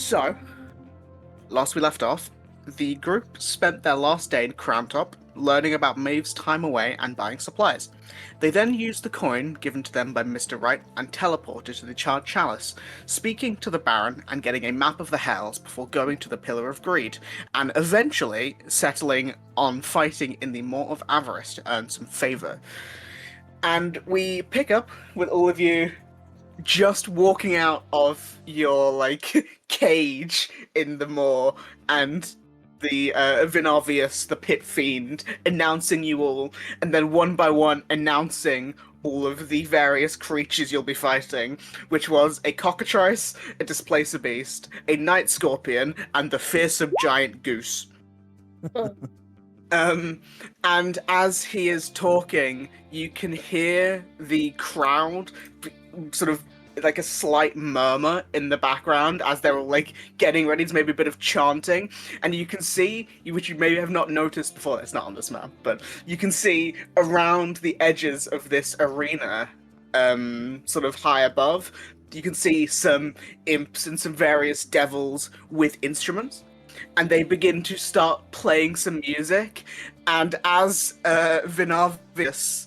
So, last we left off, the group spent their last day in Crown Top, learning about Maeve's time away and buying supplies. They then used the coin given to them by Mr. Wright and teleported to the Charred Chalice, speaking to the Baron and getting a map of the Hells before going to the Pillar of Greed, and eventually settling on fighting in the Maw of Avarice to earn some favour. And we pick up with all of you just walking out of your, cage in the Maw, and the Vinarvius, the Pit Fiend, announcing you all, and then one by one announcing all of the various creatures you'll be fighting, which was a cockatrice, a displacer beast, a night scorpion, and the fearsome giant goose. And as he is talking, you can hear the crowd sort of like a slight murmur in the background as they're all getting ready to maybe a bit of chanting, and you can see, which you maybe have not noticed before, it's not on this map, but you can see around the edges of this arena, sort of high above, you can see some imps and some various devils with instruments, and they begin to start playing some music, and as Vinarvius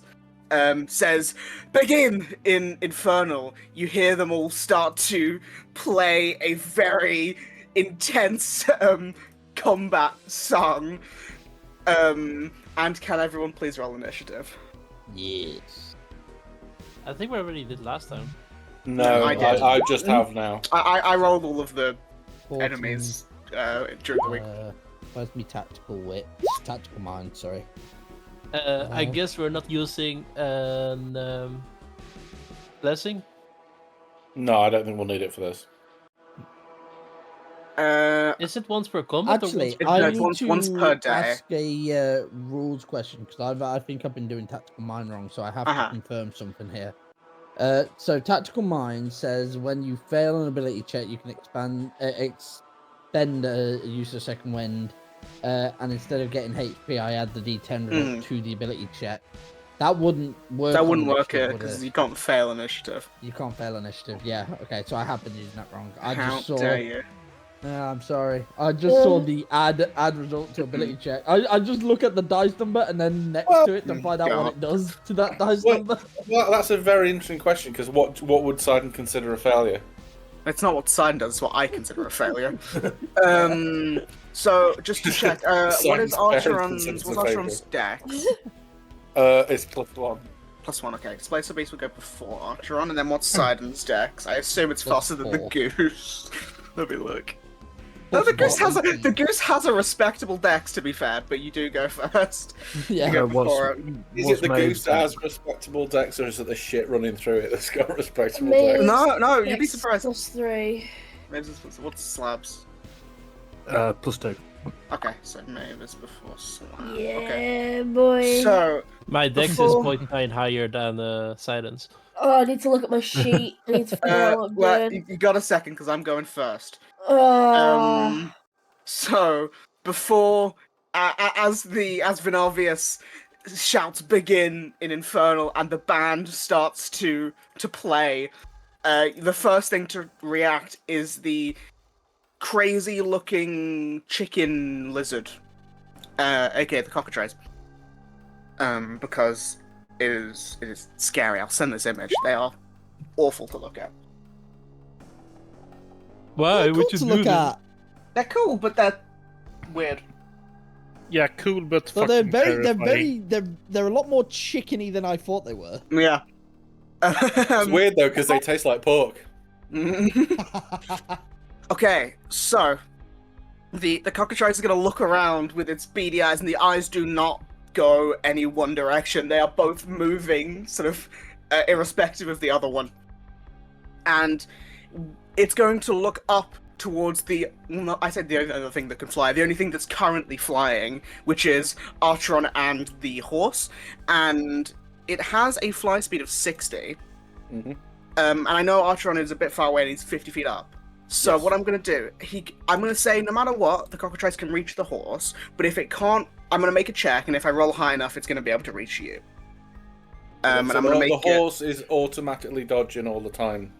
says, "Begin!" in Infernal, you hear them all start to play a very intense combat song. And can everyone please roll initiative? Yes. I think we already did last time. No, I just have now. I rolled all of the 14, enemies during the week. Where's me tactical wit? Tactical mind, sorry. I guess we're not using blessing. No, I don't think we'll need it for this. Is it once per combat? Actually, or I no, need once per to day. ask a rules question, because I think I've been doing tactical mind wrong, so I have to confirm something here. So tactical mind says when you fail an ability check, you can extend use of second wind, and instead of getting HP, I add the D10 result to the ability check. That wouldn't work. That wouldn't work here because you can't fail initiative. You can't fail initiative. Yeah. Okay. So I have been using that wrong. I How just saw. dare you? I'm sorry. I just saw the add result to ability check. I just look at the dice number and then next to it to find out what it does to that dice number. Well, that's a very interesting question, because what would Sidon consider a failure? It's not what Sidon does, it's what I consider a failure. So, just to check, what is Archeron's dex? It's +1. +1, okay. Displacer Beast will go before Archeron, and then what's Sidon's dex? I assume it's faster than the goose. Let me look. No, the goose has a respectable dex, to be fair, but you do go first. Yeah. You go before it. Is it the goose that has respectable dex, or is it the shit running through it that's got respectable dex? No, you'd be surprised. +3. What's Slabs? +2. Okay, so Maeve is before Slab. Yeah, Okay. boy. So, My dex is Before- 0.9 higher than Sidon's. Oh, I need to look at my sheet. I need to figure out what I'm well, doing. you got a second, because I'm going first. Oh, So before, as Vinarvius shouts "begin" in Infernal and the band starts to play, the first thing to react is the crazy-looking chicken lizard, aka the cockatrice, because it is scary. I'll send this image. They are awful to look at. Why They're cool would you to do look that? at. They're cool, but they're weird. Yeah, cool, but So they're fucking they're a lot more chickeny than I thought they were. Yeah. It's weird though, because they taste like pork. Okay, so the cockatrice is going to look around with its beady eyes, and the eyes do not go any one direction. They are both moving, sort of irrespective of the other one. And it's going to look up towards I said the only other thing that can fly, the only thing that's currently flying, which is Archeron and the horse, and it has a fly speed of 60. Mm-hmm. And I know Archeron is a bit far away and he's 50 feet up. So Yes. what I'm going to do, I'm going to say no matter what, the cockatrice can reach the horse, but if it can't, I'm going to make a check, and if I roll high enough, it's going to be able to reach you. And So I'm going to make the horse is automatically dodging all the time.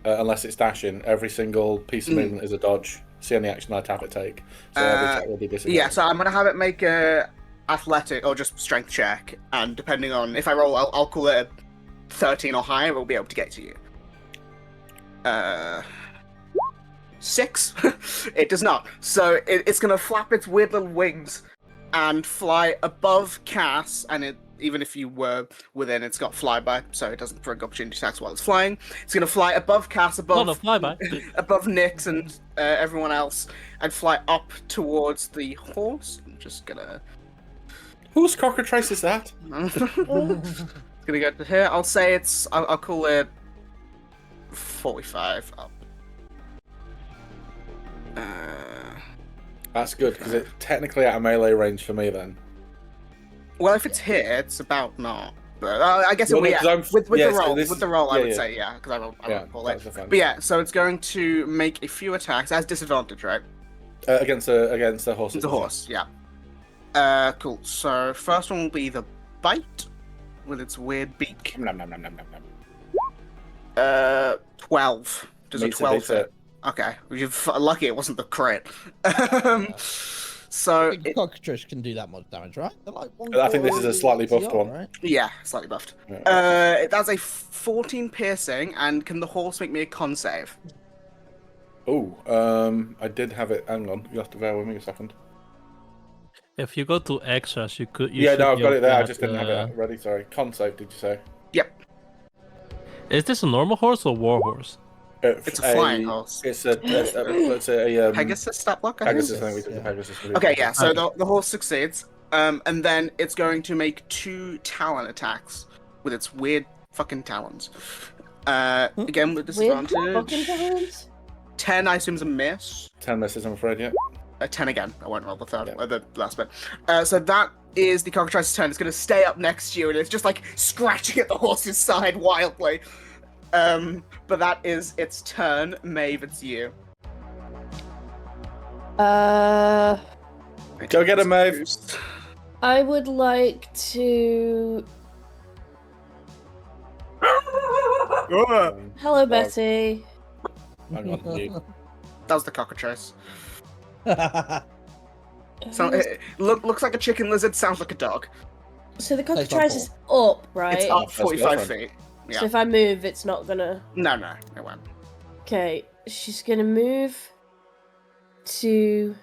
unless it's dashing. Every single piece of movement is a dodge. See any action I tap it take. So every attack will be disadvantaged. Yeah, so I'm gonna have it make a athletic or just strength check, and depending on if I roll, I'll call it a 13 or higher. We'll be able to get to you. 6. It does not. So it's gonna flap its weird little wings and fly above Cass, and even if you were within, it's got flyby, so it doesn't bring opportunity attacks while it's flying. It's gonna fly above Cass, above flyby. above Nyx and everyone else, and fly up towards the horse. I'm just gonna. Whose cockatrice is that? It's gonna go to here. I'll say it's. I'll call it 45 up. That's good because it's technically out of melee range for me then. Well, if it's here, it's about not. But I guess Well, it'll be no, 'cause with yeah, the so roll. this With is- the roll, I yeah, would yeah. say yeah, because I don't call it. that's fine. But yeah, so it's going to make a few attacks as disadvantage, right? Against the horse. The horse, yeah. Cool. So first one will be the bite with its weird beak. Nom, nom, nom, nom, nom, nom. 12. Does a Beats it, 12 beats hit? it. Okay, you're lucky it wasn't the crit. So I think cockatrice can do that much damage, right? They're like I think this is a slightly buffed CR, one. right? yeah, slightly buffed. Yeah. It has a 14 piercing, and can the horse make me a con save? Oh, I did have it. Hang on, you have to bear with me a second. If you go to extras, you could. Yeah, should no, I've be got it there. I okay just at, didn't have it ready. Sorry. Con save, did you say? Yep, Is this a normal horse or war horse? it's a flying horse. It's a Pegasus stat block, I Pegasus. think? I think we did the Yeah. Pegasus. Okay, yeah, so the horse succeeds, and then it's going to make 2 talon attacks with its weird fucking talons. Again with Weird fucking disadvantage. talents. 10, I assume, is a miss. 10 misses, I'm afraid. Yeah. 10 again. I won't roll the third, Yeah. the last bit. So that is the cockatrice's turn. It's going to stay up next to you, and it's just like scratching at the horse's side wildly. But that is its turn. Maeve, it's you. Go get him, Maeve. I would like to. Hello, Betty. Hang on, you. That was the cockatrice. Looks like a chicken lizard, sounds like a dog. So the That's cockatrice not is up, right? It's up That's 45 different. feet. Yeah. So if I move, it's not gonna. No, it won't. Okay, she's gonna move to.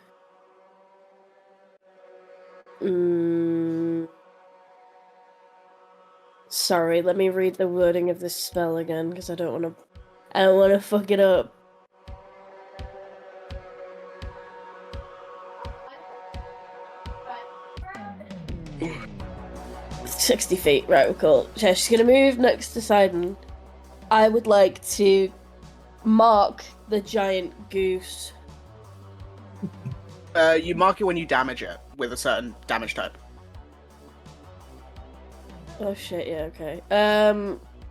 Sorry, let me read the wording of this spell again because I don't want to. I don't want to fuck it up. Ooh. 60 feet, right, cool. So she's gonna move next to Sidon. I would like to mark the giant goose. You mark it when you damage it with a certain damage type. Oh shit, yeah, okay.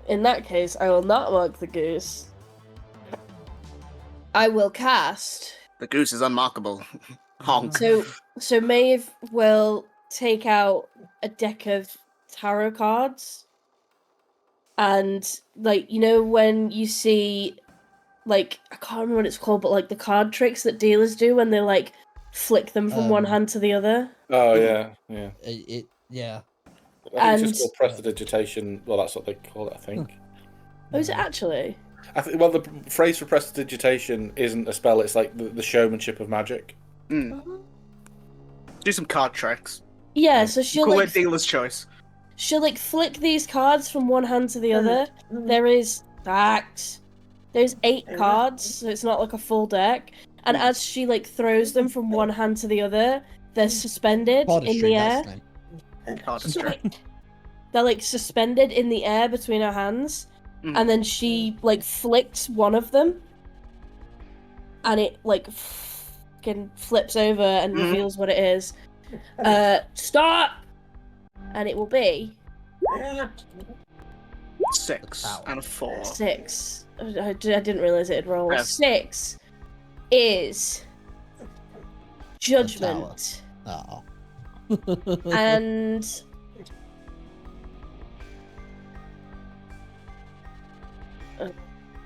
In that case, I will not mark the goose. I will cast. The goose is unmarkable. Honk. So Maeve will take out a deck of tarot cards. And, like, you know when you see, like, I can't remember what it's called, but, like, the card tricks that dealers do when they, like, flick them from one hand to the other? Oh, yeah. Yeah. I think it's just And- called prestidigitation. Well, that's what they call it, I think. Oh, is it actually? Well, the phrase for prestidigitation isn't a spell, it's like the showmanship of magic. Do some card tricks. Yeah, so she'll, Call like, it dealer's choice. she'll, like, flick these cards from one hand to the other. There is facts. There's 8 cards, so it's not like a full deck. And as she, like, throws them from one hand to the other, they're suspended in the air. So, like, they're, like, suspended in the air between her hands. And then she, like, flicks one of them. And it, like, fucking flips over and reveals what it is. Stop! And it will be 6 and a 4. 6. I didn't realize it'd roll. Yeah. 6 is Judgment. Oh. And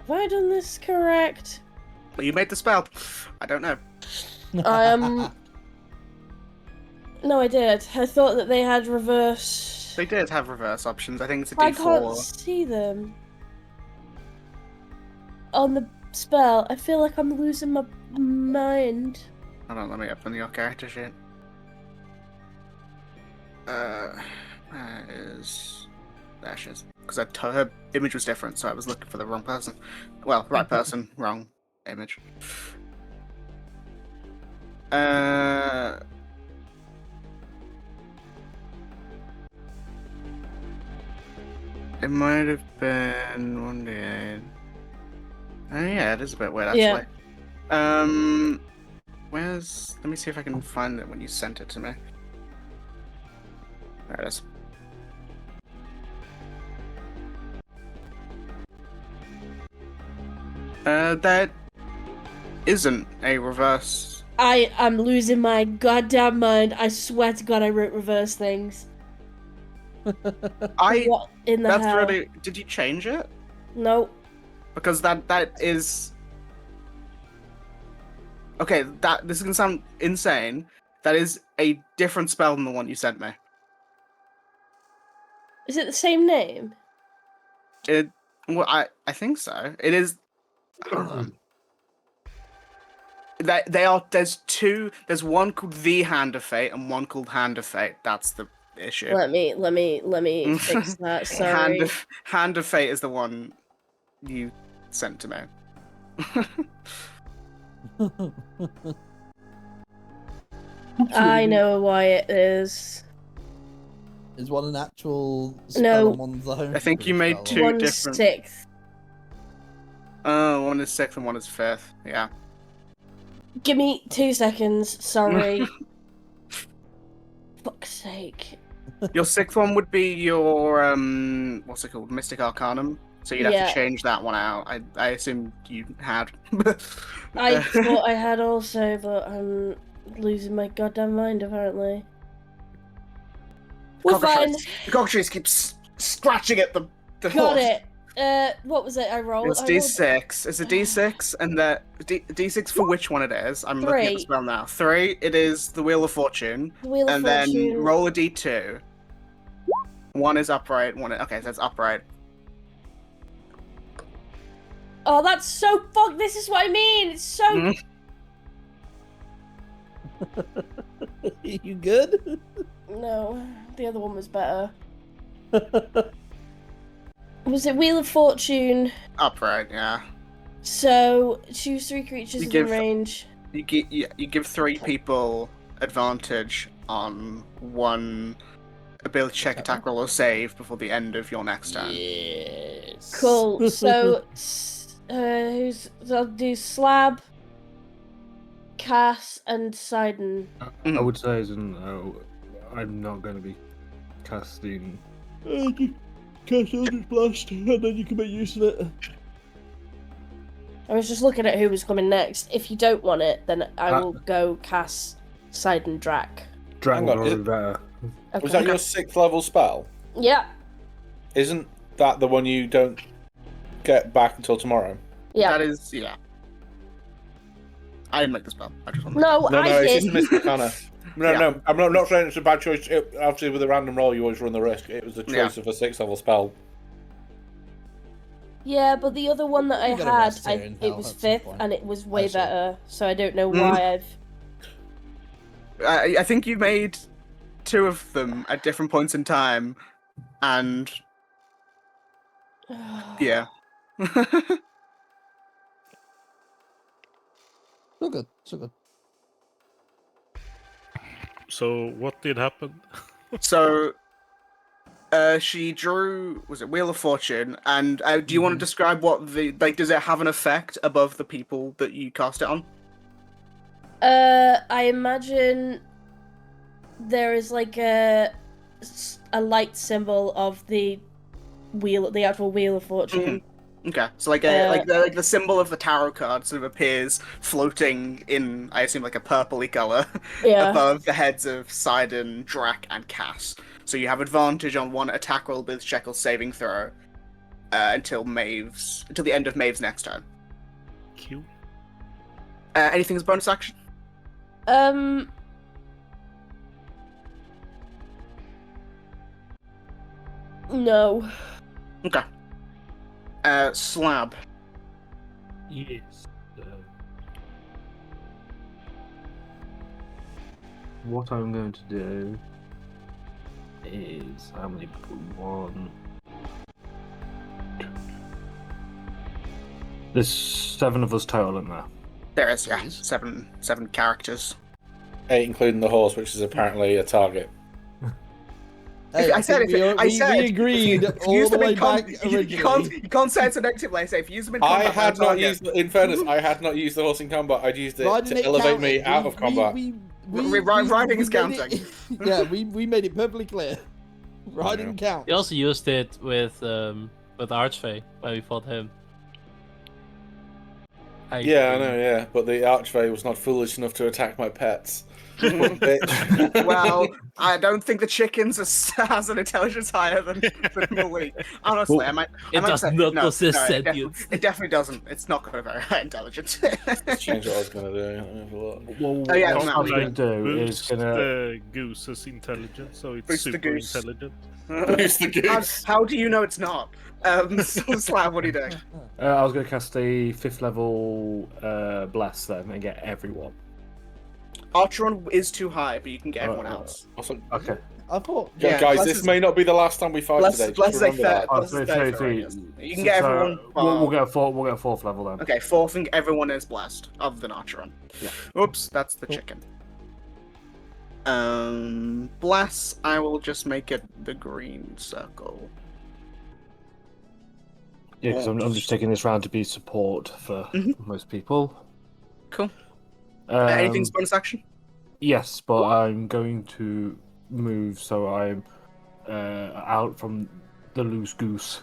Have I done this correct? But you made the spell. I don't know. No, I did. I thought that they had reverse. They did have reverse options. I think it's a I D4. can't see them on the spell. I feel like I'm losing my mind. Hold on, let me open your character sheet. Where is... There she is. Because her image was different, so I was looking for the wrong person. Well, right person, wrong image. It might have been 1d8. Oh yeah, it is a bit weird actually. Yeah. Where's... Let me see if I can find it when you sent it to me. There it is. That isn't a reverse. I'm losing my goddamn mind. I swear to God, I wrote reverse things. What in the That's hell? really... Did you change it? No. Because that is... Okay, this is gonna sound insane. That is a different spell than the one you sent me. Is it the same name? Well, I think so. It is... Hold on. They are... There's two... There's one called The Hand of Fate and one called Hand of Fate. That's the issue. Let me fix that. Sorry. Hand of Fate is the one you sent to me. I know why it is. Is one an actual spell No. on one's own? I think you made two One's different... 6th. Oh, one is 6th and one is 5th. Yeah. Give me 2 seconds. Sorry. Fuck's sake. Your 6th one would be your what's it called? Mystic Arcanum. So you'd have Yeah. to change that one out. I assume you had. I thought I had also, but I'm losing my goddamn mind apparently. We're fine. The cockatrice keeps scratching at the Got horse. it. What was it I rolled? It's I rolled D6. It's a D6, and the D6 for which one it is. I'm looking at the 3. spell now. 3. It is the Wheel of Fortune, the Wheel of and Fortune. then roll a D2. 1 is upright. Okay, so that's upright. Oh, that's so fuck. This is what I mean. It's so. Mhm. You good? No, the other one was better. Was it Wheel of Fortune? Upright, yeah. So choose 3 creatures You within give- range. You give 3 people advantage on one ability check, attack roll, or save before the end of your next turn. Yes. Cool. So, I'll do Slab, Cass, and Sidon. I would say, I'm not going to be casting. Cast Eldritch Blast, and then you can make use of it. I was just looking at who was coming next. If you don't want it, then I will go Cass, Sidon, Drac. Dragon Hang on, would be better. Okay. Was that your 6th level spell? Yeah. Isn't that the one you don't get back until tomorrow? Yeah. That is, yeah. I didn't make the spell. I just want No, No, I it's did. just Mystic Arcana. No, Yeah. no, I'm not saying it's a bad choice. Obviously, with a random roll, you always run the risk. It was the choice of a 6th level spell. Yeah, but the other one that I You gotta had, rest here in it hell was at some 5th, point. and it was way I see. better. So I don't know why I think you made 2 of them at different points in time, and I've. yeah. So good, so good. So, what did happen? So, she drew, was it Wheel of Fortune? And do you want to describe what does it have an effect above the people that you cast it on? I imagine there is like a light symbol of the wheel, the actual Wheel of Fortune. Okay, so like the symbol of the tarot card sort of appears floating in, I assume, like a purpley color Yeah. above the heads of Sidon, Drac, and Cass. So you have advantage on one attack roll, with check, or saving throw. until the end of Maeve's next turn. Q. Anything as bonus action? No. Okay. Slab. Yes. What I'm going to do is I'm going to put one. There's 7 of us total in there. There is, yeah. Seven characters. 8 including the horse, which is apparently a target. Hey, I said we agreed if all use the them way in back you originally. can't say it's a negative. Like I say, if you use them in I combat, had they're a not target. used, in fairness, I had not used the horse in combat. I'd used it Riding to elevate me counted. out of combat. Riding is made it- counting. Yeah, we made it perfectly clear. Riding counts. We also used it with Archfey when we fought him. Yeah, I know, yeah. But the Archfey was not foolish enough to attack my pets. Bitch. Well, I don't think the chickens has an intelligence higher than Malik. Honestly, Well, I might does say, not no, possess no, sentience. it definitely doesn't. It's not got a very high intelligence. Change what I was going to do. Let me have a look. Well, Oh, yeah, what no, I'm we going to do is Boost going to. the goose's intelligence, so it's Boost the super goose. intelligent. Boost the goose. How do you know it's not? Slab, what are you doing? I was going to cast a 5th level bless then and get everyone. Archeron is too high, but you can get everyone else. Also, Okay. I thought. Yeah, guys, bless this is- may not be the last time we fight Bless- today. bless Just is a remember fair- that. bless is fair for it, You can get everyone. We'll get a 4th level then. Okay, 4th, and everyone is blessed, other than Archeron. Yeah. Oops, that's the chicken. Bless, I will just make it the green circle. Yeah, because I'm just taking this round to be support for most people. Cool. Anything's bonus action? Yes, but I'm going to move so I'm out from the loose goose.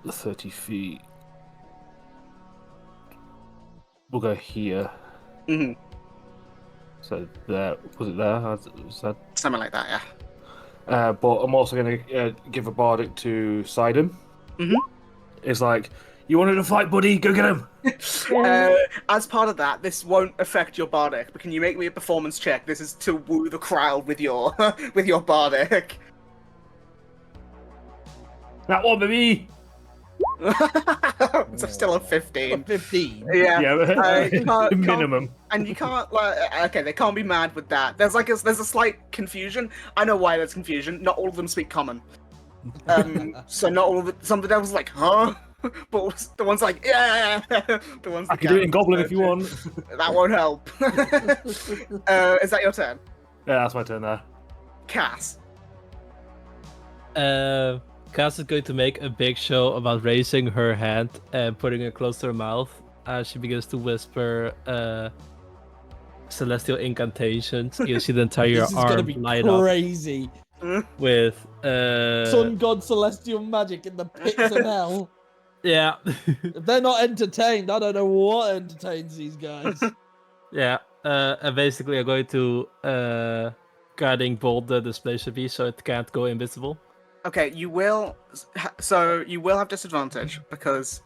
30 feet. We'll go here. Mhm. So there, was it there? Was that? Something like that, yeah. But I'm also going to give a bardic to Sidon. Mhm. It's like, you wanted to fight, buddy? Go get him! As part of that, this won't affect your bardic, but can you make me a performance check? This is to woo the crowd with your with your bardic. That one, baby! It's still a 15. 15. Yeah. Yeah, can't- minimum. And you can't, okay, they can't be mad with that. There's a slight confusion. I know why there's confusion. Not all of them speak common. So not all of the, some of the devils are like, huh? But the one's like, yeah. The ones I that can do it in can't. Goblin if you want. That won't help. Is that your turn? Yeah, that's my turn there. Cass. Cass is going to make a big show about raising her hand and putting it close to her mouth as she begins to whisper celestial incantations. You see the entire This is gonna arm be light up crazy. with Sun God celestial magic in the pits of hell. yeah. If they're not entertained, I don't know what entertains these guys. Yeah, and basically I'm going to guiding bolt the displacer beast so it can't go invisible. Okay, you will. So you will have disadvantage because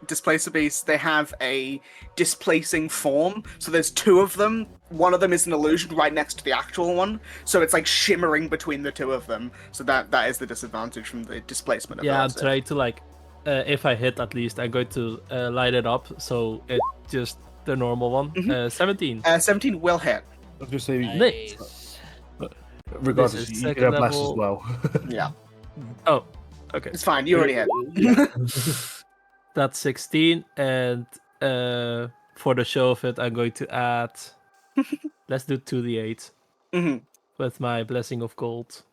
Displacer Beasts, they have a displacing form. So there's 2 of them. One of them is an illusion right next to the actual one. So it's like shimmering between the 2 of them. So that is the disadvantage from the displacement. Yeah, I'm ability. trying to like, if I hit at least, I'm going to light it up so it just the normal one. 17. 17 will hit. I was going to say, Nice. regardless, This is you can second have bless as level. well. Yeah, Oh, okay. it's fine. You already hit. That's 16, and for the show of it, I'm going to add. Let's do 2d8 Mhm. with my blessing of gold.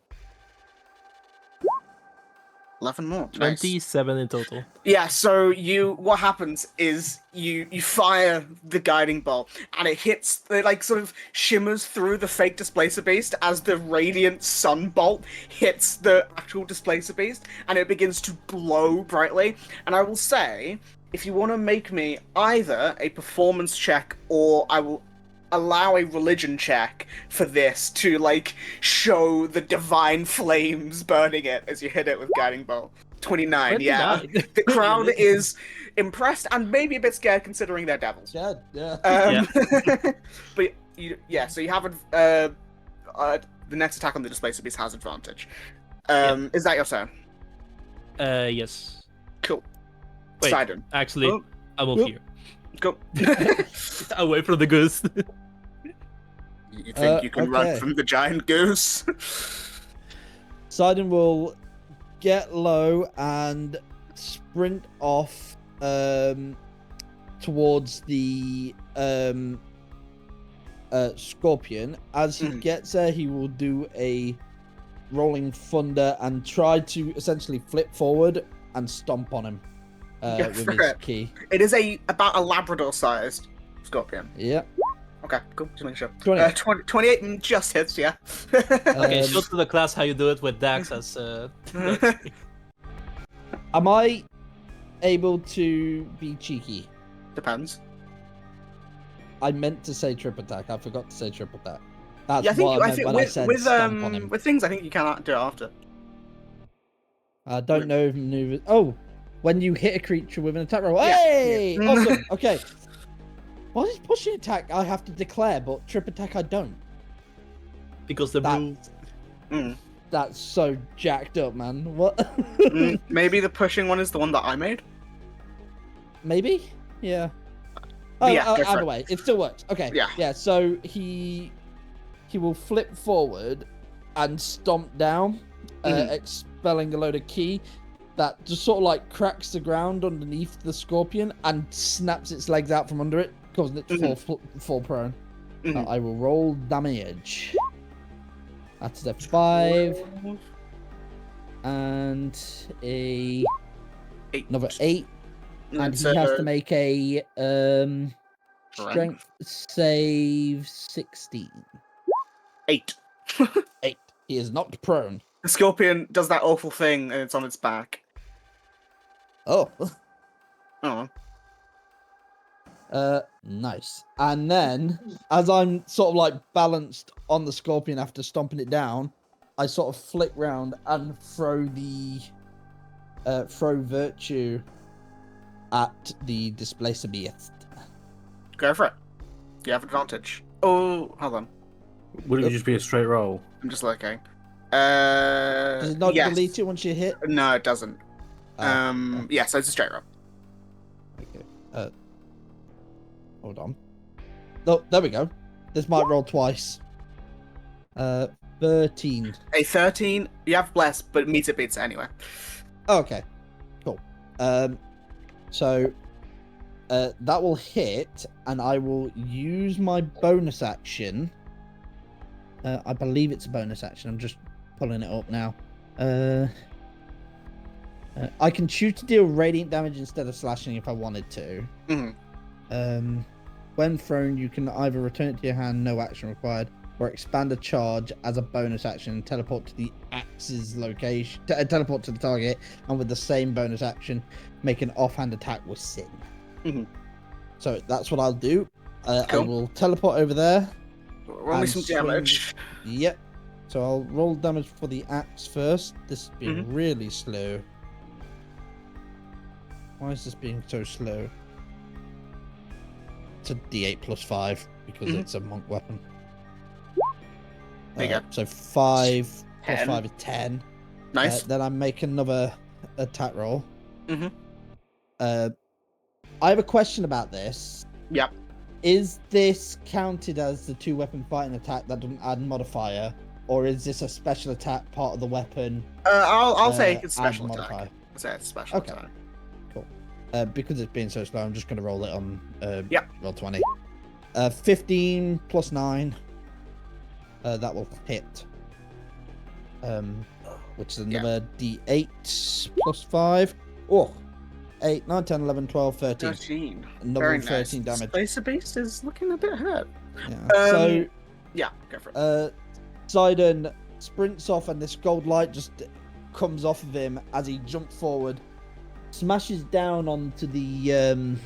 11 more. Nice. 27 in total. Yeah, so what happens is you fire the guiding bolt and it hits, it like sort of shimmers through the fake displacer beast as the radiant sun bolt hits the actual displacer beast and it begins to glow brightly. And I will say, if you want to make me either a performance check or allow a religion check for this to like show the divine flames burning it as you hit it with guiding bolt. 29, yeah. 29. The crowd is impressed and maybe a bit scared considering they're devils. Yeah. But so you have the next attack on the Displacer Beast has advantage. Is that your turn? Yes. Cool. Wait, Sidon. actually, Oh. I'll move here. Go. Away from the goose. You think you can run okay. from the giant goose? Sidon will get low and sprint off towards the scorpion. As he gets there, he will do a rolling thunder and try to essentially flip forward and stomp on him with his key. It is about a Labrador-sized scorpion. Yeah. Okay, cool. Just make sure. 28. 28 just hits, yeah. Okay, Um, show to the class how you do it with Dax as Am I able to be cheeky? Depends. I meant to say trip attack. I forgot to say trip attack. That's Yeah, I think, what I meant when I said stomp on him. with things, I think you cannot do it after. I don't know if maneuver. Oh, when you hit a creature with an attack roll. Yeah, Hey, yeah. awesome. Okay. What is pushing attack? I have to declare, but trip attack I don't. because the That- rules. Mm. That's so jacked up, man. What? Maybe the pushing one is the one that I made? Maybe. Yeah. Oh, Yeah, go for either it. way, it still works. Okay. Yeah. Yeah. So he will flip forward and stomp down, expelling a load of ki that just sort of like cracks the ground underneath the scorpion and snaps its legs out from under it, causing it to fall prone. I will roll damage. That's a 5 and another 8, and he has to make a strength save 16. 8. 8. He is knocked prone. The scorpion does that awful thing and it's on its back. Oh. Oh. Nice. And then, as I'm sort of like balanced on the scorpion after stomping it down, I sort of flick round and throw virtue at the Displacer Beast. Go for it. You have advantage. Oh, hold on. Would it just be a straight roll? I'm just looking. Does it not yes. delete it once you hit? No, it doesn't. Yeah, so it's a straight roll. Okay. Hold on. Oh, there we go. This might roll twice. 13. A 13, you have bless, but meets it beats it anyway. Okay, cool. So that will hit, and I will use my bonus action. I believe it's a bonus action. I'm just pulling it up now. I can choose to deal radiant damage instead of slashing if I wanted to. When thrown, you can either return it to your hand, no action required, or expand a charge as a bonus action and teleport to the axe's location. Teleport to the target, and with the same bonus action, make an offhand attack with Sin. So that's what I'll do. I Cool. will teleport over there. Roll me And some swing- damage. Yep. So I'll roll damage for the axe first. This is being really slow. Why is this being so slow? It's a D8 plus 5 because it's a monk weapon. There you go. So 5 plus 10. 5 is 10. Nice. Then I make another attack roll. Mhm. I have a question about this. Yep. Is this counted as the 2-weapon fighting attack that doesn't add modifier? Or is this a special attack part of the weapon? I'll say it's add special modifier? attack. I'll say it's special Okay. attack. Because it's being so slow, I'm just going to roll it on Yep. roll 20. 15 plus 9. That will hit. Which is another D8 plus 5. Oh, 8, 9, 10, 11, 12, 13. 13. Another Very 13 nice. damage. Displacer Beast is looking a bit hurt. Yeah. So, Yeah, go for it. Sidon sprints off and this gold light just comes off of him as he jumps forward, smashes down onto the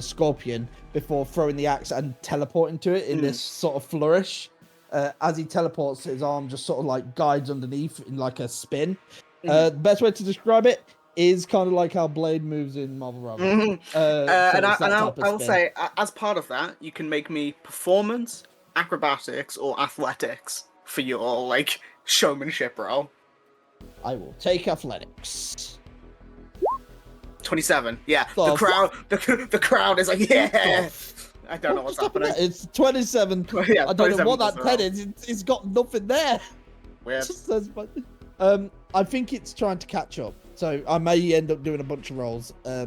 scorpion before throwing the axe and teleporting to it in this sort of flourish. As he teleports, his arm just sort of like guides underneath in like a spin. The best way to describe it is kind of like how Blade moves in Marvel Rivals. I will say, as part of that, you can make me performance, acrobatics, or athletics for your like showmanship role. I will take athletics. 27. Yeah, Oh, the crowd is like, yeah. I don't know what's happening. It's 27. Yeah, I don't know what 27 that was 10 the is. It's got nothing there. Weird. I think it's trying to catch up, so I may end up doing a bunch of rolls. I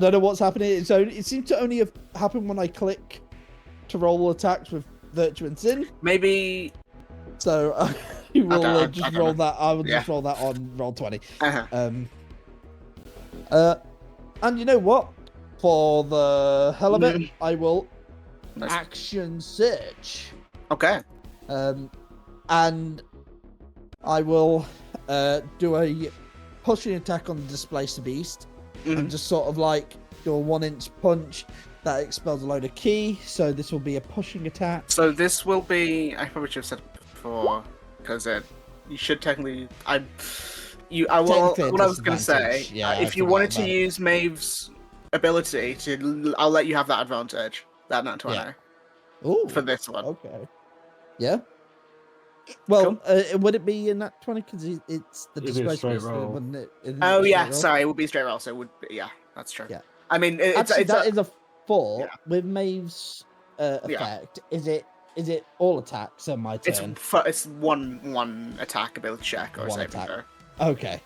don't know what's happening. So it seems to only happen when I click to roll attacks with Virtue and Sin. Maybe. So you will just roll that. I will Yeah. just roll that on roll 20. Uh-huh. And you know what? For the hell of it, I will Nice. action search. Okay. And I will do a pushing attack on the Displacer Beast and just sort of like do a 1-inch punch that expels a load of ki. So this will be a pushing attack. So this will be. I probably should have said it before because you should technically. What I was going to say. Yeah, if you wanted to use Maeve's ability I'll let you have that advantage. That not 20 Ooh, for this one. okay. Yeah. Well, would it be in that 20? Because it's the It'd be a Displacer straight Beast, roll. wouldn't it? Isn't Oh it a yeah, straight roll? sorry, it would be straight roll. So it would be, yeah, that's true. Yeah. I mean, Actually, it's that is a 4 Yeah. with Maeve's effect. Is it all attacks on my turn? It's one attack ability check or One saving attack. throw. Okay,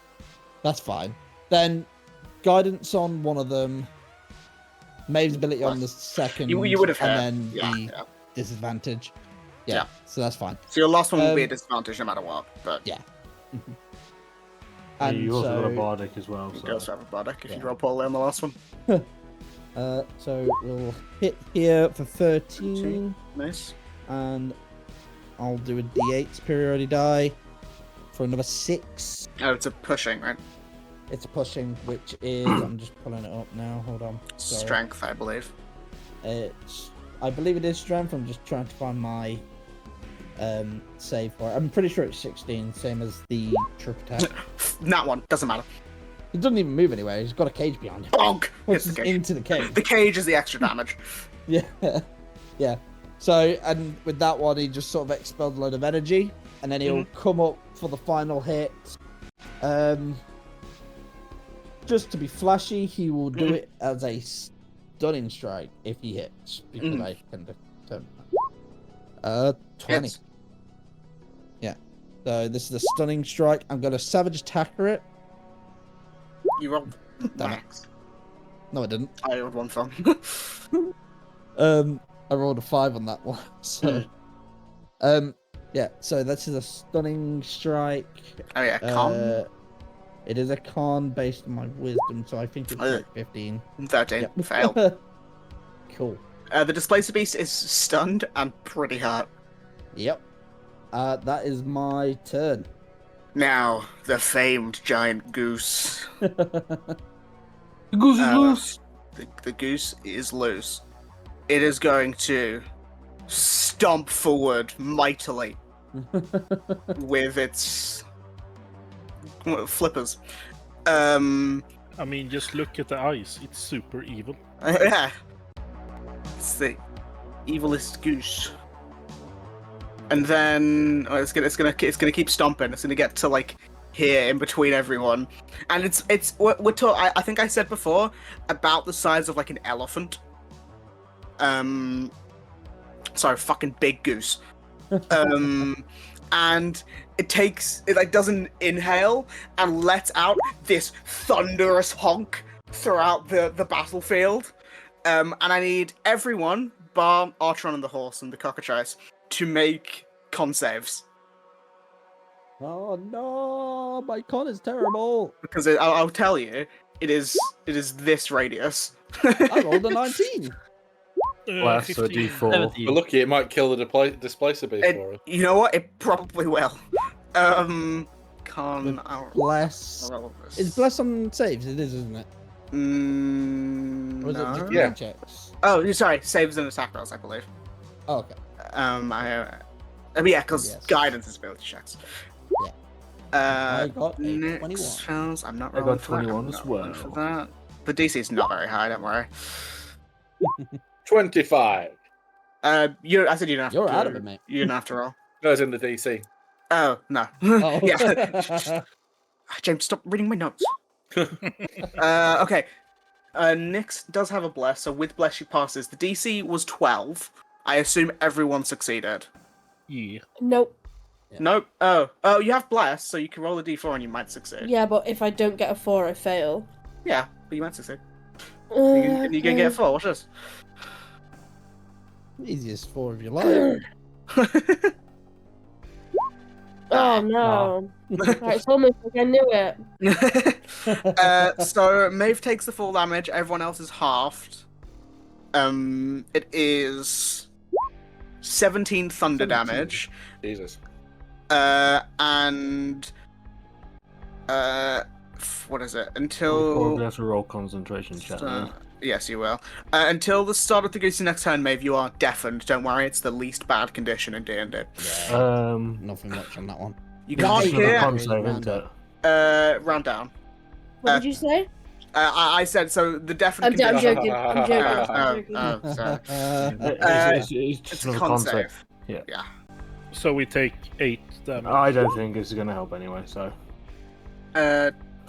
that's fine. Then guidance on one of them, Maeve's ability on the second. You would have heard. and then Yeah, the yeah. disadvantage. Yeah, Yeah. so that's fine. So your last one will be a disadvantage no matter what. But Yeah. And you also got a so, bardic as well. you So. can also have a bardic if Yeah. you roll poorly on the last one. so we'll hit here for 13, Nice. and I'll do a D8 superiority die for another 6. Oh, it's a pushing, right? It's a pushing, which is I'm just pulling it up now. Hold on. Sorry. Strength, I believe. I believe it is strength. I'm just trying to find my save for it. I'm pretty sure it's 16, same as the trip attack. That one doesn't matter. He doesn't even move anywhere. He's got a cage behind him. Bonk! Hits Pushes the cage. into the cage. The cage is the extra damage. Yeah, yeah. So, and with that one, he just sort of expelled a load of energy, and then he'll come up for the final hit. Just to be flashy, he will do it as a stunning strike if he hits, because I can determine that. 20. Hits. Yeah. So this is a stunning strike. I'm going to savage attacker it. You rolled Damn it. max. No, I didn't. I rolled one from. I rolled a 5 on that one. So, yeah. So this is a stunning strike. Oh yeah, con. It is a con based on my wisdom, so I think it's like 15. 13. Yeah. Fail. Cool. The Displacer Beast is stunned and pretty hurt. Yep. That is my turn. Now, the famed giant goose. The goose is loose. The goose is loose. It is going to stomp forward mightily with its flippers. I mean, just look at the eyes. It's super evil. Yeah. It's the evilest goose. And then it's gonna keep stomping. It's gonna get to like here in between everyone, and we're talking. I think I said before about the size of like an elephant. Sorry, fucking big goose. And it like doesn't inhale and lets out this thunderous honk throughout the battlefield. And I need everyone, bar Artron and the horse and the cockatrice, to make con saves. Oh no, my con is terrible. Because I'll tell you, it is this radius. I rolled a 19. Plus a 15. d4. We're lucky it might kill the Displacer Beast for us. You know what? It probably will. Con. Bless. Is bless on saves? It is, isn't it? Or is it No. defeat Yeah. checks? Oh, sorry. Saves and attack rolls, I believe. Oh, okay. Yeah, because Yes. guidance is ability checks. Yeah. I got a Next 21. spells. I'm not I rolling got for that. 21 I'm as not rolling for well. that. The DC is not very high. Don't worry. 25. I said you don't have You're to. out of it, mate. You don't have to roll. Goes in the DC. Oh no. Oh. Yeah. James, stop reading my notes. Okay. Nyx does have a bless, so with bless she passes. The DC was 12. I assume everyone succeeded. Yeah. Nope. Yeah. Nope. Oh, you have bless, so you can roll a D4 and you might succeed. Yeah, but if I don't get a 4, I fail. Yeah, but you might succeed. You can get a 4. Watch this. Easiest 4 of your life. Oh no. Right, it's almost like I knew it. So Maeve takes the full damage. Everyone else is halved. It is 17 thunder 17. damage. Jesus. And what is it? We'll Until probably have to roll concentration check. then. yes, you will. Until the start of the Goose's next turn, Maeve, you are deafened. Don't worry, it's the least bad condition in D&D. Yeah. Nothing much on that one. You Yeah, can't it's Another hear. con save, isn't it? Round down. What did you say? I said so. The deafened I'm condition. joking. I'm joking. I'm joking. Sorry. It's just It's a another con con save. save. So we take 8 damage. I don't think it's going to help anyway, so.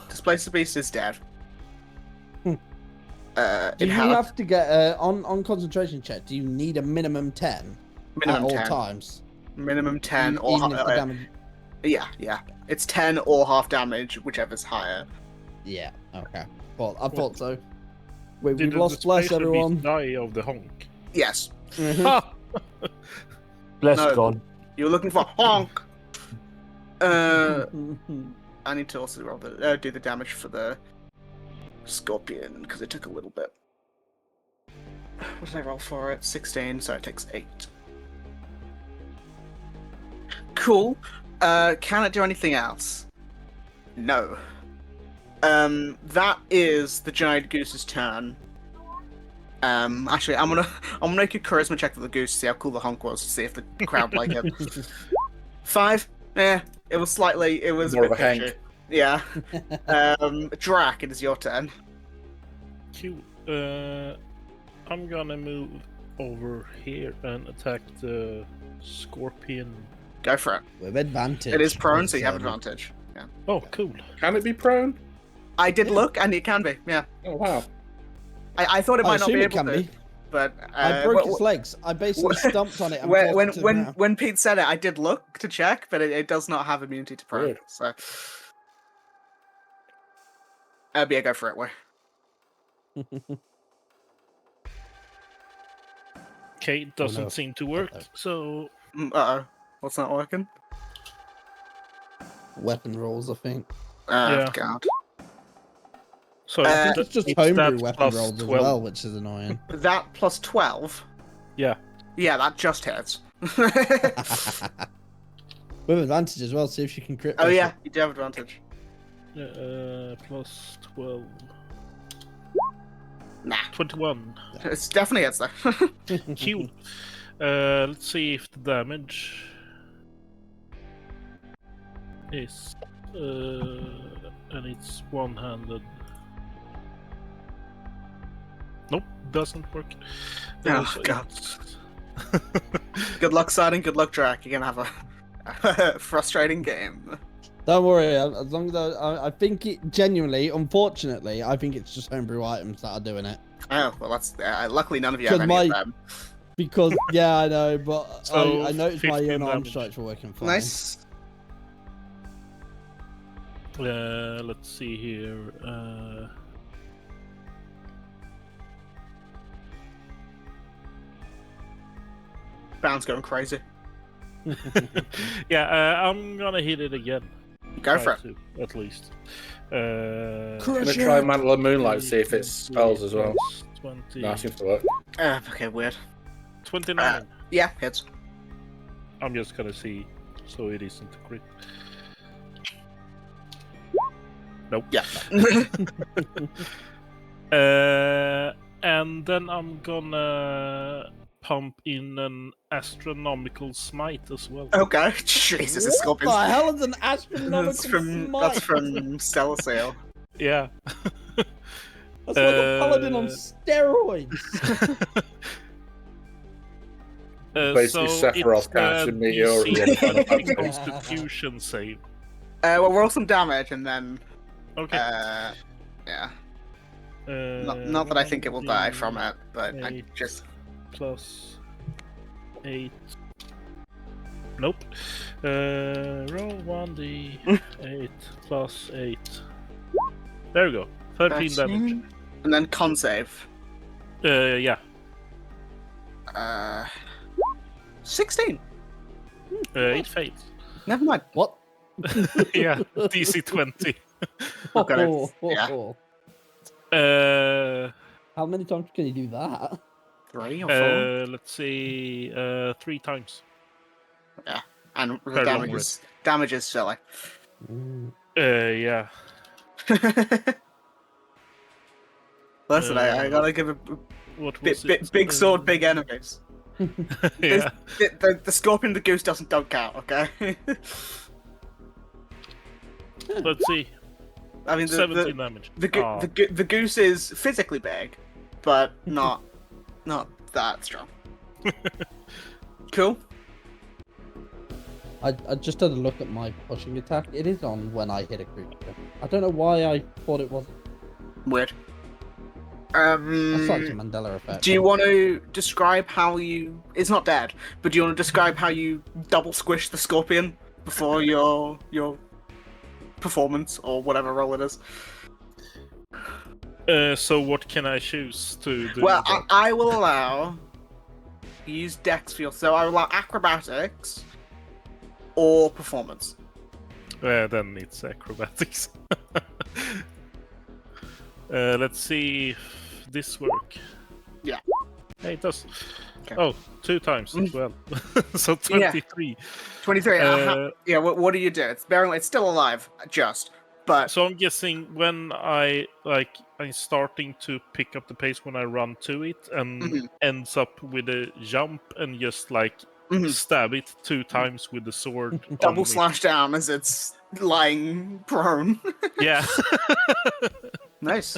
Displace the beast is dead. Do It you has have to get on concentration check? Do you need a minimum 10 minimum at all 10. times? Minimum 10 or even if the damage. yeah. It's 10 or half damage, whichever's higher. Yeah. Okay. Well, I thought so. We've Did the lost bless displacer beast everyone. die of the honk? Yes. Ha! Bless No. gone. You're looking for honk. I need to also roll do the damage for the scorpion because it took a little bit. What did I roll for it? 16, so it takes 8. Cool. Can it do anything else? No. That is the giant goose's turn. Actually, I'm gonna make a charisma check for the goose to see how cool the honk was, to see if the crowd like it. 5. It was More a of a bit hank. pitchy. Yeah. Drac, it is your turn. Cute. I'm gonna move over here and attack the scorpion. Go for it. With advantage. It is prone, so you have because, advantage. Yeah. Oh, cool. Can it be prone? I did look, and it can be. Yeah. Oh, wow. I thought it I might not assume be it able can to, be. but I broke its legs. I basically stomped on it and forced it to the ground. when Pete said it, I did look to check, but it does not have immunity to prone. Weird. So, yeah, go for it. Way. Okay, it doesn't no. seem to work, so Uh-oh. What's not working? Weapon rolls, I think. Oh, Yeah. God. so I think It's just it's homebrew that weapon plus rolls as 12. well, which is annoying. That plus 12? Yeah. Yeah, that just hits. With advantage as well, see if you can crit. Oh, push yeah, it. you do have advantage. Plus 12. Nah. 21. It's definitely hits, though. Cute. Let's see if the damage is and it's one-handed. Nope, doesn't work. Oh, So God. it's- Good luck, Siding. Good luck, Drac. You're gonna have a frustrating game. Don't worry, as long as I think it genuinely, unfortunately, I think it's just homebrew items that are doing it. Oh, well, that's... luckily, none of you have Because any of my- them. Because, yeah, I know, but So, I noticed my 15 unarmed damage. strikes were working fine. Nice. let's see here. Bound's going crazy. Yeah, I'm gonna hit it again. Go for it. Try to, at least. I'm going to try Mantle of Moonlight to see if it spells as well. 20, No, it seems to work. Okay, weird. 29. Yeah, hits. I'm just gonna see, so it isn't a crit. Nope. Yeah. And then I'm gonna pump in an astronomical smite as well. Okay, Jesus, it's What scorpions. the hell is an astronomical That's from smite? Stellar Seal. Yeah. That's like a paladin on steroids. Basically, Sephiroth casting Meteor at the end of Final Fantasy. Constitution save. Well, roll some damage and then. Okay. Yeah. Not that I think it will die from it, but I 8 just. plus 8. Nope. Roll 1d8 plus 8. There we go. 13 damage. And then con save. Yeah. 16. It fails. Never mind. What? Yeah. DC 20. Okay, yeah. How many times can you do that? 3 or 4. Let's see. 3 times. Yeah. And the Very long damage is silly. Yeah. Listen, I gotta give a What was big sword, big enemies. Yeah. The scorpion and the goose don't count, okay? Let's see. I mean, 17 damage. the goose is physically big, but not that strong. Cool. I just had a look at my pushing attack. It is on when I hit a creature. I don't know why I thought it wasn't. Weird. That's like the Mandela effect. Do you want to describe how you? It's not dead, but do you want to describe how you double squish the scorpion before your performance or whatever role it is? So what can I choose to do? Well, I will allow use dex for so I will allow acrobatics or performance. Then it's acrobatics. Let's see if this work. Yeah. Hey, it does. Okay. Oh, 2 times as well. So 23. 23. Yeah. What do you do? It's barely. It's still alive, but So I'm guessing when I'm starting to pick up the pace when I run to it and ends up with a jump and just stab it 2 times with the sword. double slash down as it's lying prone. Yeah. Nice.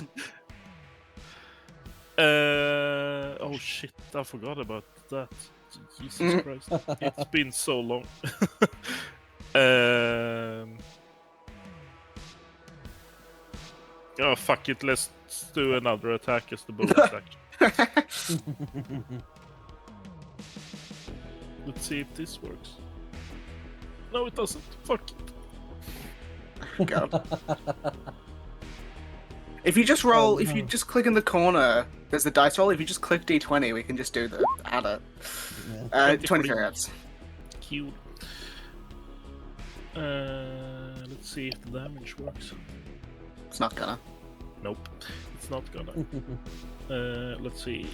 Oh shit! I forgot about that. Jesus Christ! It's been so long. Oh fuck it! Let's do another attack as the bonus action. Let's see if this works. No, it doesn't. Fuck it. God. If you just roll, if you just click in the corner, there's the dice roll. If you just click D20, we can just do the add it. 23 hits. Cute. Let's see if the damage works. It's not gonna. Nope, it's not gonna. Let's see.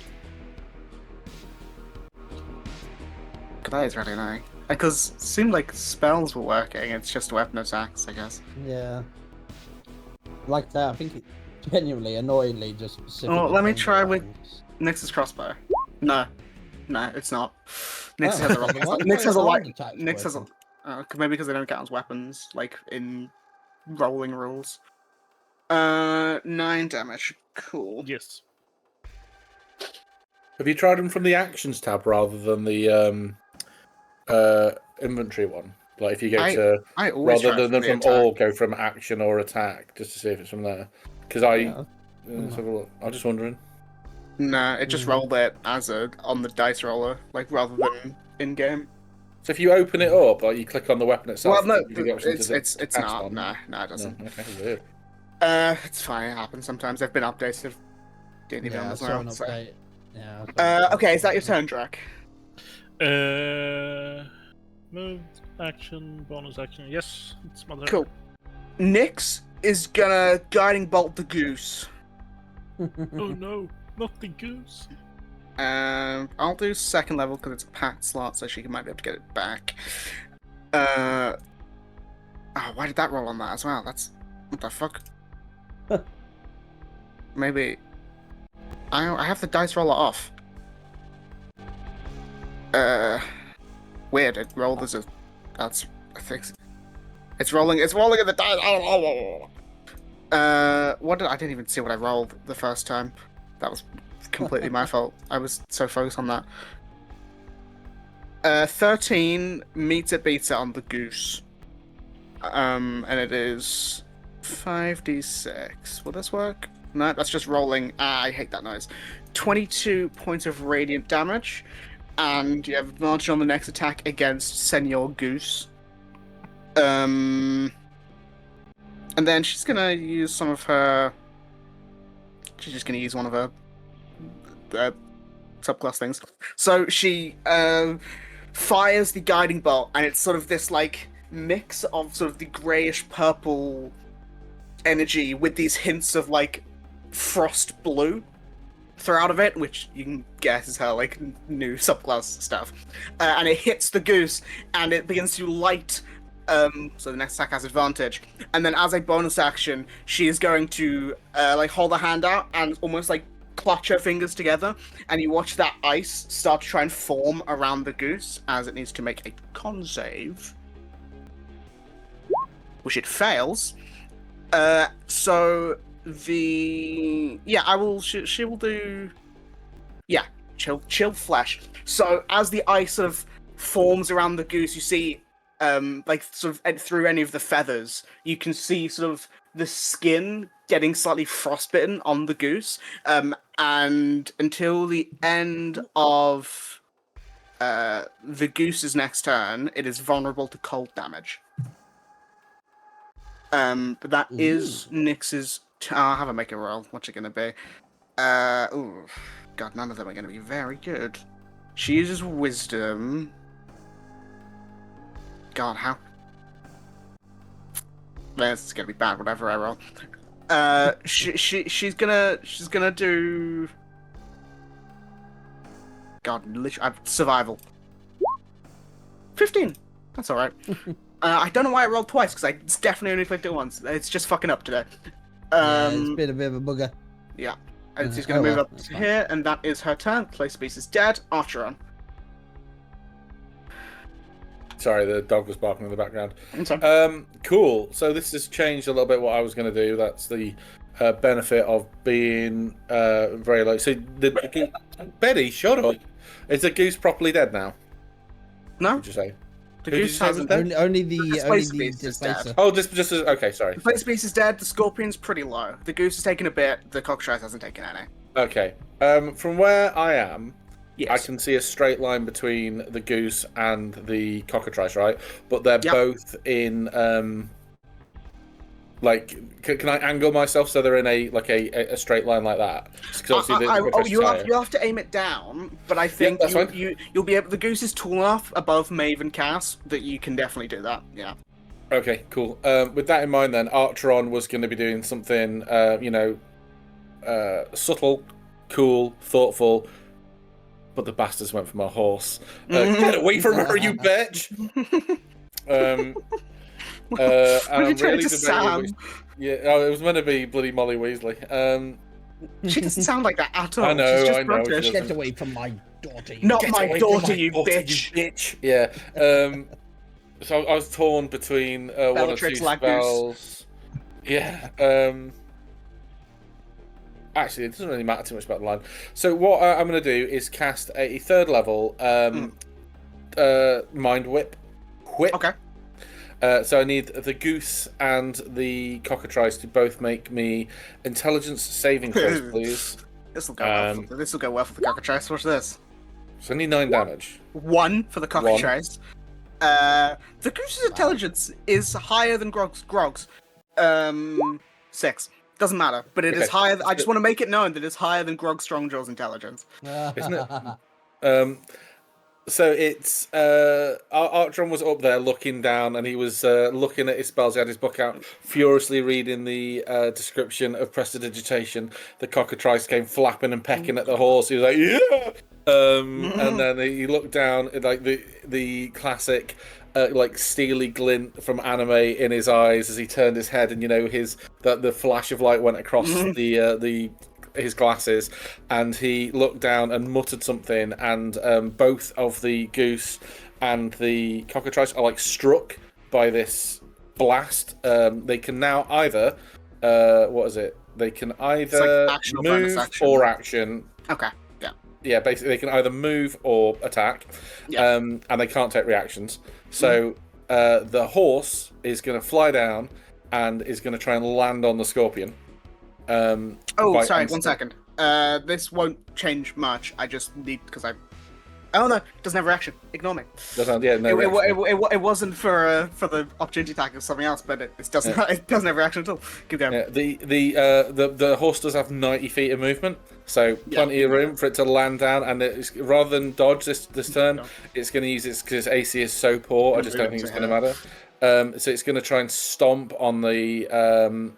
That is really annoying. Because it seemed like spells were working, it's just weapon attacks, I guess. Yeah. Like that, I think it genuinely, annoyingly, just specifically. Oh, let me try with Nyx's crossbow. No, it's not. Nyx has a roll. Nyx has a light. Nyx has a. Maybe because they don't count as weapons, like in rolling rules. 9 damage. Cool. Yes. Have you tried them from the actions tab rather than the inventory one? Like if you go to I always rather try than from all, go from action or attack, just to see if it's from there. Because let's have a look. I'm just wondering. No, it just rolled it as on the dice roller, like rather than in game. So if you open it up, or you click on the weapon itself, Well, no, you get the option to it's not. on. No, it doesn't. No, okay, weird. It's fine. It happens sometimes. They've been updated. D&D Yeah, as I saw well. an So. update. Yeah. Okay, is that your turn, Drac? Move, action, bonus action. Yes, it's my turn. Cool. Nyx is gonna guiding bolt the goose. Oh no, not the goose. I'll do second level because it's a packed slot, so she might be able to get it back. Why did that roll on that as well? That's what the fuck. Maybe I have the dice roller off. Weird. It rolled as a. That's. I think. It's rolling. It's rolling in the dice. What did I didn't even see what I rolled the first time. That was completely my fault. I was so focused on that. 13 meets it beats it on the goose. And it is 5d6. Will this work? No, that's just rolling. I hate that noise. 22 points of radiant damage, and you have advantage on the next attack against Senor Goose. And then she's gonna use some of her. She's just gonna use one of her subclass things. So she fires the guiding bolt, and it's sort of this like mix of sort of the greyish purple energy with these hints of like frost blue throughout of it, which you can guess is her like new subclass stuff. And it hits the goose, and it begins to light. So the next attack has advantage, and then as a bonus action, she is going to like hold her hand out and almost like clutch her fingers together, and you watch that ice start to try and form around the goose as it needs to make a con save, which it fails. So the I will. She will do. Yeah, chill flesh. So as the ice sort of forms around the goose, you see. Like sort of through any of the feathers, you can see sort of the skin getting slightly frostbitten on the goose, and until the end of the goose's next turn, it is vulnerable to cold damage. But that is Nyx's. I'll have her make a roll. What's it gonna be? Ooh, God, none of them are gonna be very good. She uses wisdom. God, how? This is gonna be bad. Whatever I roll. She's gonna do. God, literally, survival. 15. That's all right. I don't know why I rolled twice because I definitely only clicked it once. It's just fucking up today. It's been a bit of a bugger. Yeah, and she's gonna move up to here, and that is her turn. Place beast is dead. Archer on. Sorry, the dog was barking in the background. Okay. Cool. So this has changed a little bit what I was going to do. That's the benefit of being very low. So Betty, shut up. Is the goose properly dead now? No. Did you say? The Who goose did you say was hasn't. dead? Only the Displacer beast is dead. displacer. Oh, just okay. Sorry. The place beast is dead. The scorpion's pretty low. The goose has taken a bit. The cockatrice hasn't taken any. Okay. From where I am, Yes. I can see a straight line between the goose and the cockatrice, right? But they're both in like. Can I angle myself so they're in a straight line like that? You'll have to aim it down, but I think you'll be able. The goose is tall enough above Maeve and Cass that you can definitely do that. Yeah. Okay, cool. With that in mind, then Archeron was going to be doing something, subtle, cool, thoughtful. But the bastards went for my horse. Get away from her, you bitch! And I'm really debating. It was meant to be bloody Molly Weasley. She doesn't sound like that at all. I know, She's just I know. brutish. Get away from my daughter. Not my daughter, you bitch. Yeah. So I was torn between one or two spells. Yeah. Actually, it doesn't really matter too much about the line. So what I'm going to do is cast a third level Mind Whip. Okay. So I need the goose and the cockatrice to both make me intelligence saving throws, please. This will go well for the cockatrice. Watch this. So I need 9 damage. 1 for the cockatrice. The goose's intelligence is higher than Grog's. 6. Doesn't matter, but it is higher. I just want to make it known that it's higher than Grog Strongjaw's intelligence. Isn't it? So it's Archeron was up there looking down, and he was looking at his spells. He had his book out, furiously reading the description of prestidigitation. The cockatrice came flapping and pecking at the horse. He was like, "Yeah!" And then he looked down, like the classic. Like steely glint from anime in his eyes as he turned his head, and the flash of light went across the his glasses, and he looked down and muttered something, and both of the goose and the cockatrice are like struck by this blast. They can now either what is it? They can either action or bonus move action. or action. Okay. Yeah. Yeah, basically they can either move or attack, Yeah. and they can't take reactions. So the horse is going to fly down and is going to try and land on the scorpion. Sorry, 1 second. This won't change much. I just need because I. Oh no, it doesn't have reaction. Ignore me. It wasn't for the opportunity attack or something else, but it doesn't. It doesn't have reaction at all. Keep going. Yeah, the horse does have 90 feet of movement, so plenty of room for it to land down. And it's, rather than dodge this turn, it's going to use its because AC is so poor. I just don't think it's going to matter. So it's going to try and stomp on the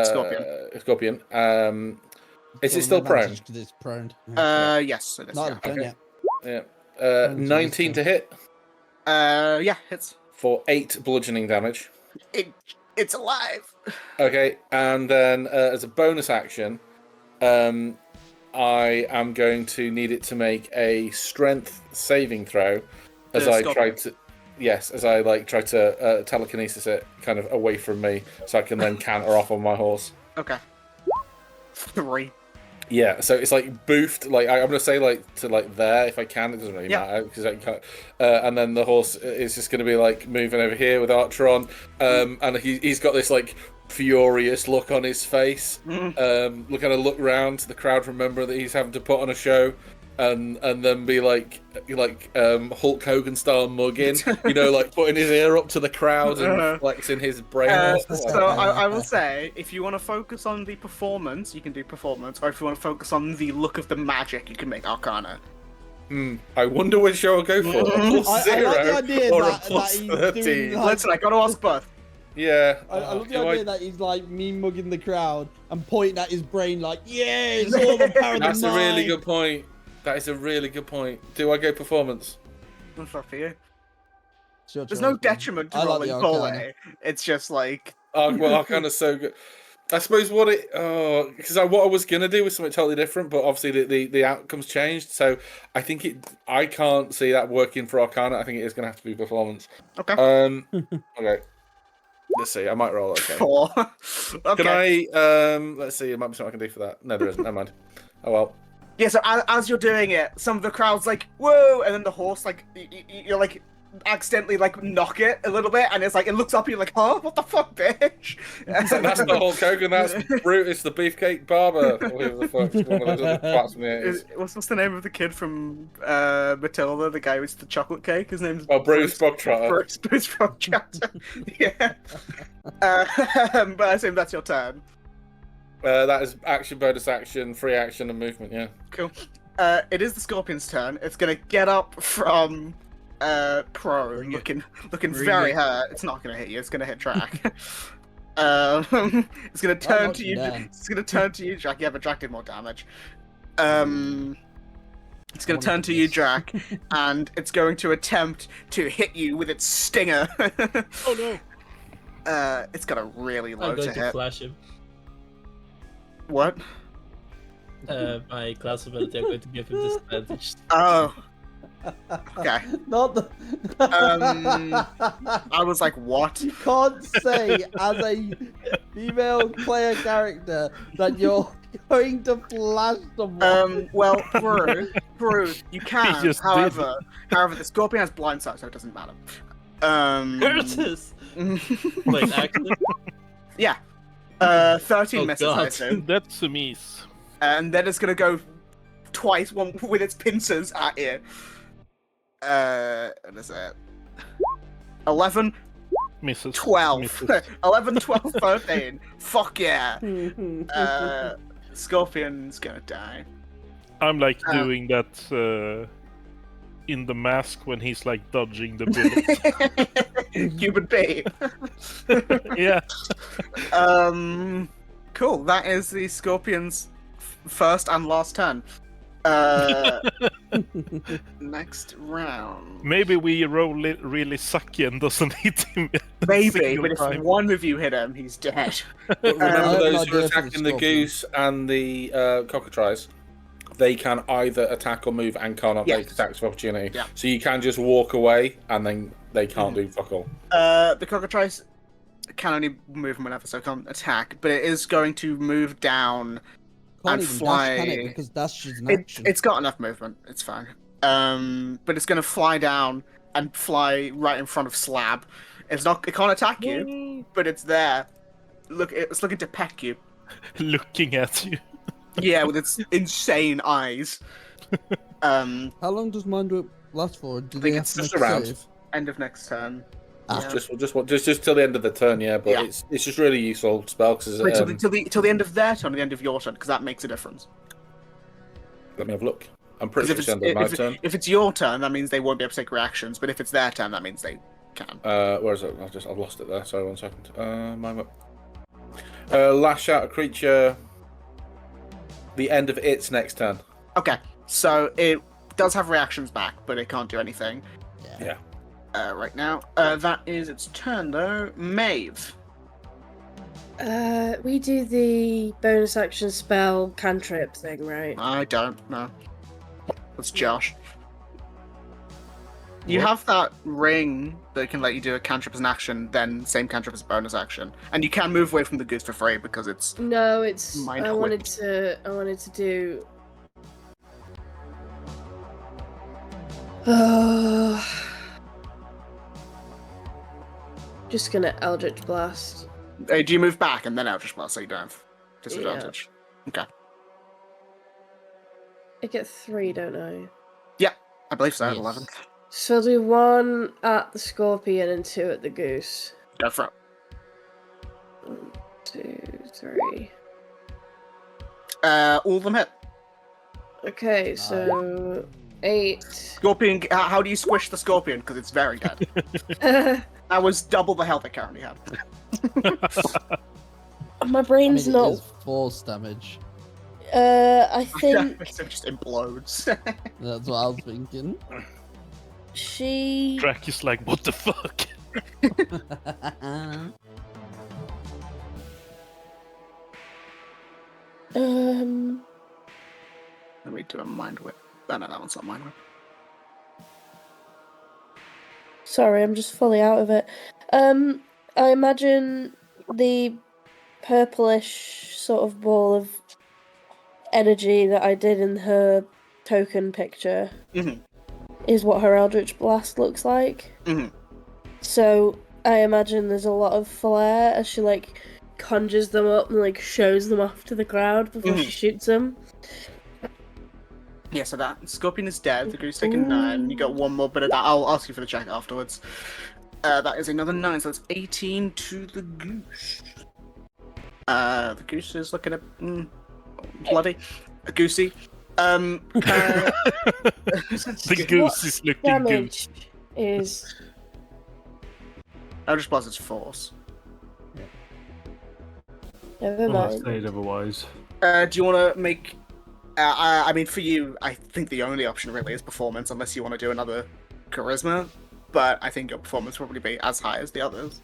scorpion. Is it still prone? It's prone. Yes, it is. Not done yet. Yeah. 19 to hit. Yeah, hits. For 8 bludgeoning damage. It's alive. Okay, and then as a bonus action, I am going to need it to make a strength saving throw as I try to. Yes, as I try to telekinesis it kind of away from me, so I can then canter off on my horse. Okay. 3. Yeah, so it's boofed. I'm gonna say to there if I can. It doesn't really matter because I can't. And then the horse is just gonna be moving over here with Archer on, and he's got this furious look on his face. Look round to the crowd, remember that he's having to put on a show, and then be Hulk Hogan style mugging, putting his ear up to the crowd and flexing his brain. So I will say, if you want to focus on the performance, you can do performance, or if you want to focus on the look of the magic, you can make Arcana. I wonder which show I'll go for. A plus 0 I like the idea or a that plus he's 13. doing, Listen, I got to ask both. Yeah. I love the idea that he's me mugging the crowd and pointing at his brain yeah, it's all the power of the That's a mind. really good point. That is a really good point. Do I go performance? That's not for you. Sure, There's no detriment to I like rolling the Pole. Arcana. It's just Arcana's so good. I suppose what I was gonna do was something totally different, but obviously the outcome's changed. So I think I can't see that working for Arcana. I think it is gonna have to be performance. Okay. Okay. Let's see. I might roll. Okay. 4. Okay. Can I? Let's see. There might be something I can do for that. No, there isn't. Never mind. Oh well. Yeah, so as you're doing it, some of the crowd's whoa, and then the horse, you're accidentally, knock it a little bit, and it's it looks up at you huh? What the fuck, bitch? That's not Hulk Hogan, that's Brutus the Beefcake Barber. Or whoever the fuck one of those other parts from the 80s. What's the name of the kid from Matilda, the guy with the chocolate cake? His name's Bruce Bogtrotter. Bruce Bogtrotter. Yeah. But I assume that's your turn. That is action, bonus action, free action, and movement, yeah. Cool. It is the Scorpion's turn. It's gonna get up from prone, looking very hurt. It's not gonna hit you. It's gonna hit Drac. It's gonna turn to you. It's gonna turn to you, Drac. Yeah, but Drac did more damage. It's gonna turn to you, Drac, and it's going to attempt to hit you with its stinger. Oh no! It's got a really low I'm going to to hit. flash him. What? My class ability, I'm going to give him disadvantage. Oh. Okay. Not the. I was like, what? You can't say as a female player character that you're going to flash someone. Well, Brew, you can. just However, the Scorpion has blind sight, so it doesn't matter. Curses! Wait, actually? Yeah. 13 Oh, misses, God. I assume. That's a miss. And then it's gonna go twice, one with its pincers at you. What is it? 11, Misses. 12. Misses. 11, 12, 13. Fuck yeah. Scorpion's gonna die. I'm doing that in the mask when he's dodging the bullet. Human B. Yeah. Cool. That is the Scorpion's first and last turn. Next round. Maybe we roll it really sucky and doesn't hit him. Maybe, but if one of you hit him, he's dead. But remember, have those an who are idea for the attacking the scorpion. goose and the cockatrice, they can either attack or move and cannot make attacks of opportunity. Yeah. So you can just walk away and then they can't do fuck all. The cockatrice can only move whenever, so it can't attack, but it is going to move down Can't and even fly. dash, can it? Because dash is an action. It's got enough movement. It's fine. But it's going to fly down and fly right in front of Slab. It can't attack you, but it's there. Look, it's looking to peck you. Looking at you. Yeah, with its insane eyes. How long does Mind Whip last for? Do I they think have it's to just make a around. save? End of next turn. Ah. Yeah. Just till the end of the turn, yeah. But Yeah. it's just really useful spell because Wait, till the end of their turn, or the end of your turn, because that makes a difference. let me have a look. I'm pretty 'Cause sure it's the end of my turn. if it's your turn, that means they won't be able to take reactions. But if it's their turn, that means they can. Where is it? I've lost it there. Sorry, 1 second. Lash out a creature. The end of its next turn. Okay, so it does have reactions back, but it can't do anything Yeah. right now. That is its turn, though. Maeve. We do the bonus action spell cantrip thing, right? I don't know. That's Josh. You have that ring that can let you do a cantrip as an action, then same cantrip as a bonus action, and you can move away from the goose for free because it's. No, it's. Mind I wanted whipped. to do. Just gonna Eldritch Blast. Do you move back and then Eldritch Blast so you don't have disadvantage? Okay. I get 3, don't I? I believe so. Yes. 11. So I'll do 1 at the scorpion and 2 at the goose. Go for it. 1, 2, 3. All of them hit. Okay, so 8. Scorpion. How do you squish the scorpion? Because it's very dead. That was double the health it currently had. My I brain's mean, it not. is force damage. I think So it just implodes. That's what I was thinking. she. Drac is like, what the fuck? Let me do a mind whip. Oh, no, that one's not mind whip. Sorry, I'm just fully out of it. I imagine the purplish sort of ball of energy that I did in her token picture Mhm. is what her Eldritch Blast looks like. Mhm. So I imagine there's a lot of flare as she like conjures them up and like shows them off to the crowd before she shoots them. Yeah, so that scorpion is dead. The goose taken 9. You got one more bit of that. I'll ask you for the check afterwards. That is another 9, so that's 18 to the goose. The goose is looking at bloody goosey. The goose is looking good. Damage is Eldritch Blast is force. never Unless mind. they'd otherwise. Do you want to make? I mean, for you, I think the only option really is performance, unless you want to do another charisma. But I think your performance will probably be as high as the others.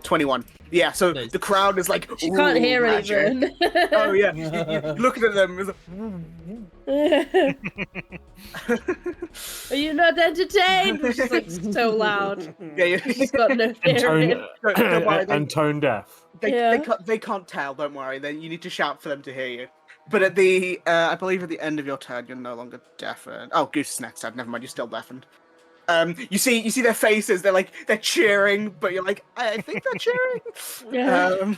21. Yeah, so Nice. the crowd is like. She can't "Ooh, hear magic." anything. Oh yeah, you're looking at them. It's Are you not entertained? Which is like so loud. yeah, She's got no And hearing. tone, Don't worry, and tone deaf. Yeah. they can't tell. Don't worry. Then you need to shout for them to hear you. But at the, I believe at the end of your turn, you're no longer deafened. Oh, Goose is next turn. Never mind, you're still deafened. You see their faces. They're cheering, but you're like, I think they're cheering. Yeah.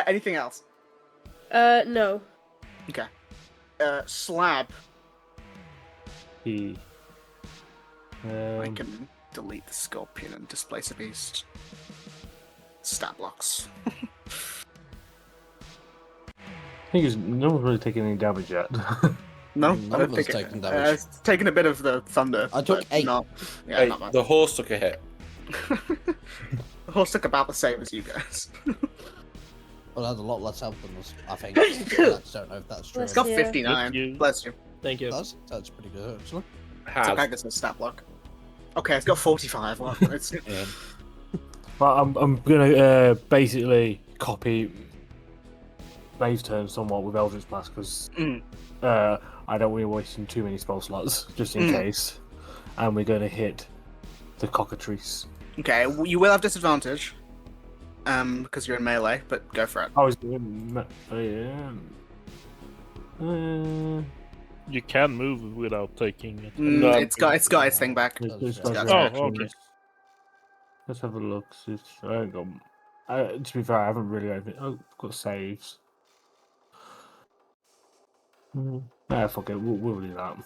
Anything else? No. Okay. Slab. He. I can delete the scorpion and displace a beast. Stat blocks. I think no one's really taken any damage yet. No, None I don't of us think taken damage. it's taken a bit of the thunder. I took but 8. Not, yeah, Hey, not much. the horse took a hit. The horse took about the same as you guys. Well, that's a lot less health than us, I think. I just don't know if that's true. It's got Yeah. 59. Thank you. Bless you. Thank you. That's pretty good, actually. It's okay, I guess it's stat block. Okay, it's got 45. Well, it's... Yeah. But I'm gonna basically copy Maeve's turn somewhat with Eldritch Blast because I don't want to wasting too many spell slots just in case. And we're gonna hit the cockatrice. Okay, you will have disadvantage. Because you're in melee, but go for it. I was doing. You can move without taking it. No. It's got its thing back. This got guy's it. Oh, reaction. okay. Let's have a look. I ain't got. To be fair, I haven't really got anything. Oh, I've got saves. Nah, fuck it. We'll do that.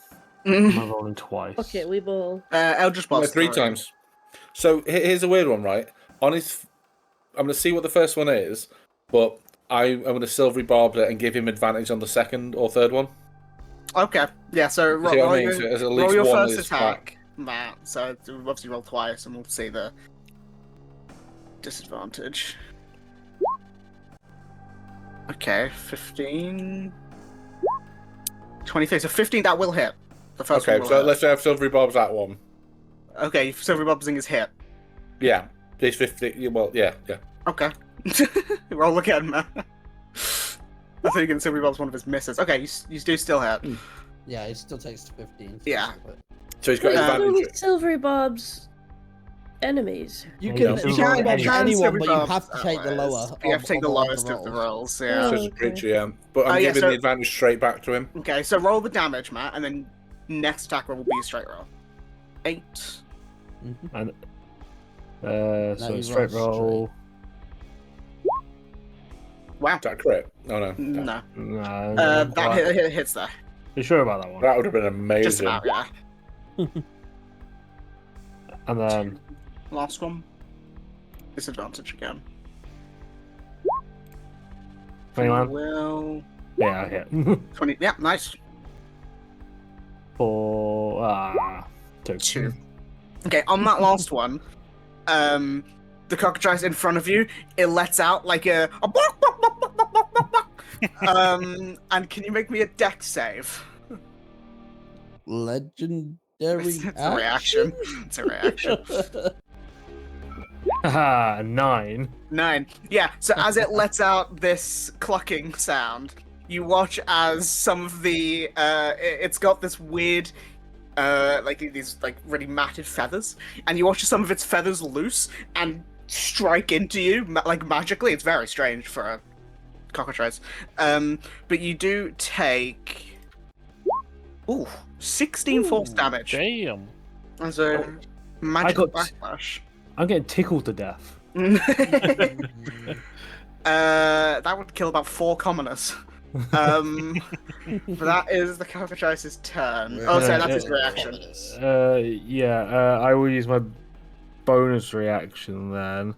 I'm rolling twice. Okay, we will. Eldritch No, Blast. 3 times. So here's a weird one, right? On his, I'm gonna see what the first one is, but I'm gonna silvery barb it and give him advantage on the second or third one. Okay, yeah. So See what I roll mean? your, So there's at roll least your one first is attack, Matt. So obviously roll twice, and we'll see the disadvantage. Okay, 15, 23. So 15 that will hit. The first Okay, one will so hit. let's have silvery barbs that one. Okay, Silvery Bobsing is hit. Yeah, he's 50. Well, yeah. Okay. Roll again, man. I think in Silvery Bob's one of his misses. Okay, you do still hit. Yeah, it still takes 15. Yeah. So he's got Only advantage. Silvery Bob's enemies. You Yeah, can you you can- can you bob can anyone, Silvery but you Bob have to take the lower. You have to take the of lowest of the rolls, yeah. Oh. So it's a creature, yeah. But I'm Oh, yeah, giving so- the advantage straight back to him. Okay, so roll the damage, Matt, and then next attack roll will be a straight roll. 8. And No, so you straight roll roll. Wow. Is that correct? Oh no. No. No, That hits there. You sure about that one? That would have been amazing. Just about, yeah. And then Last one. Disadvantage again. 21. Well, Yeah, I hit. 20. Yeah, nice. 2. 2. Okay, on that last one, the cockatrice in front of you, it lets out like a bark, bark, bark, bark, bark, bark, bark, bark. And can you make me a dex save? Legendary It's a reaction. It's a reaction. Haha, 9. 9. Yeah, so as it lets out this clucking sound, you watch as some of the it's got this weird like these like really matted feathers, and you watch as some of its feathers loose and strike into you like magically. It's very strange for a cockatrice. But you do take 16 force damage Damn. as a magical got- backlash. I'm getting tickled to death. That would kill about 4 commoners. But that is the cockatrice's turn. Oh, sorry, that's his reaction. I will use my bonus reaction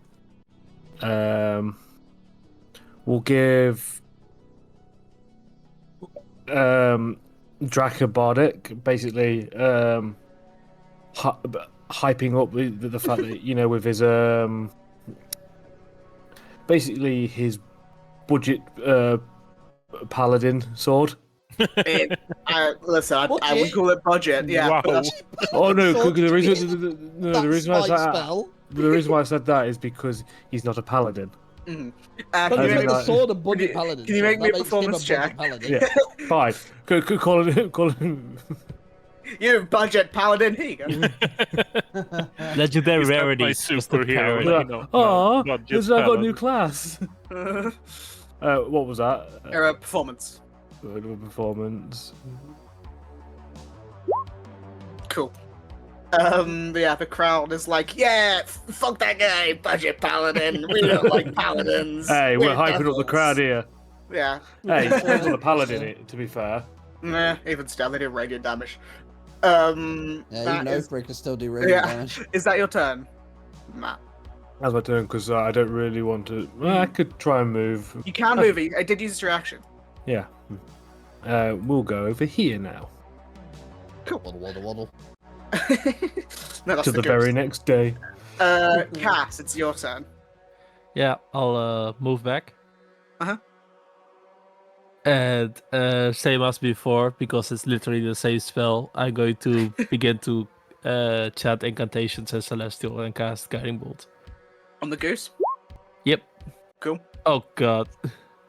then. We'll give Dracobardic basically hyping up the fact that with his basically his budget paladin sword. Listen, I would call it budget. Yeah. Wow. But Oh no! Sword The reason, That the reason why I spike said that, spell. the reason why I said that is because he's not a paladin. can But you I it's make mean, the like- sword of budget can you- paladin. can you so make me a that makes him performance budget check? paladin. Yeah, fine. Call him. you budget paladin? Here you go. Legendary Is that rarity. my just the superhero? power. Like, no, Oh, not because just I got a paladin. new class. What was that? Performance. Performance. Cool. Yeah, the crowd is like, yeah, fuck that guy, budget paladin. We don't like paladins. Hey, we're hyping up the devils." crowd here. Yeah. Hey, he's not a paladin. It, to be fair. Nah, even still, they do radiant damage. Yeah, That even is- Oathbreaker still do radiant Yeah. damage. Is that your turn, Matt? That's my turn because I don't really want to. Well, I could try and move. You can move it. I did use your reaction. Yeah. We'll go over here now. Waddle, waddle, waddle. No, that's To the good. very next day. Cass, it's your turn. Yeah, I'll move back. And same as before, because it's literally the same spell, I'm going to begin to chant incantations and celestial and cast Guiding Bolt. On the goose? Yep. Cool. Oh god.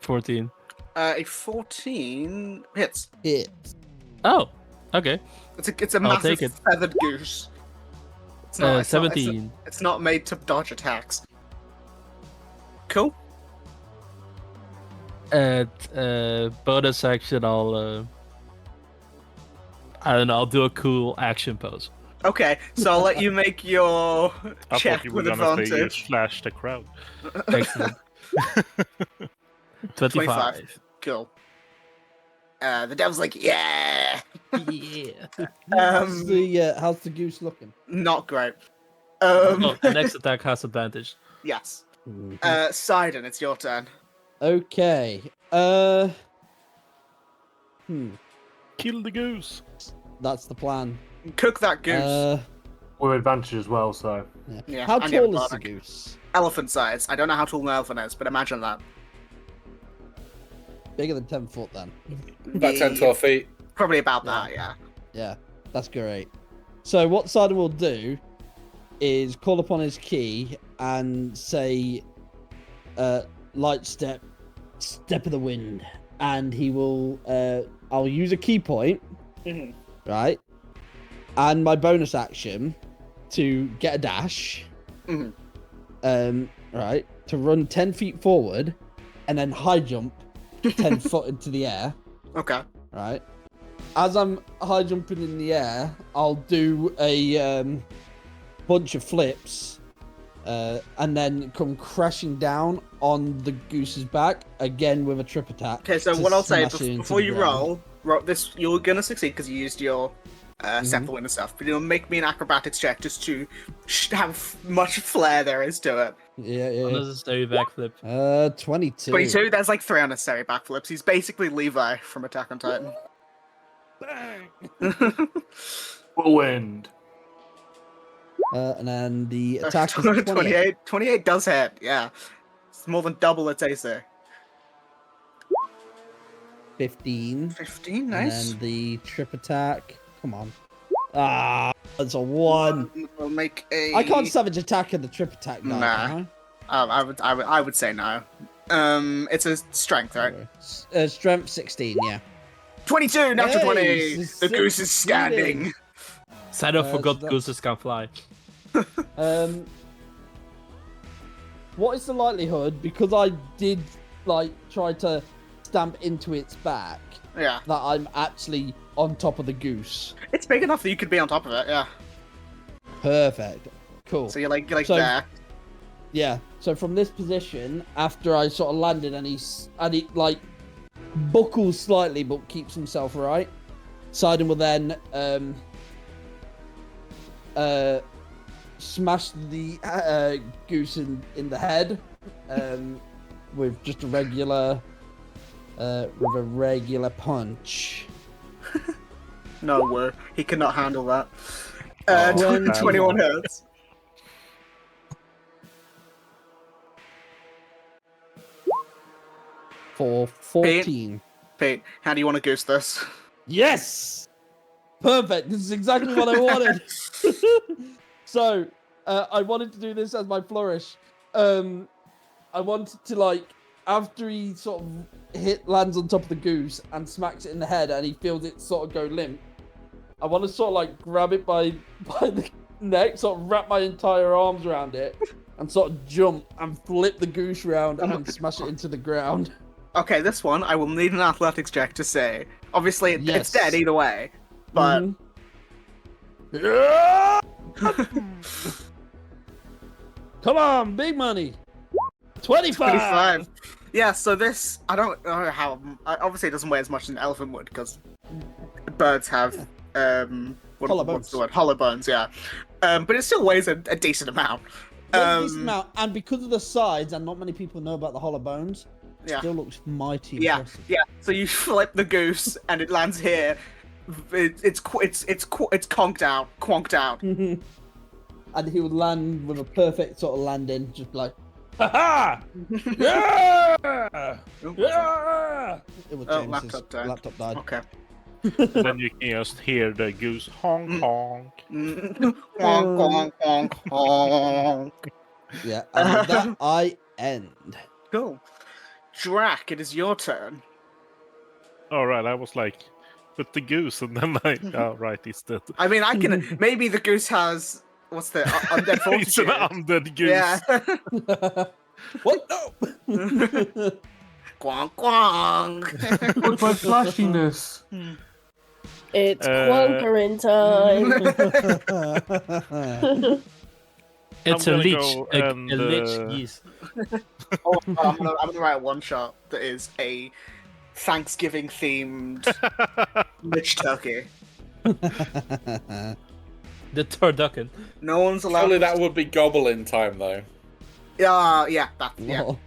14. A 14 hits. Hit. Oh, okay. It's a I'll massive take it. feathered goose. It's not, 17. It's not made to dodge attacks. Cool. And bonus action, I'll I don't know, I'll do a cool action pose. Okay, so I'll let you make your I check thought you were with gonna say you advantage. flash the crowd. Excellent. 25. Cool. The devil's like, yeah. Yeah. How's the goose looking? Not great. Oh, the next attack has advantage. Yes. Mhm. Sidon, it's your turn. Okay. Kill the goose. That's the plan. Cook that goose. With advantage as well, so. Yeah, How and you have tall is the bardic. goose? Elephant size. I don't know how tall an elephant is, but imagine that. Bigger than 10 foot then. About 10, 12 feet. Probably about Yeah. that, yeah. Yeah, that's great. So what Sidon will do is call upon his key and say, light step of the wind. And he will, I'll use a key point, right? And my bonus action to get a dash, right? To run 10 feet forward and then high jump 10 foot into the air, Okay. right? As I'm high jumping in the air, I'll do a bunch of flips and then come crashing down on the goose's back again with a trip attack. Okay, so to what I'll say smash it into before the you ground. roll this, you're gonna succeed because you used your set the wind and stuff. But you'll make me an acrobatics check just to have much flair there is to it. Yeah, yeah. Unnecessary backflip. 22. 22. There's like 3 unnecessary backflips. He's basically Levi from Attack on Titan. Whirlwind. And then the attack is 28. 28. 28 does hit. Yeah, it's more than double its AC. 15. 15. Nice. And then the trip attack. Come on. Ah, that's a 1. We'll make a. I can't savage attack in the trip attack die, Nah. can I would say no. It's a strength, right? I? Strength 16, yeah. 22, natural Hey, 20. The goose is standing. Sado forgot so gooses can fly. What is the likelihood, because I did like try to stamp into its back, Yeah, that I'm actually on top of the goose? it's big enough that you could be on top of it. Yeah. Perfect. Cool. So you're like So- there. Yeah. So from this position, after I sort of landed and he like buckles slightly but keeps himself right, Sidon will then smash the goose in the head with just a regular punch. No way. He cannot handle that. Oh, 21 hits. For 14. Pete, how do you want to goose this? Yes! Perfect. This is exactly what I wanted. So, I wanted to do this as my flourish. I wanted to, like, after he sort of lands on top of the goose and smacks it in the head and he feels it sort of go limp, I want to sort of, like, grab it by the neck, sort of wrap my entire arms around it and sort of jump and flip the goose round and smash it into the ground. Okay, this one, I will need an athletics check to say. Obviously, it's Yes. dead either way. But Come on, big money. 25. 25. Yeah, so this, I don't know how, obviously it doesn't weigh as much as an elephant would, because birds have, Hollow what's bones. the word? Hollow bones, yeah. But it still weighs a decent amount. There's a decent amount, and because of the sides, and not many people know about the hollow bones, it Yeah. still looks mighty Yeah, impressive. yeah. So you flip the goose, and it lands here. It's conked out. And he would land with a perfect sort of landing, just like Ha Yeah! Yeah! It was Oh, James's laptop died. laptop died. Okay. Then you can just hear the goose honk honk. Honk, honk, honk, honk. Yeah, and with that, I end. Cool. Drac, it is your turn. All right, I was like, but the goose, and then oh right, he's dead. I mean, I can. Maybe the goose has. What's the undead fortitude? It's an undead goose. Yeah. What? No! Quonk, quonk. Look my flashiness. It's clunkering time. It's I'm a gonna leech. go A and, lich geese. Oh, I'm gonna write a one shot that is a Thanksgiving themed Lich turkey. The turducken. No one's allowed. Surely that would be goblin time, though. Yeah, that, yeah. Lol.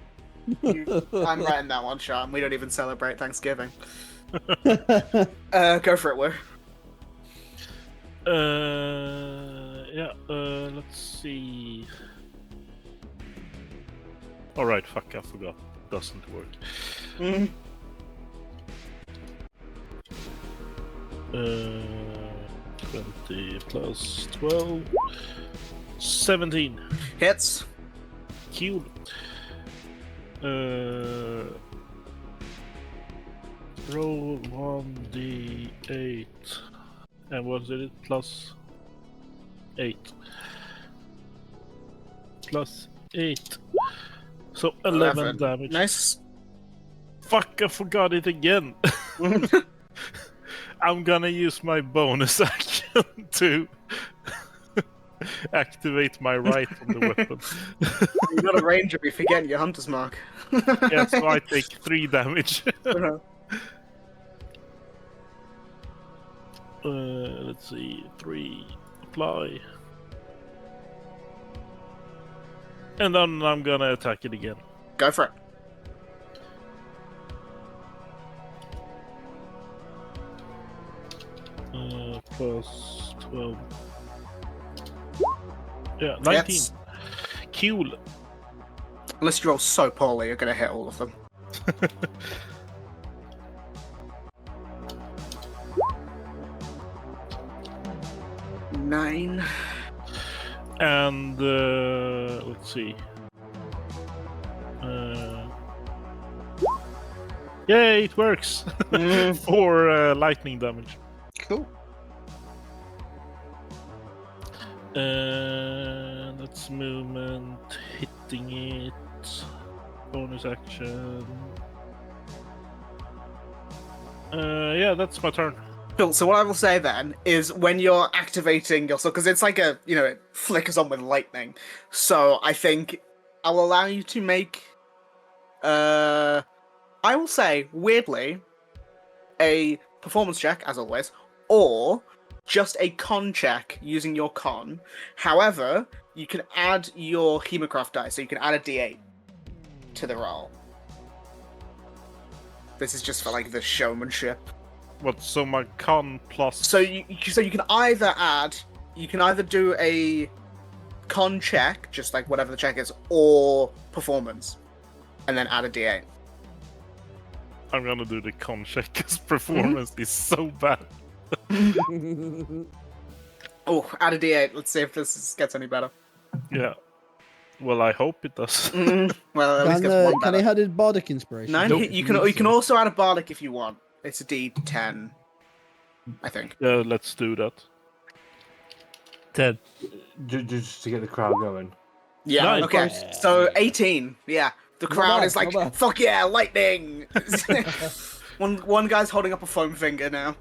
I'm writing that one shot, and we don't even celebrate Thanksgiving. Go for it, Wu. Yeah. Let's see. All right. Fuck. I forgot. Doesn't work. Mm. 20 plus 12. 17. Hits. Cube. Roll 1d8. And what did it? Plus 8. Plus 8. So 11 damage. Nice. Fuck, I forgot it again. I'm gonna use my bonus action to activate my right on the weapon. You're not a ranger, we forget your hunter's mark. Yeah, so I take 3 damage. Let's see, 3, apply. And then I'm gonna attack it again. Go for it. Plus 12. Yeah, 19. Hits. Cool. Unless you roll so poorly, you're gonna hit all of them. Nine. And let's see. Yay, it works for lightning damage. Cool. That's movement, hitting it, bonus action. Yeah, that's my turn. Cool. So what I will say then is when you're activating your sword, because it's like a, it flickers on with lightning. So I think I'll allow you to make, I will say, weirdly, a performance check, as always, or just a con check using your con. However, you can add your Hemocraft die, so you can add a d8 to the roll. This is just for, like, the showmanship. What? So my con plus. So you can either do a con check, just like whatever the check is, or performance, and then add a d8. I'm gonna do the con check because performance is so bad. Oh, add a d8. Let's see if this gets any better. Yeah. Well, I hope it does. Well, at least gets one Can better. he have his bardic inspiration? Nine. Nope. You can also add a bardic if you want. It's a d10, I think. Yeah, let's do that. 10. Just to get the crowd going. Yeah. Nice. Okay. So 18. Yeah. The crowd bad, is like, not bad. "Fuck yeah, lightning!" one guy's holding up a foam finger now.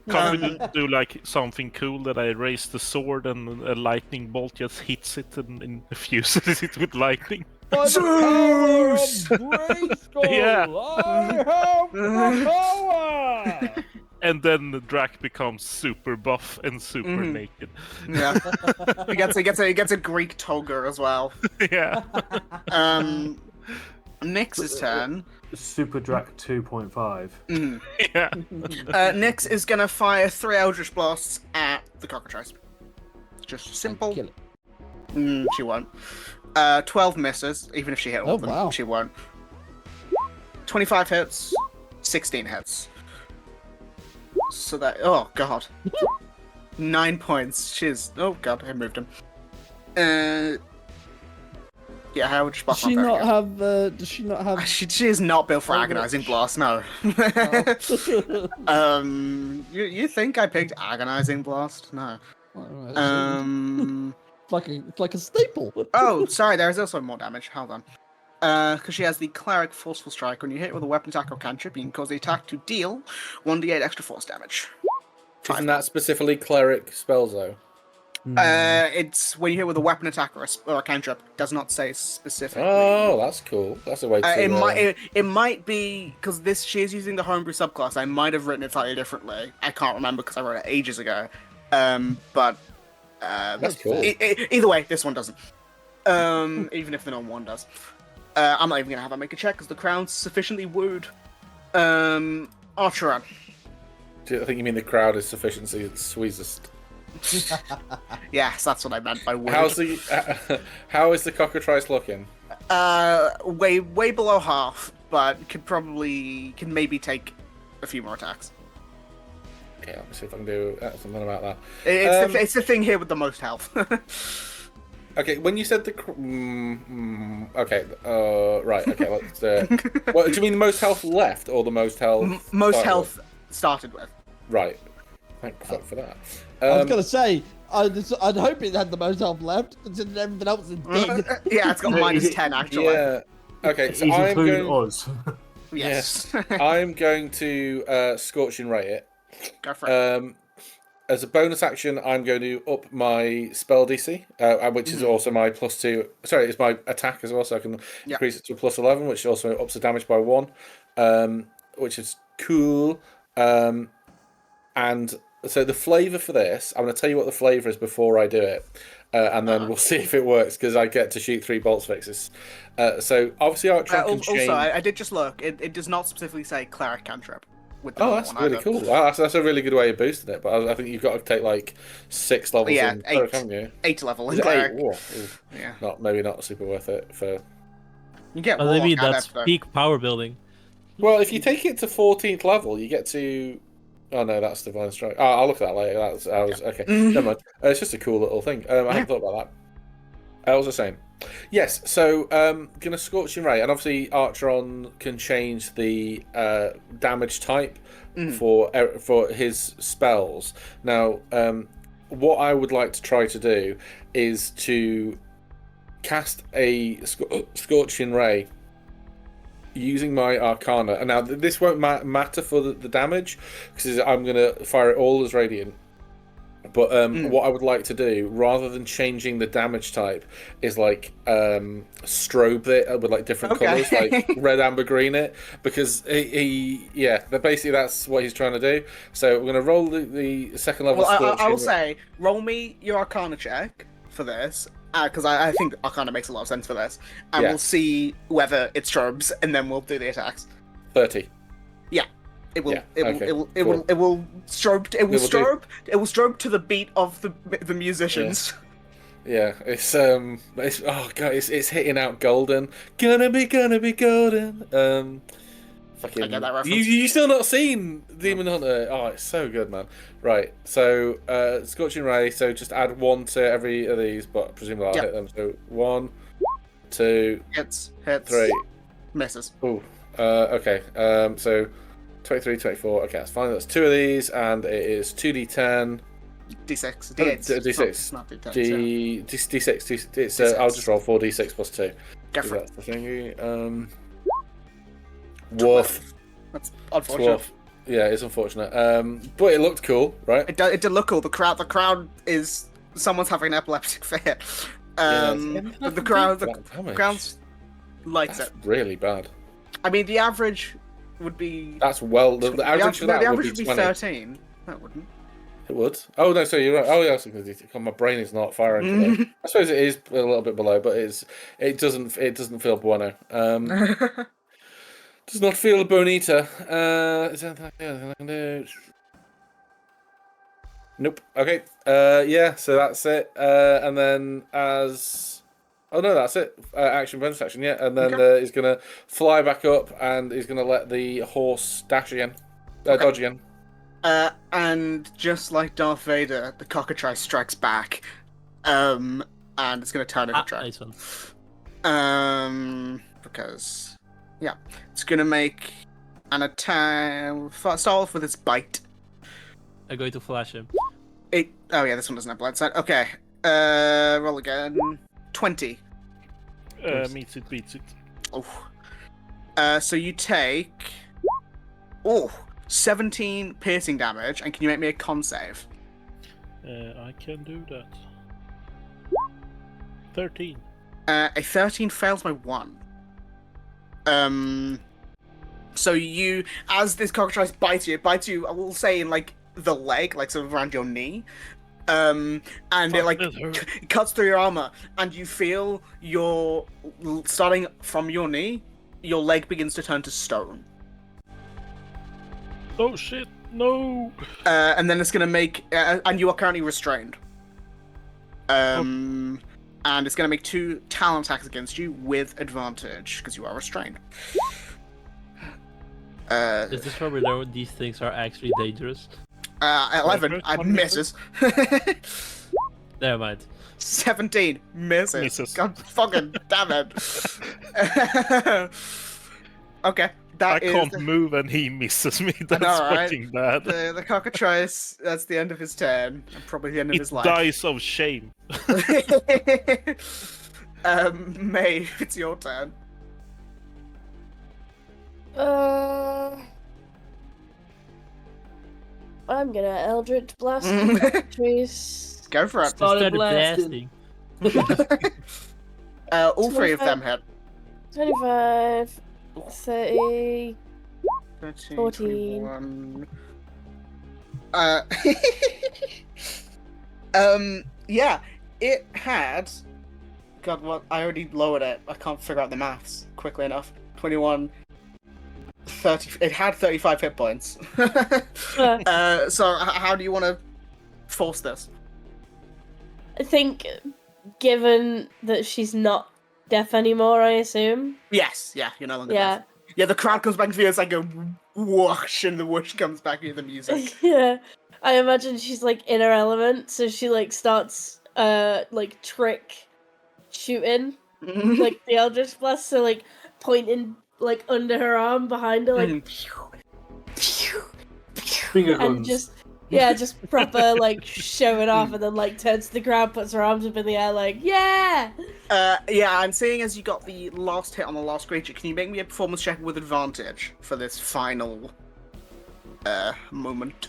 Can't we do like something cool that I raise the sword and a lightning bolt just hits it and infuses it with lightning? By the power of Zeus! Grayskull, Yeah. I have the power! And then the Drac becomes super buff and super naked. Yeah. he gets a Greek toga as well. Yeah. Nix's turn. Super Drac 2.5. Yeah. Nix is gonna fire 3 Eldritch Blasts at the cockatrice. Just simple. Kill it. She won't. 12 misses. Even if she hit all of them, wow. she won't. 25 hits, 16 hits. So that, oh god. 9 points. She's, oh god, I moved him. Yeah, how would you Does spot she not have? Does she not have? She is not built for Oh, agonizing blast, no. Oh. You think I picked agonizing blast? No. It's like a staple. Oh, sorry, there's also more damage. Hold on. Because she has the Cleric Forceful Strike. When you hit with a weapon attack or cantrip, you can cause the attack to deal 1d8 extra force damage. Isn't that specifically cleric spells though? It's when you hit with a weapon attack or a cantrip. It does not say specifically. Oh, that's cool. That's a way to. It might be because she is using the homebrew subclass. I might have written it slightly differently. I can't remember because I wrote it ages ago. But that's cool. Either way, this one doesn't. Even if the non-one does. I'm not even gonna have her make a check because the crown's sufficiently wooed. Archeron. I think you mean the crowd is sufficiently squeezed. Yes, that's what I meant by wooed. How is the cockatrice looking? Way below half, but can maybe take a few more attacks. Okay, let me see if I can do something about that. It's the thing here with the most health. Okay, when you said the okay, right, okay, let's. What do you mean, the most health left or the most health? Most health started with. Right. Thank fuck for that. I was gonna say, I'd hope it had the most health left, considering everything else is dead. Yeah, it's got minus 10 actually. Yeah. Okay, so He's I'm including going. us. Yes. I'm going to Scorching Ray it. Go for it. As a bonus action, I'm going to up my spell DC, which is also my +2. Sorry, it's my attack as well, so I can increase it to a +11, which also ups the damage by 1, which is cool. And so the flavour for this, I'm going to tell you what the flavour is before I do it, and then we'll see if it works, because I get to shoot 3 bolts fixes. So obviously Archon can change... Also, I did just look. It does not specifically say Cleric Cantrip. That's really cool. Wow, that's a really good way of boosting it. But I think you've got to take like 6 levels in Cleric, haven't you? 8 level in Is it Cleric. 8? Whoa. Yeah. Maybe not super worth it for... You get Well, maybe that's peak power building. Well, if you take it to 14th level, you get to... Oh no, that's Divine Strike. Oh, I'll look at that later. Okay. Never mind. It's just a cool little thing. I hadn't thought about that. I was just saying. Yes, so gonna Scorching Ray, and obviously Archeron can change the damage type for his spells. Now, what I would like to try to do is to cast a Scorching Ray using my Arcana. And now this won't matter for the damage, because I'm gonna fire it all as Radiant. But what I would like to do, rather than changing the damage type, is like strobe it with like different colours, like red, amber, green it, because basically that's what he's trying to do. So we're gonna roll the second level. Well, I will say, roll me your Arcana check for this, because I think Arcana makes a lot of sense for this, and we'll see whether it strobes, and then we'll do the attacks. 30. Yeah. It will strobe to the beat of the musicians. Yeah, it's oh god, it's hitting out golden. Gonna be golden. Fucking. I get that reference. You still not seen Demon Hunter? Oh, it's so good, man. Right, so Scorching Ray. So just add 1 to every of these, but presumably I'll hit them. So 1, 2, hits, 3, misses. Oh, okay. So 23, 24. Okay, that's fine. That's 2 of these, and it is 2d10. D6. D8. D6. Not D10. D6. It's, I'll just roll 4d6 plus 2. Go for it. That's the thingy. Woof. That's unfortunate. Yeah, it's unfortunate. But it looked cool, right? It did look cool. The crowd is... Someone's having an epileptic fit. The crowd's likes it. Really bad. I mean, the average would be... That's well... The average for that the would average be would 20. be 13. That wouldn't. It would. Oh, no, so you're right. Oh, yeah, because my brain is not firing today. I suppose it is a little bit below, but it doesn't feel bueno. Does not feel bonita. Is there anything I can do? Nope. Okay. Yeah, so that's it. And then as Oh no, that's it. Action, bonus action, yeah. And then he's gonna fly back up, and he's gonna let the horse dash again, dodge again. And just like Darth Vader, the cockatrice strikes back, and it's gonna turn and attack. Nice one. Because it's gonna make an attack. Start off with its bite. I'm going to flash him. This one doesn't have blind sight. Okay, roll again. 20. Meets it, beats it. Oh. So you take 17 piercing damage, and can you make me a con save? I can do that. 13. A 13 fails by 1. So you, as this cockatrice bites you, I will say in like the leg, like sort of around your knee. And it cuts through your armor, and you feel starting from your knee, your leg begins to turn to stone. Oh shit, no! And then it's gonna make, and you are currently restrained. And it's gonna make 2 talent attacks against you with advantage, because you are restrained. Is this where we know these things are actually dangerous? 11, I misses. Never mind. 17, misses. God fucking damn it. Okay, I can't move and he misses me. That's fucking bad. The cockatrice, that's the end of his turn, and probably the end of his life. It dies of shame. May, it's your turn. I'm gonna Eldritch Blast the trees. Go for it. Started blasting. All 3 of them hit. 25, 30, 13, 14. 21. It had. God, what? I already lowered it. I can't figure out the maths quickly enough. 21. 30. It had 35 hit points. So how do you want to force this? I think, given that she's not deaf anymore, I assume. Yes, you're no longer deaf. Yeah, the crowd comes back to you, it's like a whoosh, and the whoosh comes back into the music. Yeah. I imagine she's like in her element, so she like starts like trick shooting. Like the Eldritch Blast, so like pointing like under her arm behind her, like Finger and guns. just proper like showing off, and then like turns to the ground, puts her arms up in the air, like I'm seeing as you got the last hit on the last creature, can you make me a performance check with advantage for this final moment?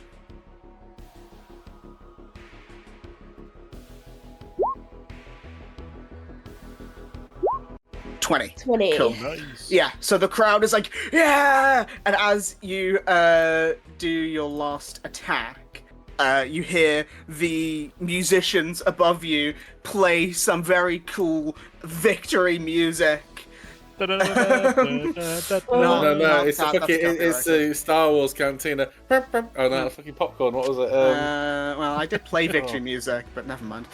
Twenty. Cool. Nice. Yeah, so the crowd is like, yeah! And as you do your last attack, you hear the musicians above you play some very cool victory music. No, it's the Star Wars cantina. Oh no, it's fucking popcorn. What was it? Well, I did play victory music, but never mind.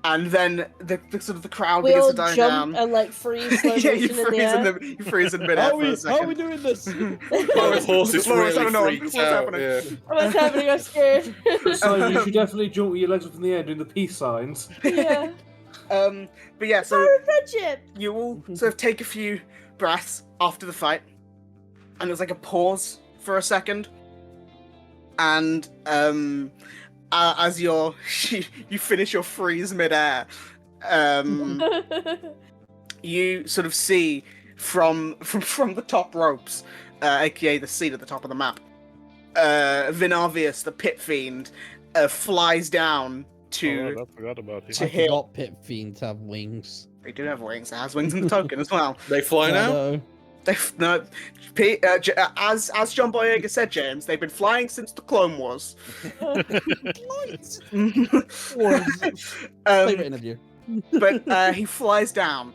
And then the sort of the crowd we begins all to die jump down. and like freeze. Yeah, you freeze in midair for a second. How are we doing this? The horse is Laura's really having on. freaked What's out. happening? Yeah. What's happening? I'm scared. So you should definitely jump with your legs up in the air doing the peace signs. Yeah. But yeah, so Our friendship. you all sort of take a few breaths after the fight, and there's like a pause for a second, and as you finish your freeze midair, you sort of see from the top ropes, aka the seat at the top of the map, Vinarvius, the pit fiend, flies down to. I forgot about him. To I hit. forgot pit fiends have wings. They do have wings. It has wings in the token as well. They fly now? As John Boyega said, James, they've been flying since the Clone Wars. Favorite interview. But he flies down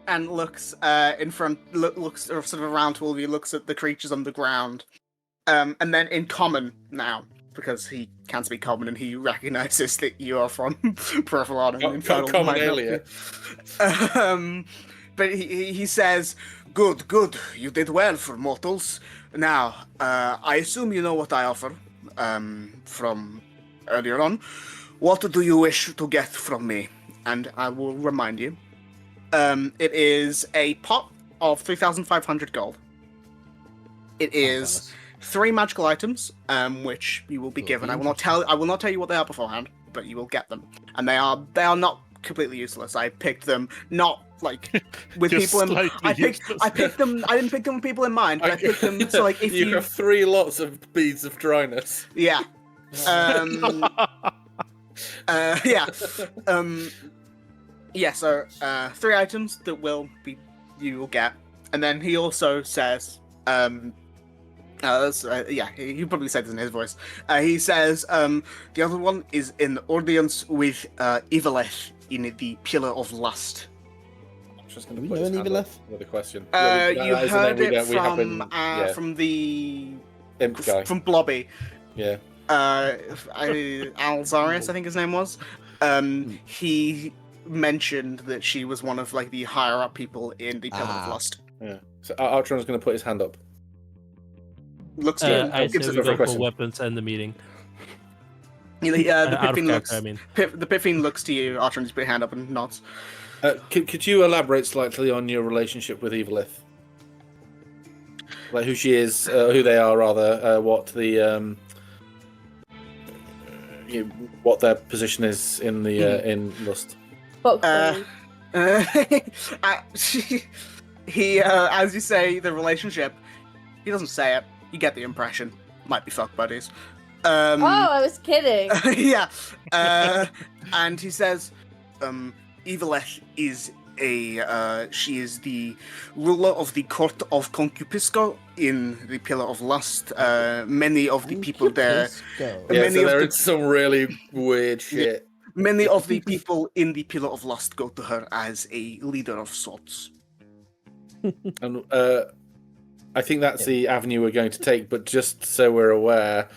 and looks in front, looks sort of around to all of you, looks at the creatures on the ground, and then in common now, because he can speak common and he recognizes that you are from Periphalon and infernal. Common alien. But he says, Good, you did well for mortals. Now, I assume you know what I offer from earlier on. What do you wish to get from me? And I will remind you. It is a pot of 3,500 gold. It is 3 magical items, which you will be given. I will not tell you what they are beforehand, but you will get them. And they are not completely useless. I picked them not like with people in I picked them. I didn't pick them with people in mind, but I picked them so like if you have 3 lots of beads of dryness. Yeah. Yeah. So 3 items that you will get, and then he also says, he probably said this in his voice. He says, the other one is in audience with Evileth in the Pillar of Lust. Just going Do to we put know his an hand Evileth? up with a question. You heard it we haven't- from the Imp guy. from Blobby. Yeah. Alzarius, I think his name was. He mentioned that she was one of like the higher up people in the Pillar of Lust. Yeah. So Artron's going to put his hand up. Looks to you. I say Gives we it go a for question. weapons and the meeting. The Out of Pippin looks. character, I mean. The Pippin looks to you. Artron just put your hand up and nods. Could you elaborate slightly on your relationship with Evilith? Like who she is, who they are, rather, what the what their position is in the in Lust. He, as you say, the relationship. He doesn't say it. You get the impression. Might be fuck buddies. I was kidding. Yeah. And he says, Evileth is she is the ruler of the court of Concupisco in the Pillar of Lust. Many of the people there. Yeah, Many so of they're the- into some really weird shit. Many of the people in the Pillar of Lust go to her as a leader of sorts. And I think that's the avenue we're going to take. But just so we're aware,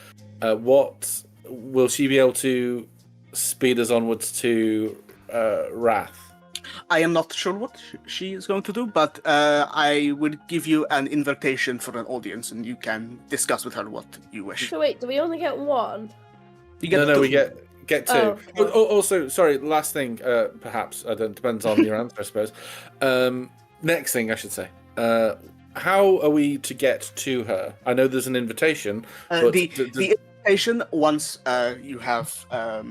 what will she be able to speed us onwards to Wrath? I am not sure what she is going to do, but I would give you an invitation for an audience, and you can discuss with her what you wish. So wait, do we only get one? You get No, two. we get 2. Oh. Also, sorry, last thing, perhaps, I don't, depends on your answer, I suppose. Next thing, I should say. How are we to get to her? I know there's an invitation, but... The invitation, once you have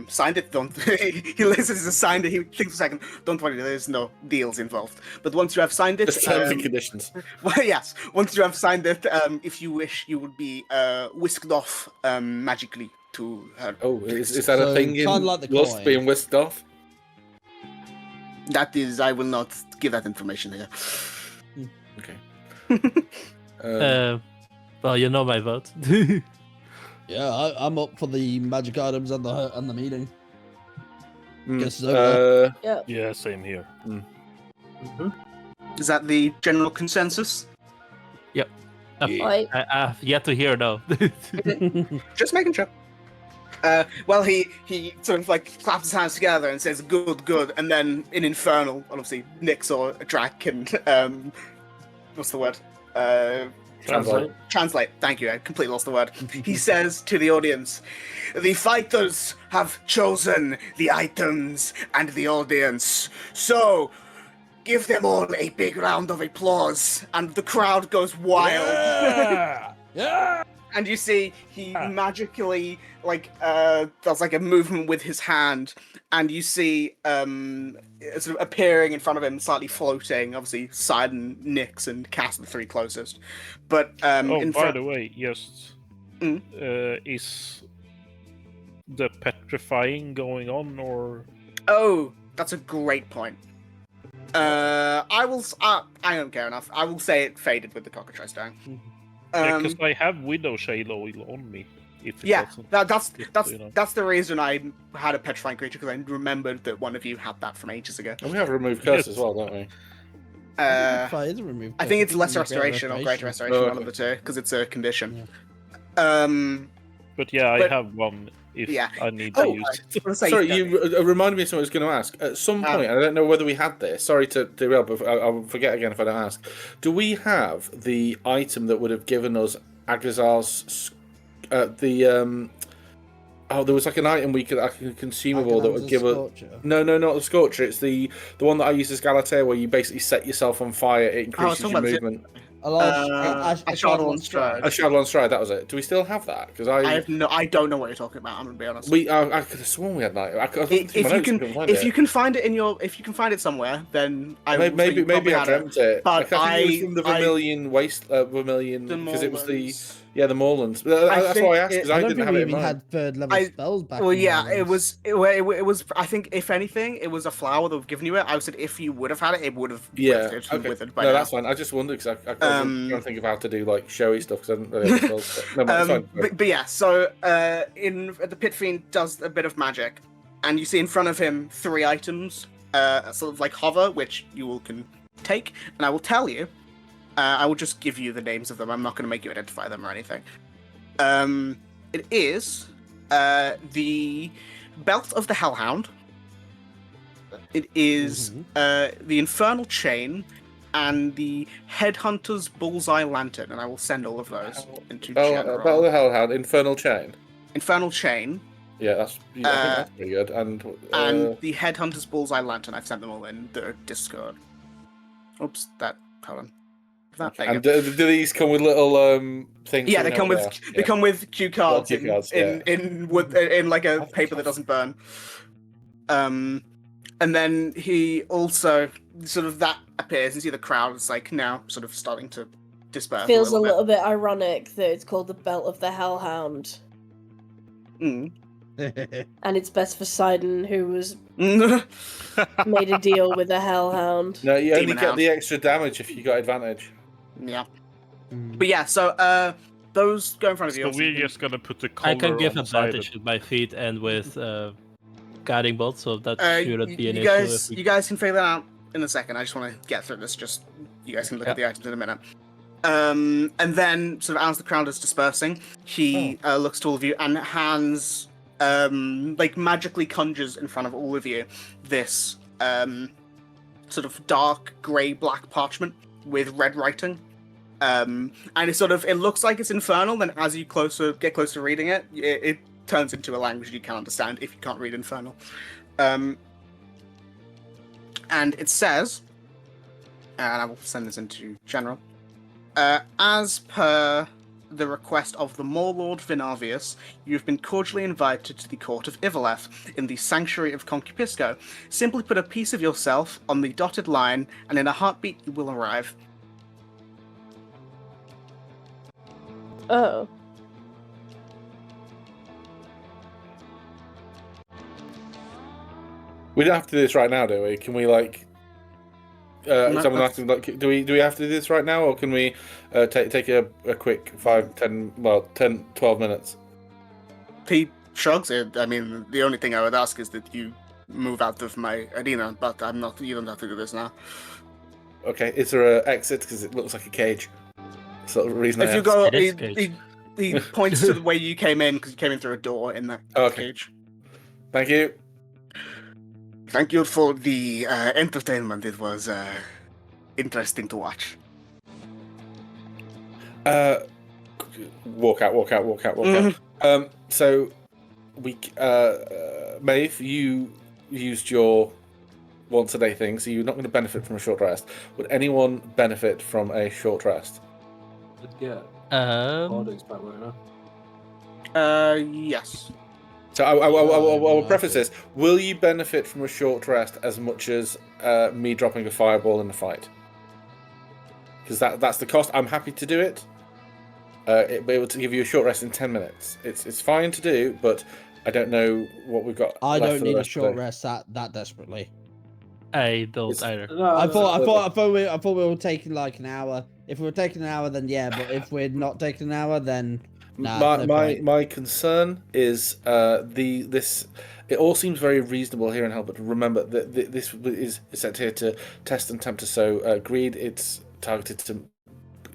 signed it, don't... he listens to signed it, he thinks a second, don't worry, there's no deals involved. But once you have signed it... There's terms and conditions. Well, yes, once you have signed it, if you wish, you would be whisked off magically to her. Oh, is that a So, thing in kinda like the Lust coin. being whisked off? That is, I will not give that information here. Okay. Well, you know my vote. Yeah, I'm up for the magic items and the meeting. Mm, Guess it's over. Yeah, same here. Is that the general consensus? Like, I've yet to hear though. Just making sure. Well, he sort of like claps his hands together and says, good, and then in Infernal, obviously, Nyx or Drac and, what's the word? Translate. Thank you, I completely lost the word. He says to the audience, the fighters have chosen the items and the audience, so give them all a big round of applause, and the crowd goes wild. Yeah! And you see he magically does like a movement with his hand, and you see sort of appearing in front of him, slightly floating. Obviously, Sidon, Nyx, and Cass are the 3 closest. But By the way, just is the petrifying going on, or oh, that's a great point. I don't care enough. I will say it faded with the cockatrice dying. because I have widow shale oil on me. If it Yeah, doesn't, that's the reason I had a petrifying creature, because I remembered that one of you had that from ages ago. And we have removed curse as well, don't we? Fire is removed. I think it's lesser restoration or greater restoration, Oh, one of the two, because it's a condition. But yeah, I have one if I need to use it. Sorry, you reminded me of something I was going to ask. At some point, I don't know whether we had this. Sorry to derail, but I'll forget again if I don't ask. Do we have the item that would have given us Agazar's there was like an item we could, like a consumable that would give us. No, not the Scorcher. It's the one that I used as Galatea, where you basically set yourself on fire. It increases your movement. A Shadow on Stride. A Shadow on Stride. That was it. Do we still have that? Because I don't know what you're talking about. I'm gonna be honest. I could have sworn we had that. If you can find it somewhere, then maybe I dreamt it. But I think it was from the Vermilion Vermilion because it was the Moorlands. That's why I asked, because I didn't have it in mind. Had third level spells back. Well, yeah, it was. I think if anything, it was a flower that would given you it. I said if you would have had it, it would have withered by now. That's fine. I just wondered because I was trying to think of how to do like showy stuff because I didn't really have spells. But yeah, so the Pit Fiend does a bit of magic, and you see in front of him 3 items, sort of like hover, which you can take, and I will tell you. I will just give you the names of them. I'm not going to make you identify them or anything. It is the Belt of the Hellhound. It is the Infernal Chain and the Headhunter's Bullseye Lantern, and I will send all of those into general. Belt of the Hellhound, Infernal Chain. Infernal Chain. Yeah, I think that's pretty good. And the Headhunter's Bullseye Lantern. I've sent them all in the Discord. Oops, hold on. And do these come with little things? Yeah, they come with cue cards in like a paper that doesn't burn. And then he also sort of that appears and see the crowd is like now sort of starting to disperse. Feels a little bit ironic that it's called the Belt of the Hellhound. Mm. And it's best for Sidon, who was made a deal with the Hellhound. No, you only get the extra damage if you got advantage. Yeah. But yeah, so those go in front of you. So we're just gonna put the collar. I can give on advantage with my feet and with guiding bolt, so that shouldn't be an issue. You guys can figure that out in a second. I just want to get through this. Just you guys can look at the items in a minute. And then, sort of as the crowd is dispersing, he looks to all of you and hands, like magically conjures in front of all of you this sort of dark grey-black parchment with red writing. And it looks like it's infernal, then as you get closer to reading it, it turns into a language you can understand if you can't read infernal. And it says, and I will send this into general, as per the request of the Moorlord Vinavius, you have been cordially invited to the court of Ivaleth in the sanctuary of Concupisco. Simply put a piece of yourself on the dotted line, and in a heartbeat you will arrive. Oh. We don't have to do this right now, do we? Can we like? Someone asked him, like, do we have to do this right now, or can we take a quick 10, 12 minutes? He shrugs it. I mean, the only thing I would ask is that you move out of my arena, but I'm not. You don't have to do this now. Okay, is there an exit? Because it looks like a cage. Sort of reason. If you go, he points to the way you came in, because you came in through a door in that cage. Thank you. Thank you for the entertainment. It was interesting to watch. Walk out. So we, Maeve, you used your once a day thing, so you're not going to benefit from a short rest. Would anyone benefit from a short rest? Yeah. Yes. So I will preface this. Will you benefit from a short rest as much as me dropping a fireball in the fight? Because that's the cost. I'm happy to do it. It'll be able to give you a short rest in 10 minutes. It's fine to do, but I don't know what we've got. I don't need a short rest that desperately. I don't either. No, I thought we were taking like an hour. If we were taking an hour, then yeah. But if we're not taking an hour, then nah, my concern is this. It all seems very reasonable here in hell, but remember that this is set here to test and tempt us. So greed, it's targeted to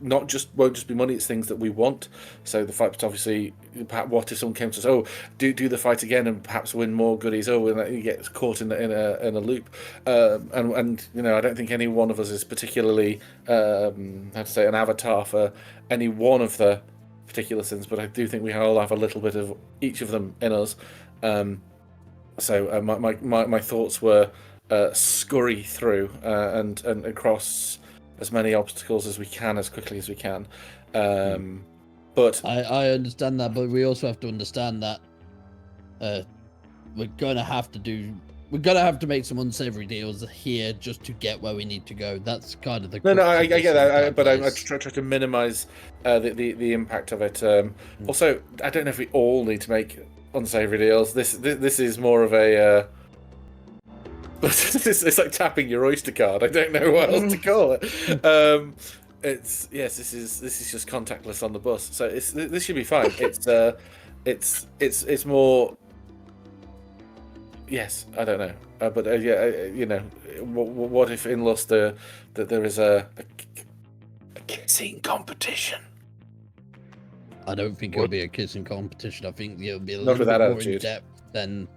won't just be money. It's things that we want. So the fight, obviously, perhaps what if someone came to us? Oh, do the fight again and perhaps win more goodies. Oh, and you get caught in a loop. And I don't think any one of us is particularly how to say an avatar for any one of the particular sins, but I do think we all have a little bit of each of them in us. So my thoughts were scurry through and across as many obstacles as we can as quickly as we can. But I understand that, but we also have to understand that we're gonna have to make some unsavory deals here just to get where we need to go. That's kind of the I get that, but I try to minimise the impact of it. Also, I don't know if we all need to make unsavory deals. This is more of a it's like tapping your Oyster card. I don't know what else to call it. This is just contactless on the bus, so this should be fine. It's more. Yes, I don't know, but what if in Lust that there is a kissing competition? I don't think it'll be a kissing competition. I think it'll be a Not little with bit that more attitude. in depth than.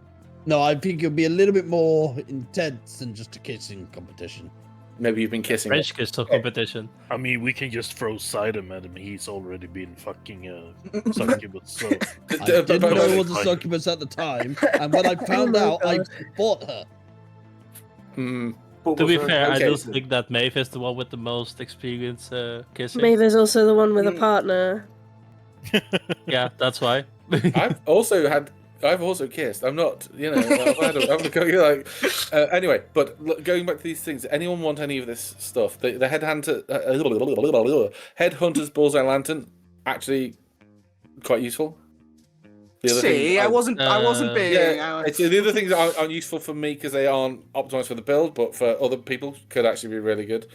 No, I think it'll be a little bit more intense than just a kissing competition. Maybe you've been kissing. French kiss competition. I mean, we can just throw Sidon at him. He's already been fucking succubus. So I didn't know it was a succubus at the time, and when I found out, I bought her. To be fair, I Okay. just think that Maeve is the one with the most experience kissing. Maeve is also the one with a partner. Yeah, that's why. I've also kissed. I'm not, anyway. But going back to these things, anyone want any of this stuff? The headhunter's bullseye lantern actually quite useful. The other thing, I wasn't being. the other things aren't useful for me because they aren't optimized for the build, but for other people could actually be really good.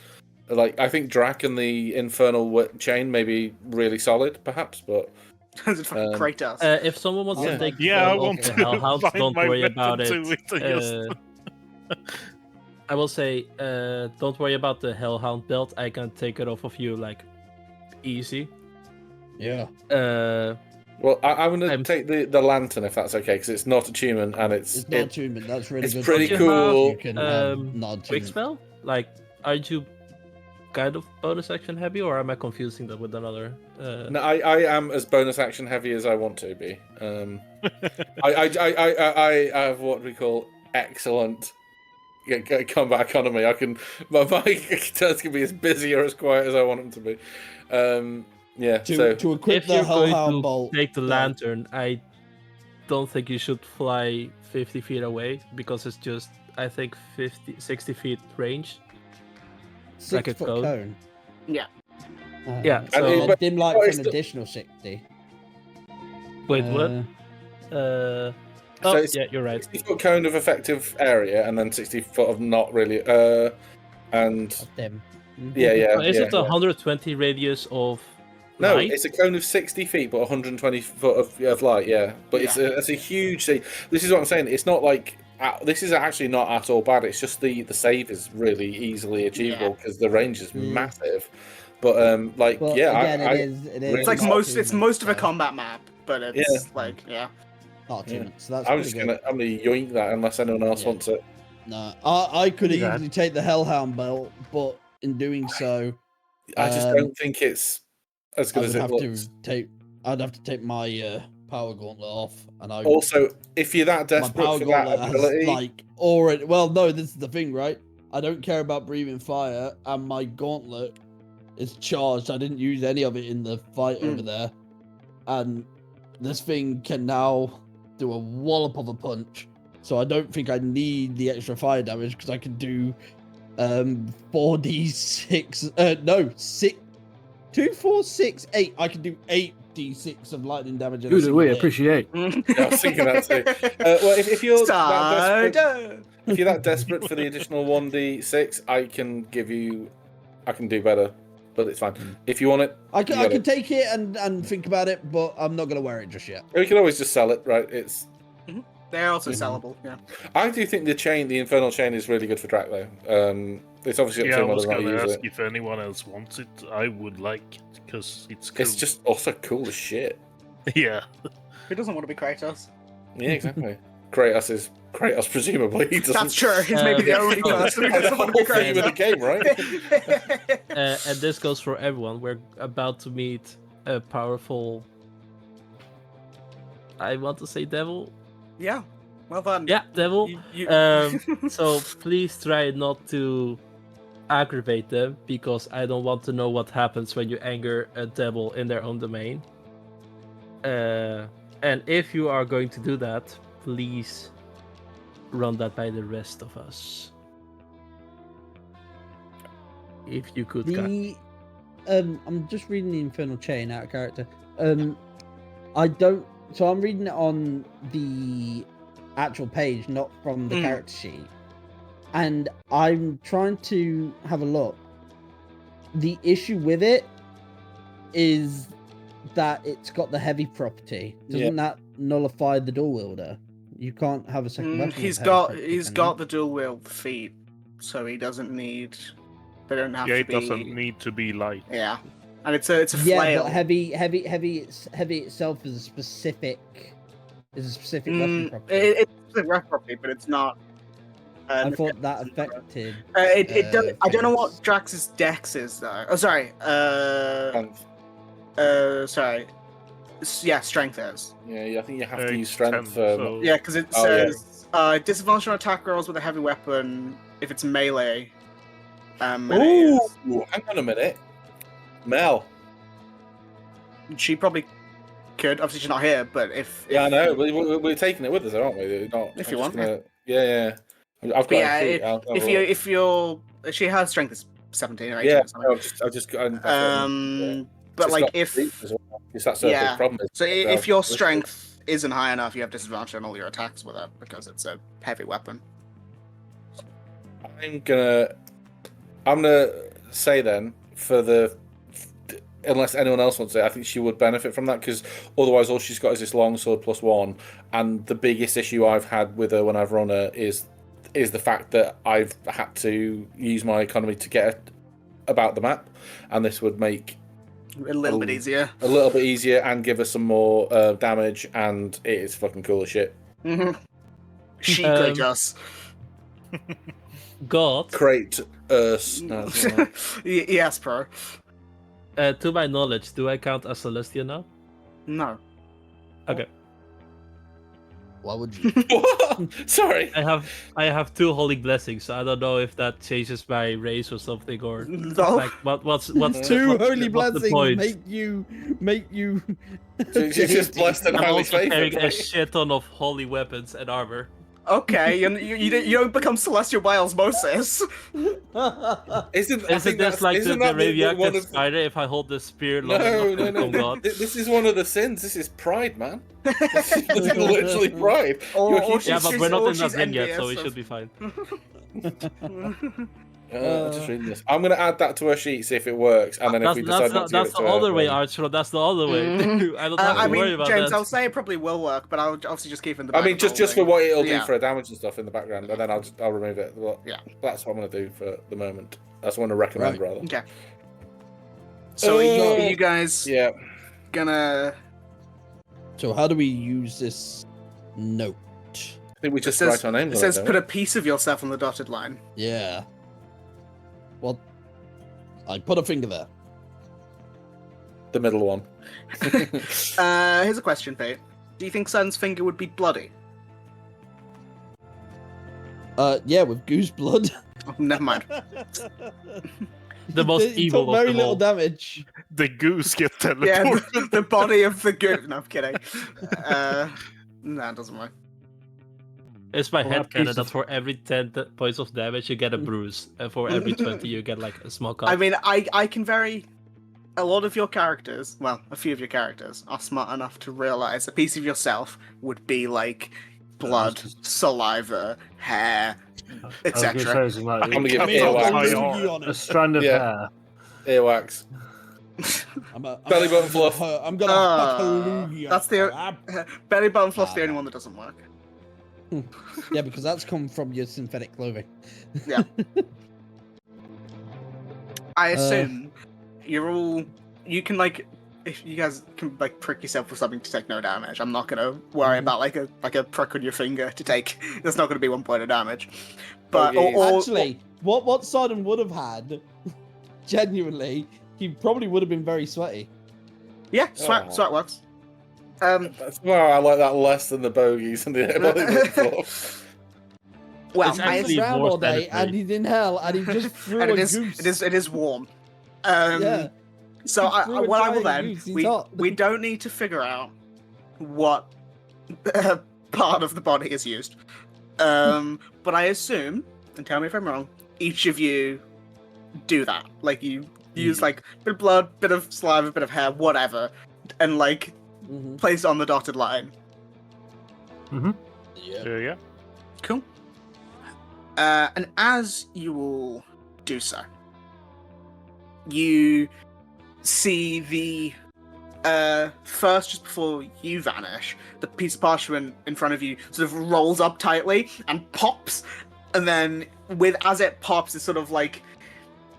Like I think Drac and the infernal chain may be really solid, perhaps, but. Kratos. If someone wants to take I control want of the to Hellhounds, find don't my worry weapon about to it. I will say, don't worry about the Hellhound build. I can take it off of you like easy. Yeah. Well, I'm going to take the lantern if that's okay, because it's not attunement and It's not attunement. That's really it's good. pretty You cool. You can not Quick attunement. spell? Like, aren't you kind of bonus action heavy, or am I confusing that with another? No, I am as bonus action heavy as I want to be. I have what we call excellent combat economy. My turns can be as busy or as quiet as I want them to be. To equip If the you're going Hellhound to bolt, take the lantern, I don't think you should fly 50 feet away, because it's just, I think, 60 feet range. 6-foot cone. cone. Yeah. Yeah, So so- dim light but for it's an still- additional 60. Wait, what? it's Yeah, you're right. 60-foot cone of effective area, and then 60 foot of not really. And Dim. yeah. Is it yeah. 120 radius of No, light? it's a cone of 60 feet, but 120 foot of light. Yeah, but it's a huge thing. This is what I'm saying. It's not like this is actually not at all bad. It's just the save is really easily achievable because the range is massive. But Well, again, it is. It's like not most of a so combat map, but it's not attunement, so that's I'm pretty just good. gonna yoink that unless anyone else wants it. No, I could Yeah. easily take the Hellhound belt, but in doing so, I just don't think it's as good as it looks. I'd have to take my power gauntlet off, and I Also, if you're that my desperate power for that gauntlet ability, has like already. Well, no, this is the thing, right? I don't care about breathing fire, and my gauntlet is charged. I didn't use any of it in the fight over there, and this thing can now do a wallop of a punch. So I don't think I need the extra fire damage because I can do 4d6. No, 6. 2, 4, 6, 8. I can do 8d6 of lightning damage. In a Good, single we hit. appreciate. I was thinking that too. Well, if you're that desperate, Stardust. if you're that desperate for the additional 1d6, I can do better, but it's fine. If you want it, I you can got it. take it and think about it, but I'm not gonna wear it just yet. We can always just sell it, right? They're also sellable. Yeah. I do think the infernal chain is really good for Drac though. It's obviously up Yeah, to I him was whether or going not to use ask it. if anyone else wants it. I would like it because it's cool. It's just also cool as shit. Yeah. Who doesn't want to be Kratos? Yeah, exactly. Kratos, presumably. He doesn't. That's true. He's maybe the only person who doesn't want to be Whole theme of the Kratos. game, right? And this goes for everyone. We're about to meet a powerful. I want to say devil. Yeah. Well done. Yeah, devil. You- So please try not to aggravate them, because I don't want to know what happens when you anger a devil in their own domain. And if you are going to do that, please run that by the rest of us. If you could. I'm just reading the Infernal Chain out of character. I don't. So I'm reading it on the actual page, not from the character sheet. And I'm trying to have a look. The issue with it is that it's got the heavy property. Doesn't that nullify the dual wielder? You can't have a second weapon. He's with got heavy property, can you? the dual wield feet, so he doesn't need. They don't have Yeah, to it be. doesn't need to be light. Yeah, and it's a Yeah, flail. but heavy itself is a specific weapon property. It's a weapon property, but it's not. I thought that affected. It does. I don't know things. what Drax's dex is though. Oh, sorry. Sorry. Yeah, strength is. Yeah, I think you have to It's use strength. 10, so- Yeah, because it Oh, yeah. says disadvantage on attack rolls with a heavy weapon if it's melee. And it Ooh, is- hang on a minute. Mel. she probably could. Obviously, she's not here, but if Yeah, I know. We're taking it with us, aren't we? Not, If I'm you just want, gonna- Yeah. I've got But yeah, a feat. I'll if you're she has strength is 17 or 18 yeah, or something. I've just got. that's what I mean. But It's like got if feet as well, because that's a big yeah, problem. so if your strength isn't high enough, you have disadvantage on all your attacks with it because it's a heavy weapon. I'm gonna say then unless anyone else wants it, I think she would benefit from that, because otherwise all she's got is this long sword +1, and the biggest issue I've had with her when I've run her is the fact that I've had to use my economy to get about the map, and this would make A little bit easier. a little bit easier and give us some more damage, and it is fucking cool as shit. She Kratos. God, Crate Urs. No, that's all right. Yes, bro. to my knowledge, do I count as Celestia now? No. Okay. Why would you? What? Sorry. I have 2 holy blessings, so I don't know if that changes my race or something, or No. like what's Two holy what's the blessings point? make you. She's just blessed and I'm highly also carrying favoured. a shit ton of holy weapons and armor. Okay, you don't become celestial by osmosis. Isn't Isn't this like the one radioactive of spider? If I hold the spear long No. enough to become God? This is one of the sins. This is pride, man. This is literally pride. Or Yeah, but she's- we're not or in that she's ring yet, so we envious should be fine. Just reading this. I'm going to add that to her sheet, see if it works, and then if we decide not to That's give it the to other her, way, then- Archer. That's the other way. I don't have to I worry mean, about James, that. I'll say it probably will work, but I'll obviously just keep it in the I back. mean, of the just whole for what it'll thing. do Yeah. for her damage and stuff in the background, and then I'll remove it. Well, Yeah. That's what I'm going to do for the moment. That's what I'm going to recommend, rather. Okay. So are you guys Yeah. gonna? So how do we use this note? I think we just It says, write our names it on says it, put don't a piece of yourself on the dotted line. Yeah. Well, I put a finger there. we? The middle one. Here's a question, Pete. Do you think Sun's finger would be bloody? Yeah, with goose blood. Oh, never mind. The most It evil took very of them little all. damage. The goose get Yeah, teleported. the body of the goose. No, I'm kidding. No, it doesn't work. It's my Well, head that canon piece that of- for every 10 points of damage you get a bruise, and for every 20 you get like a small cut. I mean, I can vary. A lot of your characters, well, a few of your characters, are smart enough to realize a piece of yourself would be like blood, saliva, hair, etc. I'm going to give I mean, earwax. A strand of Yeah. hair. Earwax. I'm Belly button fluff. I'm gonna huck a loogie that's on the her. belly button fluff's the only one that doesn't work. Yeah, because that's come from your synthetic clothing. Yeah. I assume you're all. You can like, if you guys can like prick yourself with something to take no damage. I'm not gonna worry about like a prick on your finger to take. There's not gonna be 1 point of damage. But actually, what Sidon would have had, genuinely, he probably would have been very sweaty. Yeah, sweat works. That's why I like that less than the bogeys and the Well, It's He was actually around more all day, and sanitary. he's in hell, and he just threw and a it is goose. it is warm. Yeah. So He threw a what I will giant then goose, he's hot. we don't need to figure out what part of the body is used. But I assume, and tell me if I'm wrong, each of you do that. Like you use like a bit of blood, bit of saliva, bit of hair, whatever, and like place it on the dotted line. Yeah. Cool. And as you all do so, you see the first, just before you vanish, the piece of parchment in front of you sort of rolls up tightly and pops, and then as it pops, it's sort of like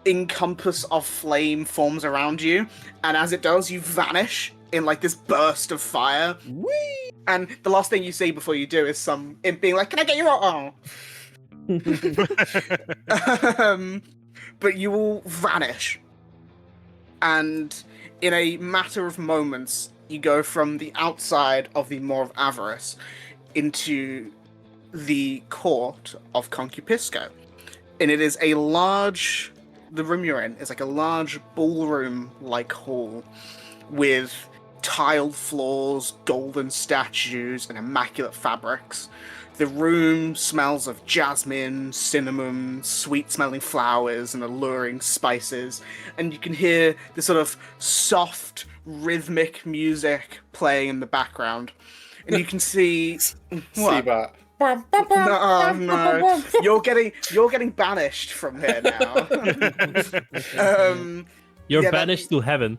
encompass of flame forms around you, and as it does, you vanish in like this burst of fire. Whee! And the last thing you see before you do is some imp being like, "Can I get you out?" But you all vanish, and in a matter of moments, you go from the outside of the Maw of Avarice into the court of Concupisco. And it is the room you're in is like a large ballroom-like hall with tiled floors, golden statues, and immaculate fabrics. The room smells of jasmine, cinnamon, sweet-smelling flowers, and alluring spices. And you can hear this sort of soft, rhythmic music playing in the background. And you can see... What? Seabat. No. You're getting banished from here now. You're banished to heaven.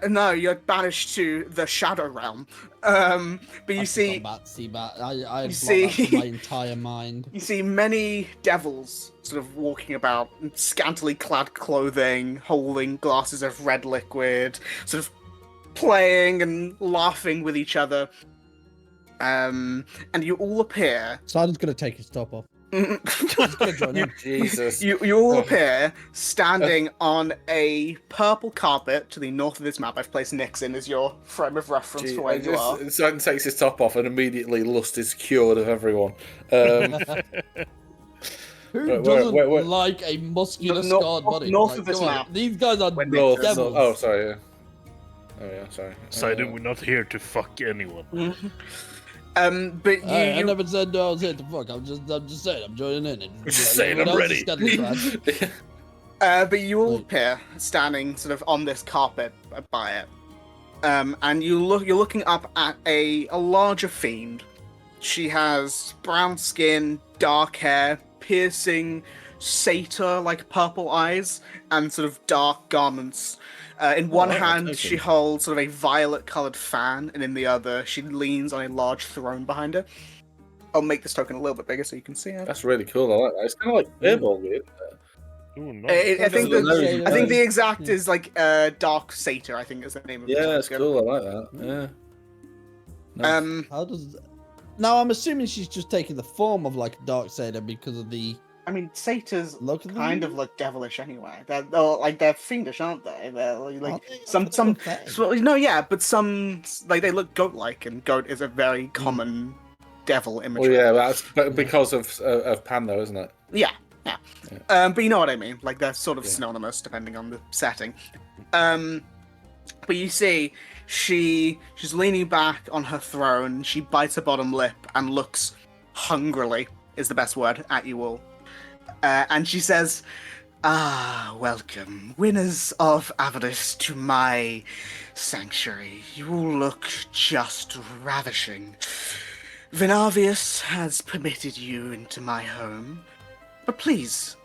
No, you're banished to the Shadow Realm. But you see... I had see- that from my entire mind. You see many devils sort of walking about in scantily clad clothing, holding glasses of red liquid, sort of playing and laughing with each other. And you all appear... Sidon's gonna take his top off. He's gonna join in. Jesus. You all appear standing on a purple carpet to the north of this map. I've placed Nixon as your frame of reference for where you are. Simon takes his top off and immediately lust is cured of everyone. Who Where- doesn't like a muscular, scarred body? north Like, of this come on, map. These guys are North, devils. Oh, sorry. Yeah. Oh, yeah, sorry. Sidon, we're not here to fuck anyone. But you, I never said no, I was here to fuck. I'm just saying, I'm joining in. And, Just saying, I'm ready. but you all appear standing sort of on this carpet by it, and you're looking up at a larger fiend. She has brown skin, dark hair, piercing satyr-like purple eyes, and sort of dark garments. In one hand, she holds sort of a violet-coloured fan, and in the other, she leans on a large throne behind her. I'll make this token a little bit bigger so you can see it. That's really cool. I like that. It's kind of like Fireball, weird. Ooh, no. I think I think the exact is like Dark Satyr. I think is the name of it. Yeah, it's cool. I like that. Yeah. Nice. How does? Now I'm assuming she's just taking the form of like a dark satyr because of the. I mean, satyrs Look at kind them. of look devilish anyway. They're fiendish, aren't they? They're like Aren't they? some. Okay. No, yeah, but some like they look goat-like, and goat is a very common devil Well, imagery. yeah, that's because of Pan, though, isn't it? Yeah. But you know what I mean. Like they're sort of synonymous depending on the setting. But you see, she's leaning back on her throne. She bites her bottom lip and looks hungrily, is the best word, at you all. And she says, "Ah, welcome, winners of Avarice, to my sanctuary. You all look just ravishing. Venavius has permitted you into my home, but please,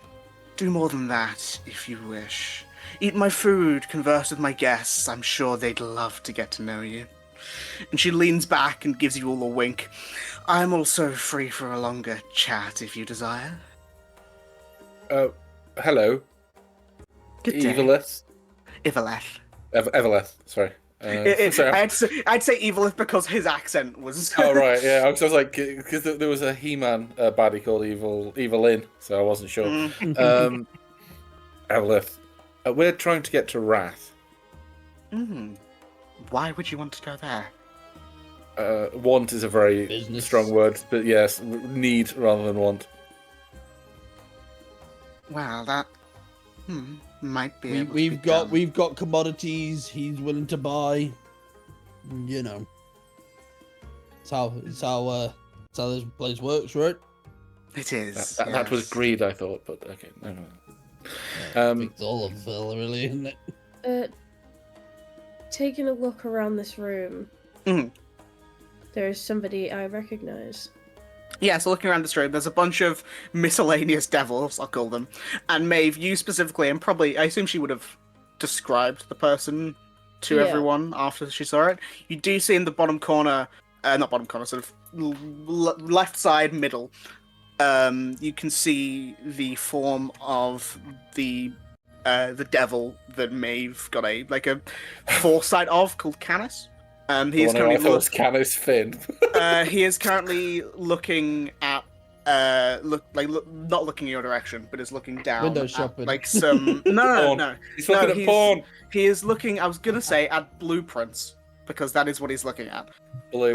do more than that if you wish. Eat my food, converse with my guests. I'm sure they'd love to get to know you." And she leans back and gives you all a wink. "I'm also free for a longer chat if you desire." Hello. Good day. Evilith. Ivaleth. Everleth, sorry. Sorry. I'd say Evilith because his accent was. Oh, right, yeah. I was like, because there was a He-Man baddie called Evelyn, so I wasn't sure. Everleth. We're trying to get to Wrath. Why would you want to go there? Want is a very Business. strong word, but yes, need rather than want. Well, that might be. able to We've be got done. we've got commodities he's willing to buy. You know. It's how this place works, right? It is. That was yes. greed, I thought, but okay, no. I think it's all of Phil, really, isn't it? Taking a look around this room, Mhm. there is somebody I recognize. Yeah, so looking around this room, there's a bunch of miscellaneous devils, I'll call them. And Maeve, you specifically, and probably, I assume she would have described the person to Yeah. everyone after she saw it. You do see in the bottom corner, not bottom corner, sort of left side, middle, you can see the form of the devil that Maeve got a foresight of, called Canis. He is currently was Canis Finn. he is currently looking at not looking in your direction, but is looking down. Window at, shopping. Like some no. He's looking at porn. He is looking. I was gonna say at blueprints because that is what he's looking at. Blue,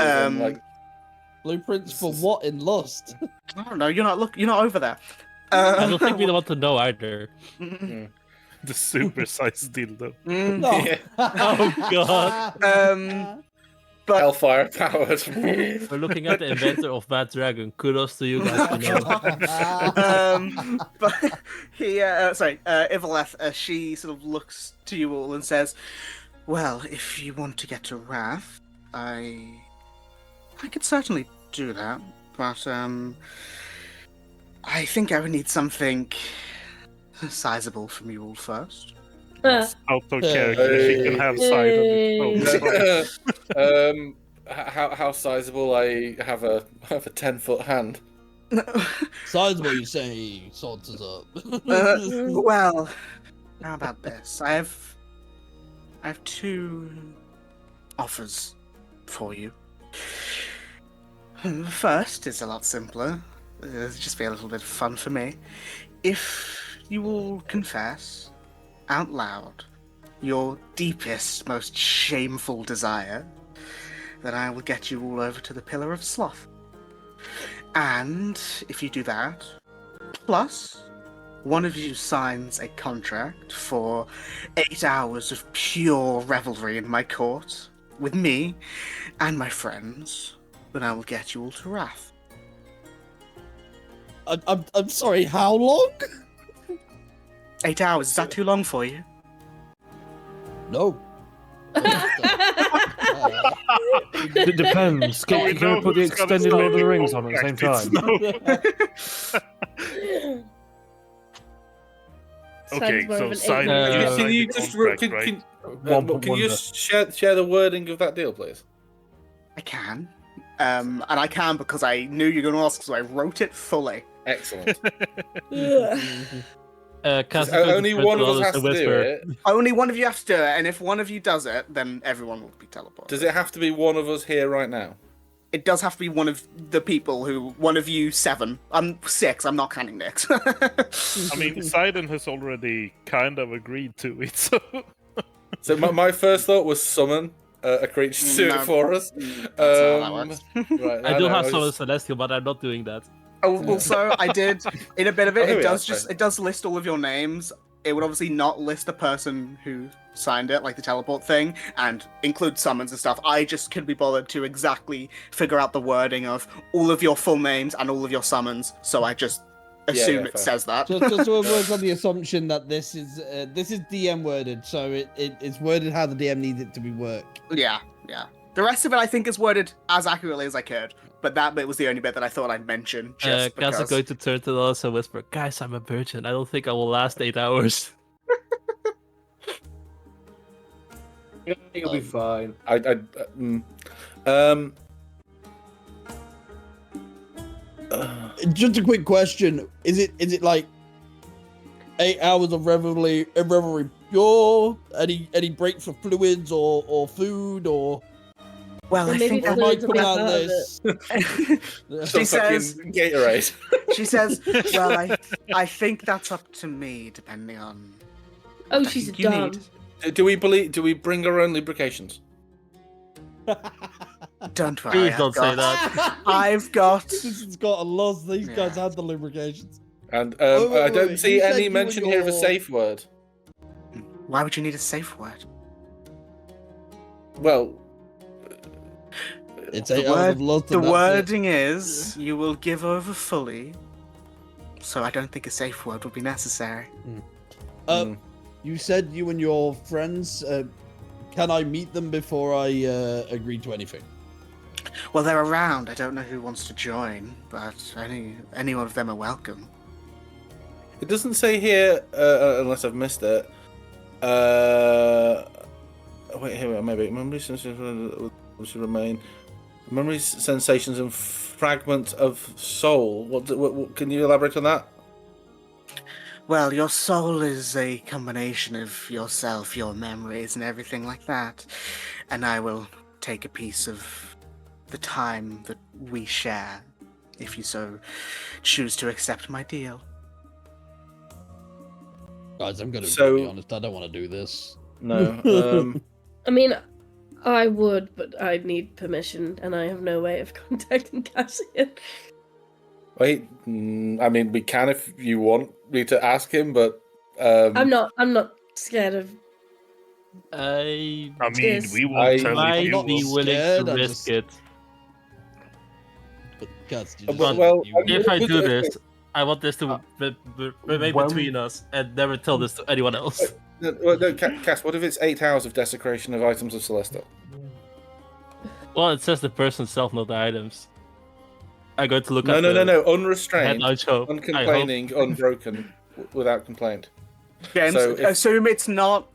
Blueprints for what in Lust? I don't know. You're not over there. I don't think we want to know either. The super-sized dildo. No. Yeah. Oh god. But Hellfire powers. We're looking at the inventor of Bad Dragon. Kudos to you guys. For knowing. but he, Ivaleth, she sort of looks to you all and says, "Well, if you want to get to Wrath, I could certainly do that, but I think I would need something sizable from you all first." Out of character. She can have side on its own. How sizable? I have a 10-foot hand. Sizable, you say, sorts us up. Well, how about this? I have two offers for you. The first is a lot simpler. It'll just be a little bit of fun for me. If you will confess out loud your deepest, most shameful desire, then I will get you all over to the Pillar of Sloth. And if you do that, plus one of you signs a contract for 8 hours of pure revelry in my court with me and my friends, then I will get you all to Wrath. I'm sorry, how long? 8 hours, is that too long for you? No. It depends. Can we put the extended Lord of the Rings on at the same time? Okay, so Sounds sign. more of an Can you sign just the contract, right? can you just share the wording of that deal, please? I can. And I can because I knew you were going to ask, so I wrote it fully. Excellent. Kaz is Only going to one of us turn has to to do whisper. it. Only one of you has to do it, and if one of you does it, then everyone will be teleported. Does it have to be one of us here right now? It does have to be one of the people one of you 7. I'm 6, I'm not counting Nick. I mean, Sidon has already kind of agreed to it, so. So my first thought was summon a creature to do it for us. That's not how that works. Right, I do know, have I Solar just- Celestial, but I'm not doing that. Also, I did in a bit of it. Oh, here It we does are, it does list all of your names. It would obviously not list the person who signed it, like the teleport thing, and include summons and stuff. I just couldn't be bothered to exactly figure out the wording of all of your full names and all of your summons, so I just assume it fair. says that. Just to work on the assumption that this is DM worded, so it's worded how the DM needs it to be worked. Yeah. The rest of it, I think, is worded as accurately as I could, but that bit was the only bit that I thought I'd mention. Just Kaz is because. going to turn to us and whisper, "Guys, I'm a virgin. I don't think I will last 8 hours." It'll be fine. Just a quick question: Is it like 8 hours of revelry pure? Any break for fluids or food or? Well, Or I maybe think What that might fluids will come be out of part of it. this? She Some fucking says- Gatorade. she says, "Well, I think that's up to me, depending on." Oh, what I she's think you dumb. need." Do we bring our own lubrications? Don't worry. Please don't say that. I've got. This has got a loss. These guys Yeah. had the lubrications. And wait, I don't wait. see You said any you mention and here of a your- safe word. Why would you need a safe word? Well, It's The 8 hours word- of loss. The and that's it. wording is you will give over fully. So I don't think a safe word would be necessary. You said you and your friends. Can I meet them before I agree to anything? Well, they're around. I don't know who wants to join, but any one of them are welcome. it doesn't say here, unless I've missed it. Wait, here, maybe. Memories, sensations should remain. Memories, sensations, and fragments of soul. What can you elaborate on that? Well, your soul is a combination of yourself, your memories, and everything like that. And I will take a piece of the time that we share, if you so choose to accept my deal. Guys, I'm gonna So- be honest. I don't want to do this. No. I mean, I would, but I need permission, and I have no way of contacting Cassian. Wait. I mean, we can if you want me to ask him, but I'm not scared of. I I mean, Yes. we won't I- tell might if you not be will. willing scared, to I'm risk just- it. But guys, you Well, just, well, you- If I do Okay. this, I want this to remain when- between us and never tell this to anyone else. No, Cass, what if it's 8 hours of desecration of items of Celesta? Well, it says the person self, not the items. I go to look No, at no, no, the no. Unrestrained, headline show. I hope. uncomplaining, unbroken, without complaint. James, So if- assume it's not.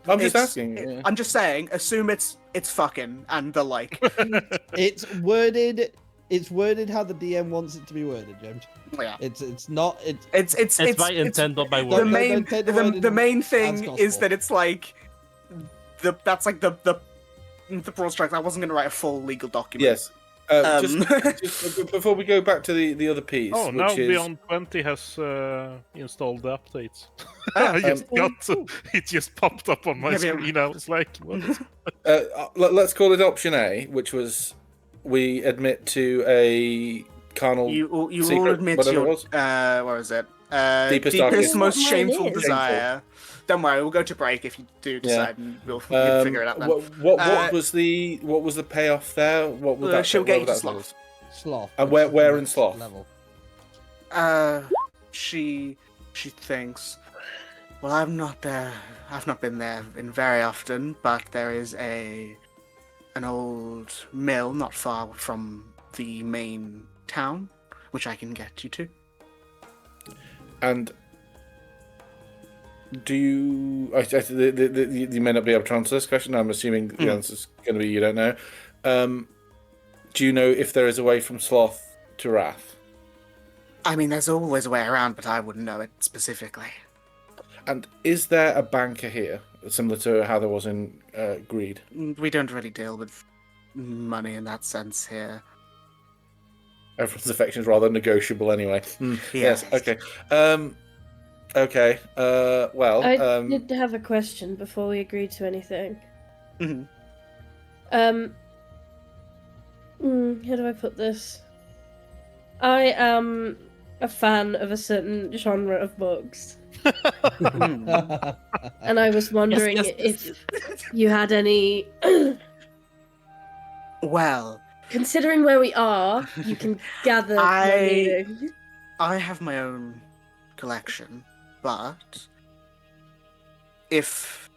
I'm just it's- asking. Yeah. I'm just saying. Assume it's fucking and the like. it's worded. It's worded how the DM wants it to be worded, James. Yeah. It's not. It's It's my intent, not my the word. No, main don't take the word the in main as thing gospel. is that it's like that's like the broad strokes. I wasn't going to write a full legal document. Yes. Just before we go back to the other piece, Oh, which now is Beyond 20 has installed the updates. Ah, I just it just popped up on my Maybe I'm- screen. I was like, what? let's call it option A, which was we admit to a carnal you all secret, admit whatever your it was. what was it? Deepest, darkest. most What mine shameful is. desire. Don't worry, we'll go to break if you do decide, and we'll figure it out then. What was the payoff there? What would that? she'll where get would you to that sloth. sloth. And which is the where in next sloth? Level. She thinks. Well, I'm not there. I've not been there in very often, but there is an old mill not far from the main town, which I can get you to. And do you? You may not be able to answer this question. I'm assuming the answer's going to be you don't know. Do you know if there is a way from Sloth to Wrath? I mean, there's always a way around, but I wouldn't know it specifically. And is there a banker here, similar to how there was in Greed? We don't really deal with money in that sense here. Everyone's affection is rather negotiable, anyway. Yes. Yes. Okay. Okay. Well. I did have a question before we agreed to anything. Mhm. How do I put this? I am a fan of a certain genre of books, and I was wondering if you had any. Well, Considering where we are, you can gather my I- meaning. I have my own collection, but if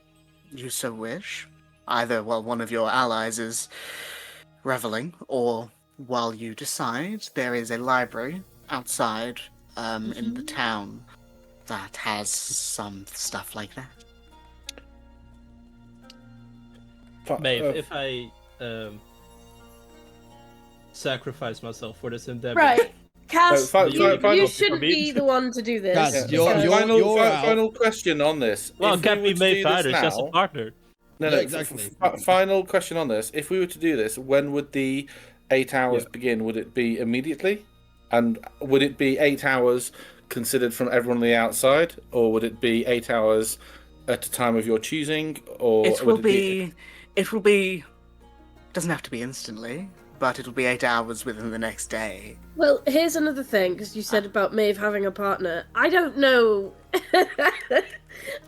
you so wish, either while one of your allies is reveling, or while you decide, there is a library outside in the town that has some stuff like that. Maeve, if I sacrifice myself for this endeavor, Right. Cass, final- you should be the one to do this. Cass, Yeah. you're out. Final question on this. Well, If we can't were be to made do fighter. this It's just a now- partner. No, Yeah, exactly. Final question on this. If we were to do this, when would the 8 hours begin? Would it be immediately? And would it be 8 hours considered from everyone on the outside? Or would it be 8 hours at a time of your choosing? Or It would will be. It will be. Doesn't have to be instantly, but it'll be 8 hours within the next day. Well, here's another thing, because you said about Maeve having a partner. I don't know.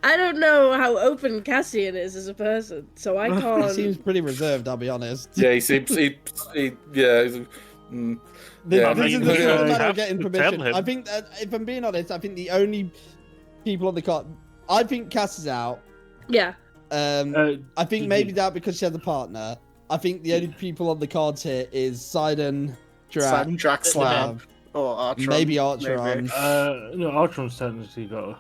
I don't know how open Cassian is as a person, so I He can't. seems pretty reserved, I'll be honest. Yeah, he seems... yeah. This Yeah, is mean, the you sort of have matter to of getting tell permission. him. I think that, if I'm being honest, I think the only people on the card. I think Cass is out. Yeah. I think maybe that because she has a partner. I think the only people on the cards here is Sidon, Sidon, Drax, Slab, or Archer. maybe Archeron. No, Archeron's technically got.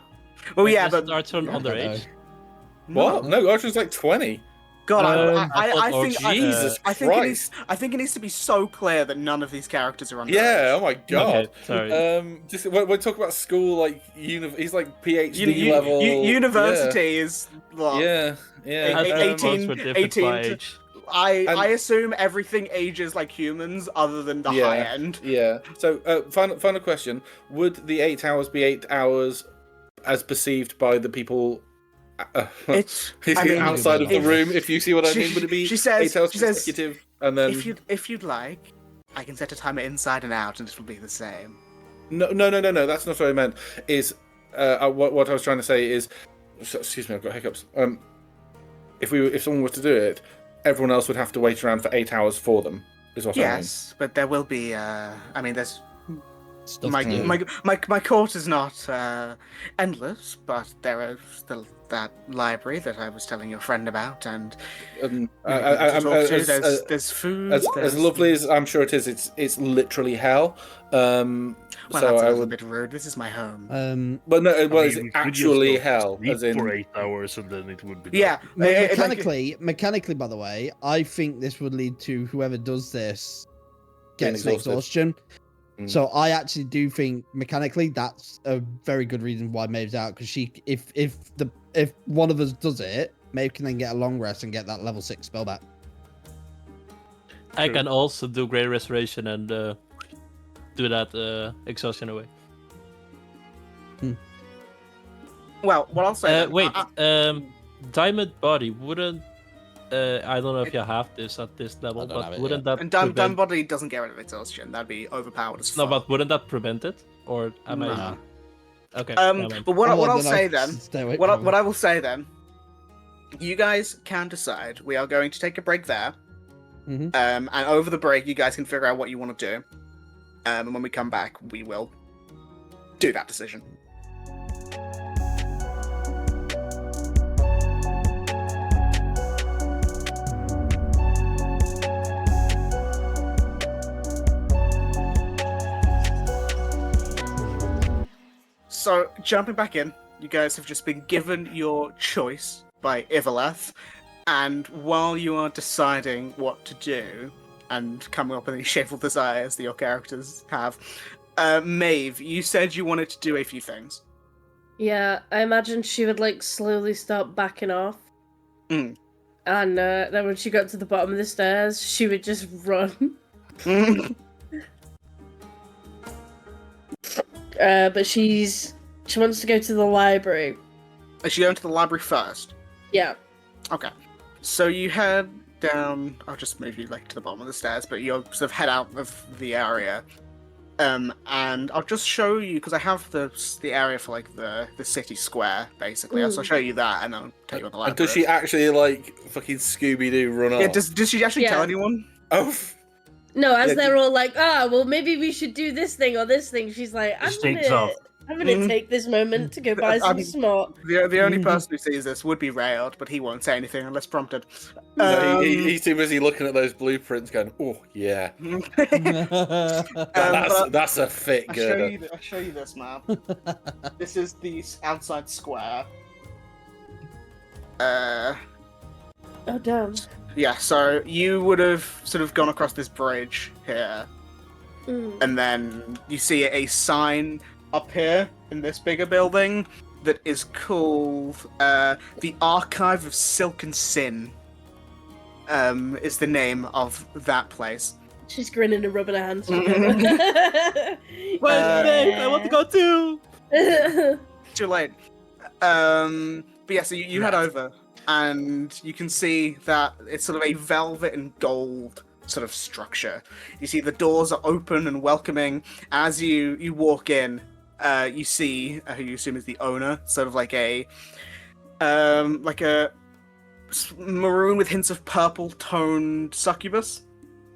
Well, yeah, Isn't but Archer underage? What? No, Archer's like 20. God, I think Jesus I think Christ. I think it needs to be so clear that none of these characters are underage. Yeah, oh my god. Okay, sorry. Just when we talk about school, like he's like PhD level. University is what? Yeah, yeah. I thought 18 most were different 18 by to- age. I assume everything ages like humans, other than the high end. Yeah. So, final question: would the 8 hours be 8 hours as perceived by the people? It's I mean, outside of the if- room, if you see what I mean, would it be she says- 8 hours she says, consecutive? And then If you'd like, I can set a timer inside and out, and it'll be the same. no, that's not what I meant. Is what I was trying to say is, excuse me, I've got hiccups. If someone were to do it, everyone else would have to wait around for 8 hours for them. Is what I mean. Yes, but there will be. I mean, there's Stuff my, to do. my court is not endless, but there are still that library that I was telling your friend about, and there's food. As lovely as I'm sure it is, it's literally hell. Well, so that's a I little would. bit rude. This is my home. But no, well, it's we could just actually go hell, sleep as in. for 8 hours, and then it would be. Yeah, Mechanically, by the way, I think this would lead to whoever does this gets an exhausted. exhaustion. Mm. So I actually do think mechanically that's a very good reason why Maeve's out, because if one of us does it, Maeve can then get a long rest and get that level 6 spell back. I can also do Great Restoration and do that exhaustion away. Well, what I'll say. then, Diamond Body wouldn't. I don't know if you have this at this level, I don't but have it wouldn't yet. that and prevent... Dumb Body doesn't get rid of exhaustion. That'd be overpowered as No, fuck. but wouldn't that prevent it? Or am I? Nah. Okay. never mind. But what Well, I'll then say I'll then, stay away what from I it. will say then, you guys can decide. We are going to take a break there, Mhm. and over the break, you guys can figure out what you want to do. And when we come back, we will do that decision. So, jumping back in, you guys have just been given your choice by Ivaleth, and while you are deciding what to do and coming up with any shameful desires that your characters have, Maeve, you said you wanted to do a few things. Yeah, I imagine she would like slowly start backing off. Mm. And then when she got to the bottom of the stairs, she would just run. But she wants to go to the library. Is she going to the library first? Yeah. Okay. So you head down. I'll just move you like to the bottom of the stairs, but you'll sort of head out of the area. And I'll just show you, because I have the area for like the city square basically. So I'll show you that, and I'll tell you what the library. And does she actually like fucking Scooby Doo run off? Yeah. Does she actually tell anyone? Oh. No, as Yeah, they're all like, well, maybe we should do this thing or this thing. She's like, I'm Sneaks off. gonna take this moment to go buy some smart. The only person who sees this would be Railed, but he won't say anything unless prompted. No, he's too busy looking at those blueprints, going, "Oh yeah, that's a fit girder." I'll show you this map. This is the outside square. Oh damn. Yeah, so you would have sort of gone across this bridge here, And then you see a sign up here in this bigger building that is called the Archive of Silken Sin. Is the name of that place. She's grinning and rubbing her hands together. Where's the name? I want to go too. Too late. But yeah, so you head over, and you can see that it's sort of a velvet and gold sort of structure. You see the doors are open and welcoming. As you walk in, you see who you assume is the owner, sort of like a maroon with hints of purple toned succubus.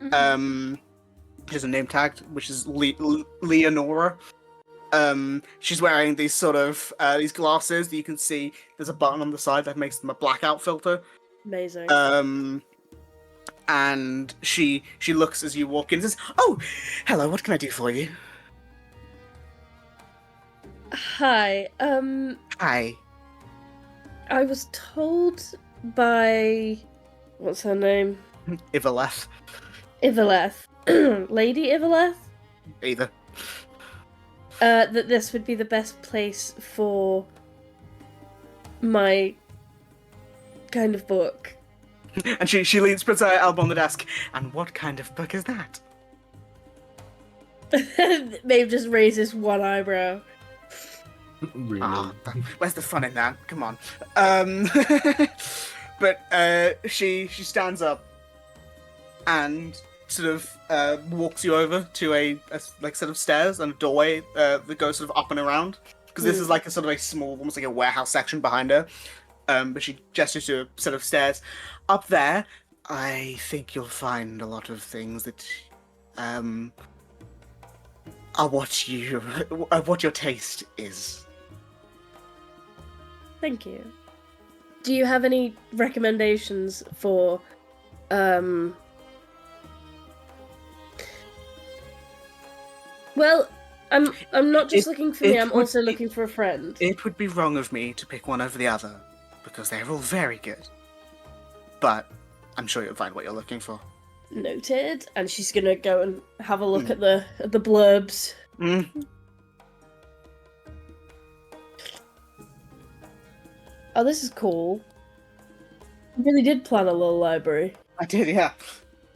She's a name tagged, which is Leonora. She's wearing these sort of these glasses that you can see. There's a button on the side that makes them a blackout filter. Amazing. And she looks as you walk in and says, "Oh, hello. What can I do for you?" Hi. Hi. I was told by what's her name? Ivaleth. Ivaleth. Lady Ivaleth? Either. That this would be the best place for my kind of book. And she leans, puts her elbow on the desk. And what kind of book is that? Maeve just raises one eyebrow. Really? Ah, where's the fun in that? Come on. But she stands up and sort of walks you over to a like set of stairs and a doorway that goes sort of up and around, because this is like a sort of a small, almost like a warehouse section behind her. But she gestures to a set of stairs. Up there, I think you'll find a lot of things that are what your taste is. Thank you. Do you have any recommendations for Well, I'm not just looking for me, I'm also looking for a friend. It would be wrong of me to pick one over the other, because they're all very good. But I'm sure you'll find what you're looking for. Noted. And she's gonna go and have a look at the blurbs. Oh, this is cool. You really did plan a little library. I did, yeah.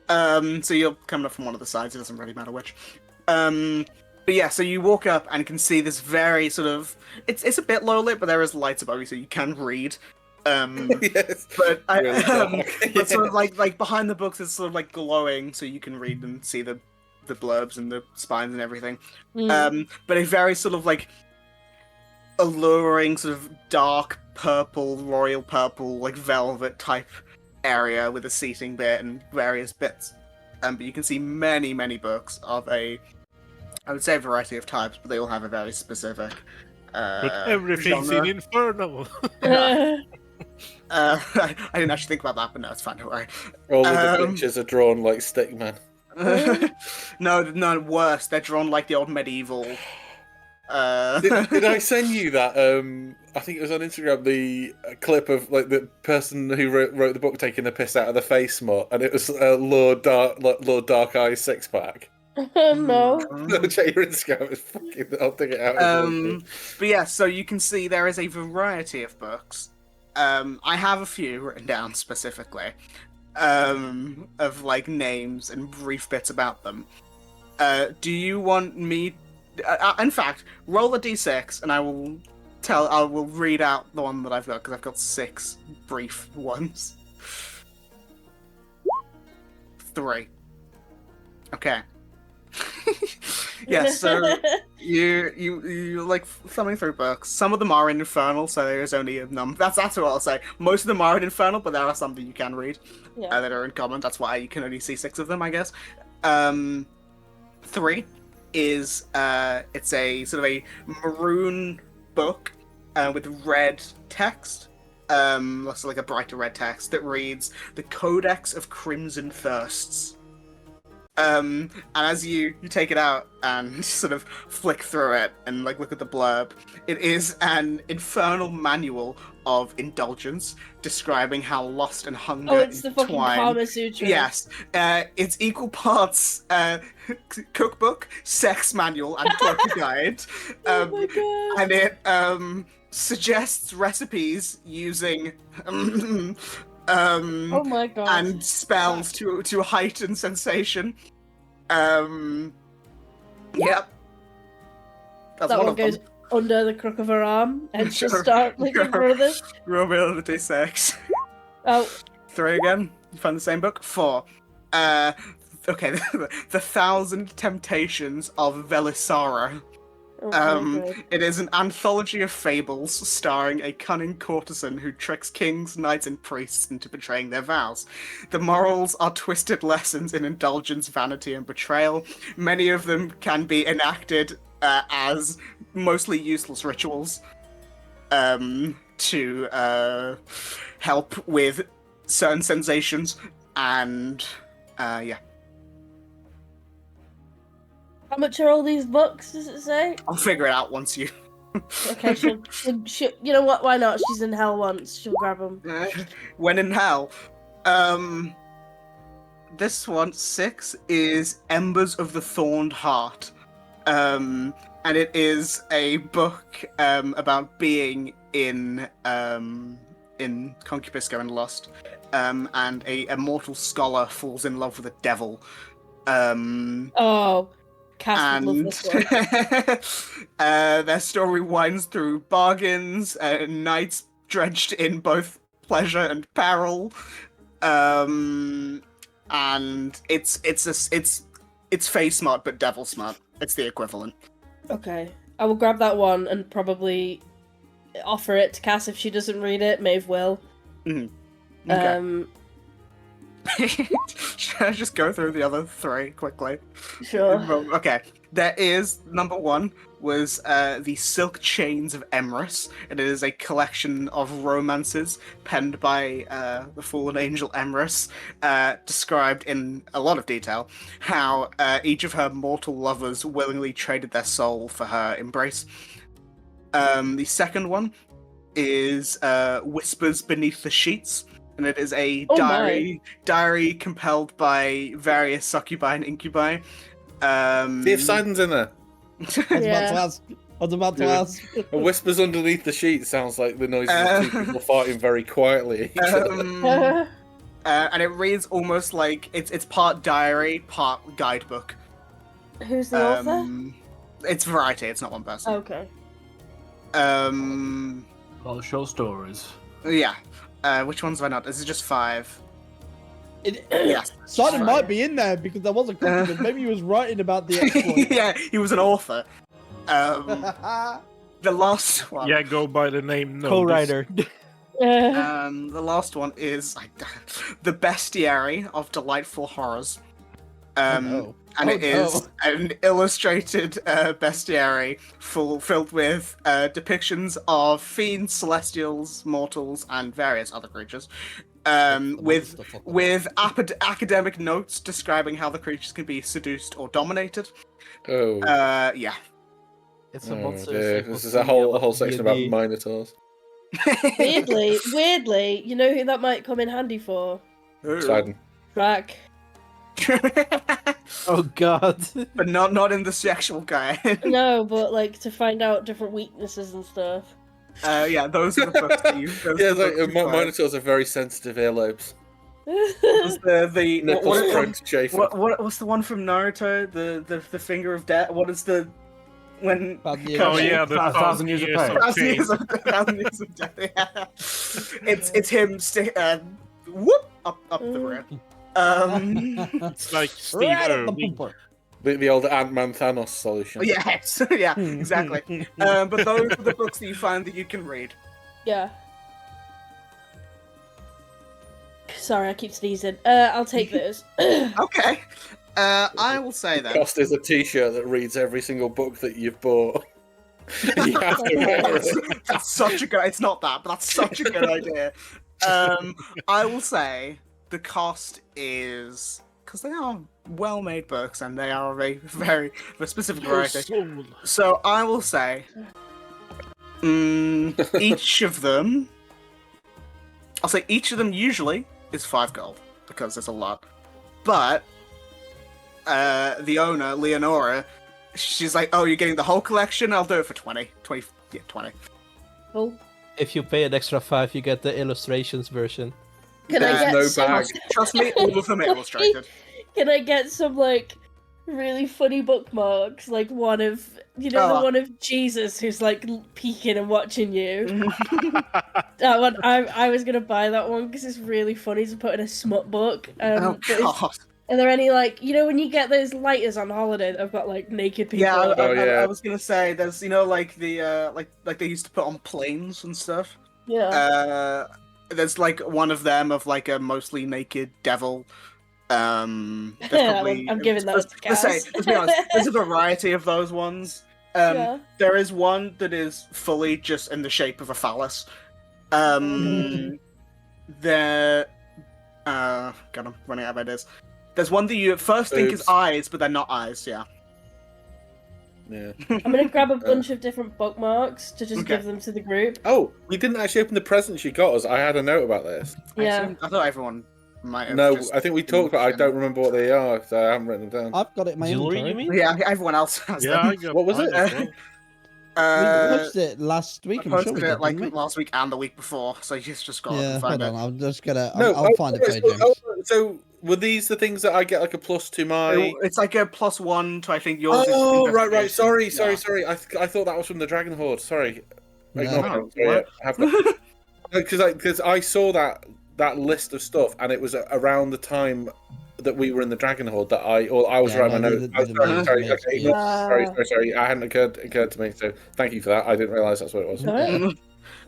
So you're coming up from one of the sides, it doesn't really matter which. But yeah, so you walk up and can see this very sort of... It's a bit low lit, but there is lights above you, so you can read. Yes. But Really but sort of like behind the books, it's sort of like glowing, so you can read and see the blurbs and the spines and everything. But a very sort of like alluring, sort of dark purple, royal purple, like velvet type area with a seating bit and various bits. But you can see many, many books of I would say a variety of types, but they all have a very specific But everything's genre. in infernal. I didn't actually think about that, but no, it's fine, don't worry. All of the pictures are drawn like stickman. No, worse. They're drawn like the old medieval. Did I send you that? I think it was on Instagram. The clip of like the person who wrote the book taking the piss out of the face smut, and it was Lord Dark Eyes 6-pack. No. No, check your Instagram. It's fucking. I'll dig it out. But yeah, so you can see there is a variety of books. I have a few written down specifically, of like names and brief bits about them. Do you want me? In fact, roll a d6, and I will read out the one that I've got, because I've got 6 brief ones. 3. Okay. Yeah, so you like thumbing through books. Some of them are in infernal, so there's only a number. That's what I'll say. Most of them are in infernal, but there are some that you can read that are in common. That's why you can only see 6 of them, I guess. 3 is it's a sort of a maroon book with red text. Looks like a brighter red text that reads "The Codex of Crimson Thirsts." And as you take it out and sort of flick through it and like look at the blurb, it is an infernal manual of indulgence describing how lust and hunger Oh, it's the fucking entwine. Kama Sutra. Yes, it's equal parts cookbook, sex manual, and torture guide. Oh my god. And it suggests recipes using Oh my god. and spells to heighten sensation. Yep. That's that one one of them. goes under the crook of her arm and Sure, just start looking sure. for this. Roll me another d6. Oh, 3 again. You find the same book. 4. Okay. The Thousand Temptations of Velisara. oh my god. It is an anthology of fables starring a cunning courtesan who tricks kings, knights, and priests into betraying their vows. The morals are twisted lessons in indulgence, vanity, and betrayal. Many of them can be enacted as mostly useless rituals to help with certain sensations, and yeah. How much are all these books, does it say? I'll figure it out once you... Okay, she'll, you know what, why not? She's in hell once, she'll grab them. When in hell. This one, 6, is Embers of the Thorned Heart. And it is a book about being in Concupisco and Lust. And a mortal scholar falls in love with a devil. Oh, Cass would love this one. Their story winds through bargains, nights drenched in both pleasure and peril, and it's face smart but devil smart. It's the equivalent. Okay, I will grab that one and probably offer it to Cass if she doesn't read it. Maeve will. Mm-hmm. Okay. Should I just go through the other 3 quickly? Sure. Okay. There is, number 1 was The Silk Chains of Emrys, and it is a collection of romances penned by the fallen angel Emrys, described in a lot of detail how each of her mortal lovers willingly traded their soul for her embrace. The second one is Whispers Beneath the Sheets, and it is a diary compelled by various succubi and incubi. See if Sidon's in there. I was about to ask. Whispers underneath the sheet sounds like the noises of 2 people farting very quietly. And it reads almost like it's part diary, part guidebook. Who's the author? It's variety. It's not one person. Okay. All the short stories. Yeah. Which ones have I not? This is just 5. Yes. Simon might be in there because there was a compliment. Maybe he was writing about the exploit. Yeah, he was an author. The last one. Yeah, go by the name. Co-writer. The last one is The Bestiary of Delightful Horrors. It is an illustrated bestiary filled with depictions of fiends, celestials, mortals, and various other creatures. With academic notes describing how the creatures can be seduced or dominated. Oh. Yeah. It's a monster. This is a whole section about minotaurs. Weirdly, you know who that might come in handy for? Sidon. Drac. Oh god. But not in the sexual guy. No, but like to find out different weaknesses and stuff. Yeah, those are the books that you. Minotaurs are very sensitive earlobes. The Nipples prone to chafing. what's the one from Naruto? The finger of death. What is the when? Oh yeah, the 1,000 years of pain. 1,000 years of death. Yeah. It's him whoop up the rear. It's like Steve Irwin. The old Ant-Man Thanos solution. Yes, yeah, exactly. But those are the books that you find that you can read. Yeah. Sorry, I keep sneezing. I'll take those. Okay. I will say that. Cost is a T-shirt that reads every single book that you've bought. You have to wear it. That's such a good. It's not that, but that's such a good idea. I will say the cost is because they are well-made books and they are a very specific variety. Soul. So I will say, each of them. I'll say each of them usually is 5 gold because there's a lot, but the owner Leonora, she's like, "Oh, you're getting the whole collection? I'll do it for 20. 20. Yeah, 20." Cool. If you pay an extra 5, you get the illustrations version. Can I get no some? bag. Trust me, all of them are illustrated. Can I get some like really funny bookmarks? Like one of the one of Jesus who's like peeking and watching you. That one, I was gonna buy that one because it's really funny to put in a smut book. Oh god. Are there any like when you get those lighters on holiday that have got like naked people? Yeah, on it? I was gonna say there's like the like they used to put on planes and stuff. Yeah. There's like one of them of like a mostly naked devil. There's probably, I'm giving that to let's say, let's be honest, there's a variety of those ones. There is one that is fully just in the shape of a phallus. God, I'm running out of ideas. There's one that you at first think is eyes, but they're not eyes. Yeah. I'm gonna grab a bunch of different bookmarks to just give them to the group. Oh, we didn't actually open the presents you got us. I had a note about this. Yeah. I thought everyone might have. No, just I think we talked about. I don't remember what they are, so I haven't written them down. I've got it in my Jewelry, inventory. you mean? Yeah, everyone else has Yeah, them. I got What was mine it? as well. We posted it last week. I I'm sure posted we did, it like didn't we? last week and the week before, so you just got Yeah, to hold find on. it. I'm just gonna. No, I'll find it for you, James. So were these the things that I get like a plus to my? It's like a +1 to I think yours. Oh, is right. investigation. Sorry. I thought that was from the Dragon Horde. Sorry. No. Ignore me. What? I have because I saw that list of stuff, and it was around the time that we were in the Dragon Horde that I was Yeah, writing my no, notes. these are Sorry. the Okay, mates, sorry. I hadn't occurred to me. So thank you for that. I didn't realise that's what it was. Alright.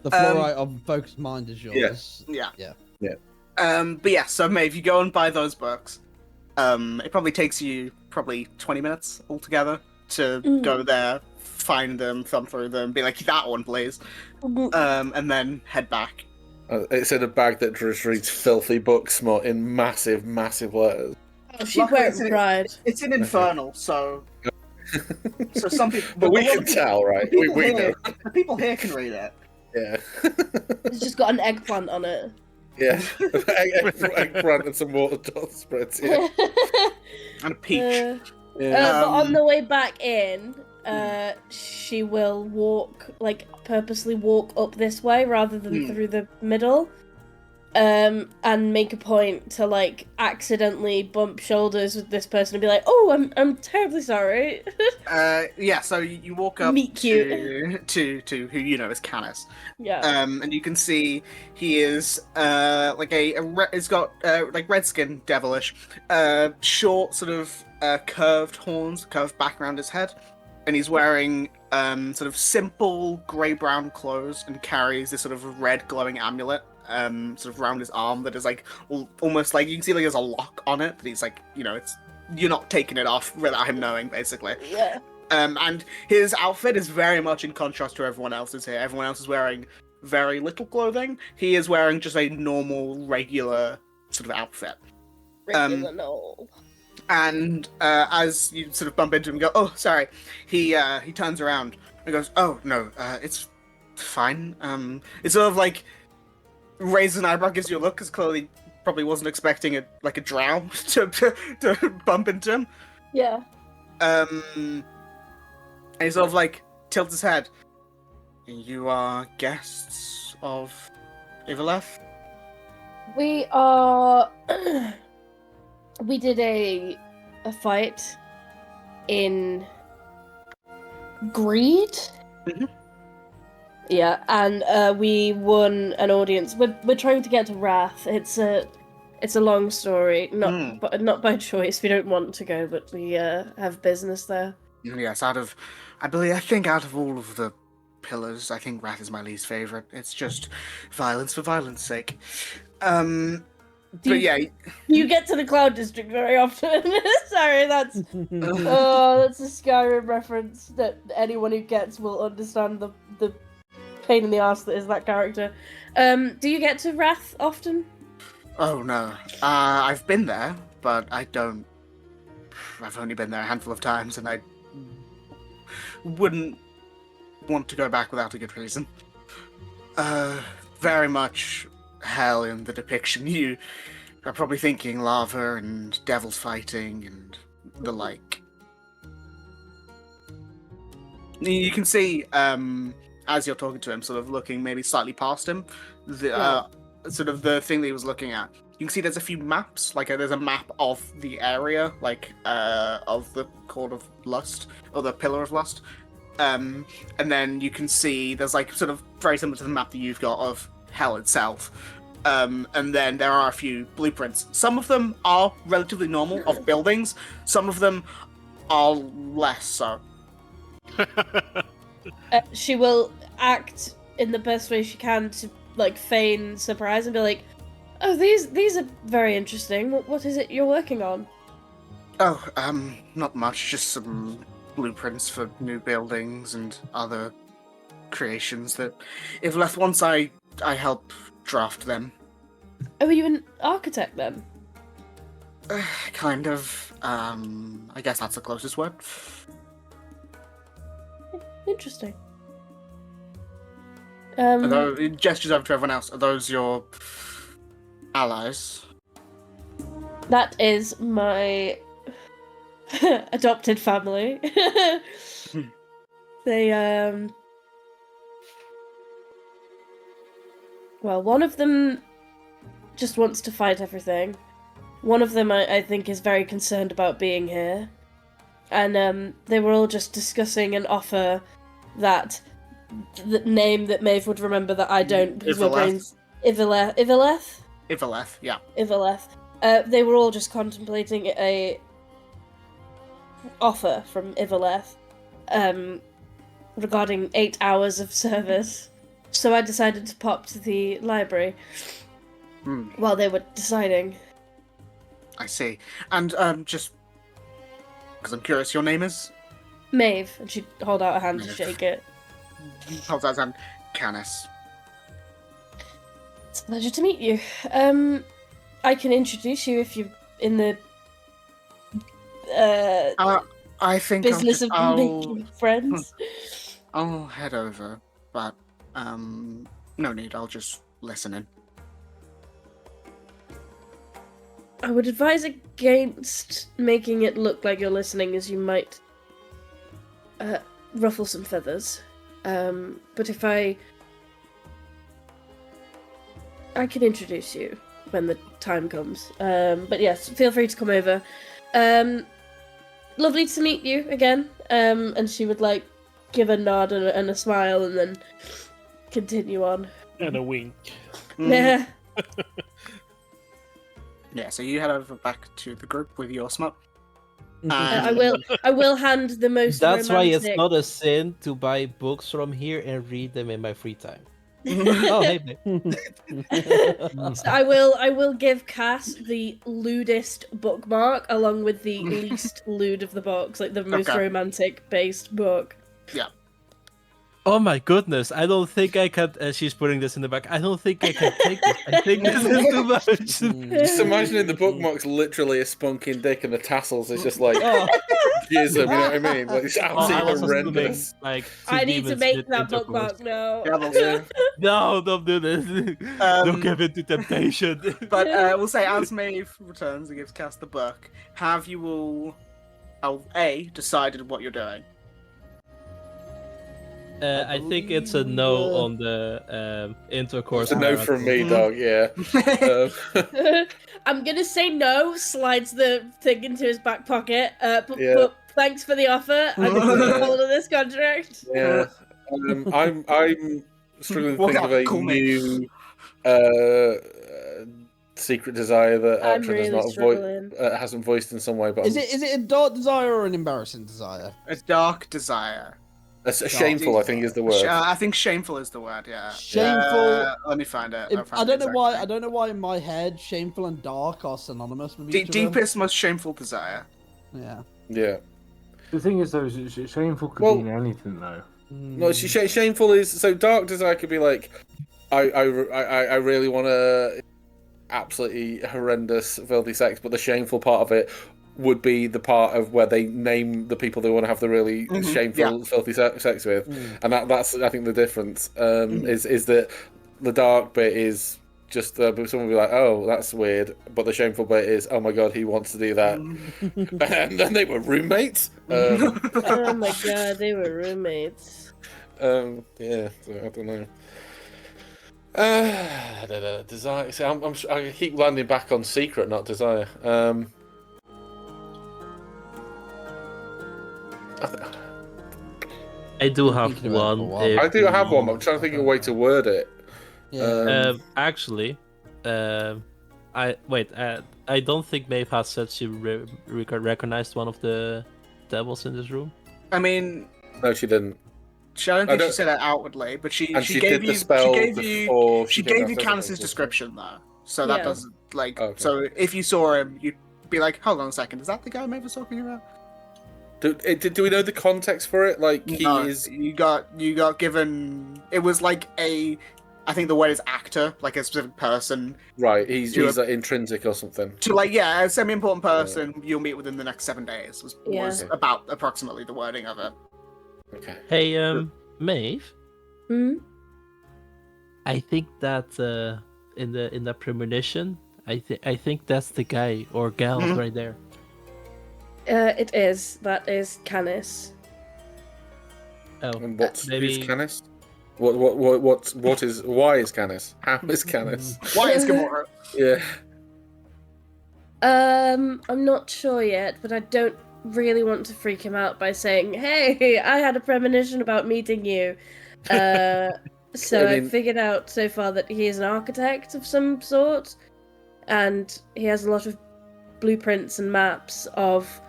The fluorite of focused mind is yours. Yeah. Yeah. But yeah, so mate, if you go and buy those books, it probably takes you 20 minutes altogether to go there, find them, thumb through them, be like, that one, please, and then head back. It's in a bag that just reads "filthy book smut" in massive, massive letters. Oh, she'd wear it with pride. It's in infernal, so some people. But we can tell, right? We know. The people here can read it. Yeah. It's just got an eggplant on it. Yeah. Eggplant and some water dot spreads. Yeah. And a peach. But on the way back in, she will purposely walk up this way rather than through the middle, and make a point to accidentally bump shoulders with this person and be like, "Oh, I'm terribly sorry." So you walk up to who you know is Canis. Yeah. And you can see he is he's got red skin, devilish, short sort of curved horns, curved back around his head, and he's wearing sort of simple grey-brown clothes and carries this sort of red glowing amulet sort of around his arm that is almost like you can see there's a lock on it, but he's you're not taking it off without him knowing, basically. Yeah. And his outfit is very much in contrast to everyone else's here. Everyone else is wearing very little clothing. He is wearing just a normal, regular sort of outfit. And as you sort of bump into him and go, "Oh, sorry," he turns around and goes, "Oh, no, it's fine." It's sort of raises an eyebrow, gives you a look, because clearly probably wasn't expecting a drow to bump into him. Yeah. And he sort of tilts his head. "You are guests of Ivaleth?" We are. We did a fight in Greed. Mm-hmm. Yeah, and we won an audience. We're trying to get to Wrath. It's a long story. Not by choice. We don't want to go, but we have business there. Yes, I think out of all of the pillars, I think Wrath is my least favorite. It's just violence for violence sake. You get to the Cloud District very often. Sorry, that's that's a Skyrim reference that anyone who gets will understand the pain in the ass that is that character. Do you get to Wrath often? Oh no, I've been there but I've only been there a handful of times, and I wouldn't want to go back without a good reason. Very much hell in the depiction. You are probably thinking lava and devils fighting and the like. You can see, as you're talking to him, sort of looking maybe slightly past him, sort of the thing that he was looking at. You can see there's a few maps, there's a map of the area, of the Court of Lust, or the Pillar of Lust. And then you can see there's sort of very similar to the map that you've got of Hell itself. And then there are a few blueprints. Some of them are relatively normal of buildings. Some of them are less so. She will act in the best way she can to feign surprise and be like, "Oh, these are very interesting. What is it you're working on?" Oh, not much. Just some blueprints for new buildings and other creations that, if left once, I help draft them. Oh, are you an architect then? Kind of. I guess that's the closest word. Interesting. Although, gestures over to everyone else. Are those your allies? That is my adopted family. They, well, one of them just wants to fight everything. One of them, I think, is very concerned about being here. And, they were all just discussing an offer that the name that Maeve would remember that I don't, because my brain's Ivaleth? Ivaleth, yeah. Ivaleth. They were all just contemplating a offer from Ivaleth regarding 8 hours of service. So I decided to pop to the library while they were deciding. I see. And just because I'm curious, your name is? Maeve, and she'd hold out a hand to Maeve. shake it. Holds out his hand. Canis. It's a pleasure to meet you. I can introduce you if you're in the I think business of making friends. I'll head over, but no need. I'll just listen in. I would advise against making it look like you're listening, as you might ruffle some feathers. But if I can introduce you when the time comes. But yes, feel free to come over. Lovely to meet you again. And she would give a nod and a smile and then continue on. And a wink. Yeah. Yeah, so you head over back to the group with your smut. I will hand the most That's why it's romantic- not a sin to buy books from here and read them in my free time. Oh, hey, babe. So I will give Cass the lewdest bookmark along with the least lewd of the books, the most Okay. romantic based book. Yeah. Oh my goodness, I don't think I can. She's putting this in the back. I don't think I can take this. I think this is too much. Just imagining the bookmark's literally a spunking dick and the tassels is just Oh. jism, you know what I mean? It's I absolutely was horrendous. assuming, I need to demons make did that intercourse. bookmark now. Yeah. No, don't do this. Don't give in to temptation. But we'll say, as Maeve returns and gives Cass the book, have you all, decided what you're doing? I think it's a no on the intercourse. It's a no from me, dog, yeah. I'm gonna say no, slides the thing into his back pocket, but thanks for the offer. I'm gonna hold of this contract. Yeah. I'm struggling to think of a Call me. new secret desire that I'm Archer really struggling. hasn't voiced in some way, but Is it a dark desire or an embarrassing desire? A dark desire. shameful, I think, is the word. I think shameful is the word, yeah. Shameful. Let me find it. I don't know why. I don't know why in my head, shameful and dark are synonymous with each other. Deepest, most shameful desire. Yeah. Yeah. The thing is, though, shameful could Well- mean anything, though. No, shameful is so dark desire could be like, I really want to absolutely horrendous, filthy sex, but the shameful part of it would be the part of where they name the people they want to have the really shameful, filthy sex with, and that's I think the difference is that the dark bit is just someone will be like, oh, that's weird, but the shameful bit is, oh my god, he wants to do that, and then they were roommates. Oh my god, they were roommates. Yeah, so I don't know. Desire. See, I keep landing back on secret, not desire. I do have one. I do have one, but I'm trying to think of a way to word it. Yeah. Actually, I don't think Maeve has said she recognized one of the devils in this room. I mean, No, she didn't. I don't think she said it outwardly, but she And she gave did the you spell she gave before you she she came gave you downstairs, I Candace's think, description though, so that Yeah. doesn't like Okay. so if you saw him, you'd be like, hold on a second, is that the guy Maeve was talking about? Do we know the context for it? Like he No, is. you got given. It was like I think the word is actor, like a specific person. Right, he's to like intrinsic or something. To like, yeah, a semi-important person you'll meet within the next 7 days was Yeah. about approximately the wording of it. Okay. Hey, Maeve. Hmm? I think that in the premonition, I think that's the guy or gal right there. It is. That is Canis. Oh, And who's maybe. Canis? Why is Canis? How is Canis? Why is Gamora? Yeah. I'm not sure yet, but I don't really want to freak him out by saying, "Hey, I had a premonition about meeting you." So I mean- I've figured out so far that he is an architect of some sort, and he has a lot of blueprints and maps of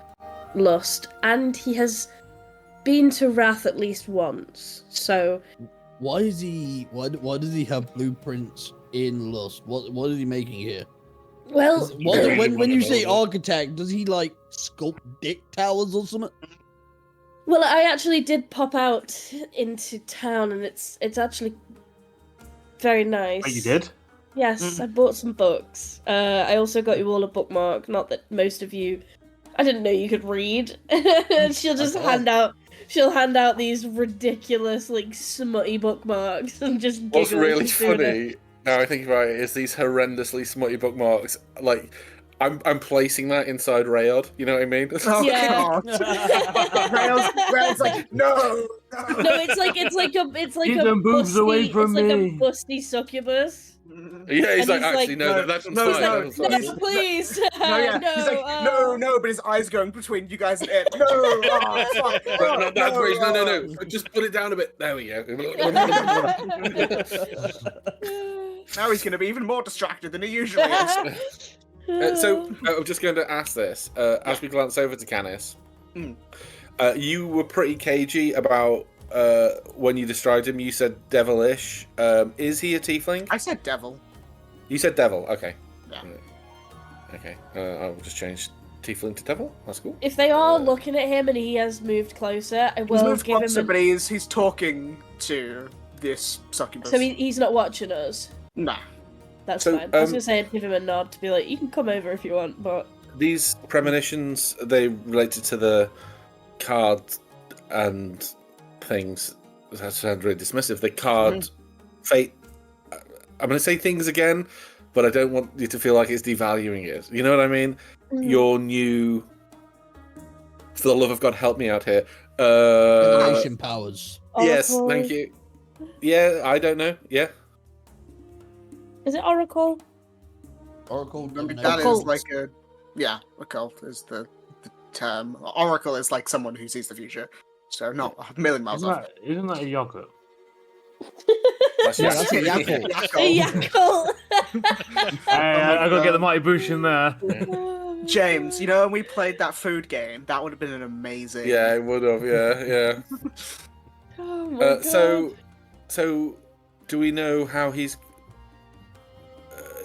Lust, and he has been to Wrath at least once. So Why is he? Why does he have blueprints in Lust? What is he making here? well, When you say architect, does he like sculpt dick towers or something? well, I actually did pop out into town, and it's actually very nice. Oh, you did? Yes, I bought some books. I also got you all a bookmark. Not that most of you, I didn't know you could read. She'll just She'll hand out these ridiculous, like, smutty bookmarks and just giggle. What's really as she's doing it. funny, now I think about it, is these horrendously smutty bookmarks. Like, I'm placing that inside Rayod. You know what I mean? Oh Yeah. God! Rails like no. No, it's like Keep a them boobs busty, away from it's like me. a busty succubus. Yeah, he's And like, he's actually, like, no, that's no, fine. no, That's No, fine. please. No, yeah. No, He's like, no, but his eyes going between you guys and it. No, oh, fuck. No, that's where he's, no. Just put it down a bit. There we go. Now he's going to be even more distracted than he usually is. So I'm just going to ask this as we glance over to Canis. You were pretty cagey about when you described him. You said devilish. Is he a tiefling? I said devil. You said devil. Okay. Yeah. Okay. I'll just change tiefling to devil. That's cool. If they are looking at him and he has moved closer, I He's will moved give closer, him. but he's talking to this succubus. So he's not watching us. Nah. That's So, fine. I was gonna say I'd give him a nod to be like, you can come over if you want, but These premonitions, they related to the card and things. That sounds really dismissive. The card fate. I'm going to say things again, but I don't want you to feel like it's devaluing it. You know what I mean? Your new. For the love of God, help me out here. Divination powers. Yes, Oracle. thank you. Yeah, I don't know. Yeah. Is it Oracle? Oracle. I mean, divination. that is Occult. like a. Yeah, occult is the term. Oracle is like someone who sees the future. So not a million miles off. Isn't that a yogurt? That's Yeah, just- that's a Yakult. Yakult. I gotta get the Mighty Boosh in there. James, you know when we played that food game, that would have been an amazing. Yeah, it would have. Yeah. Oh my God. So, do we know how he's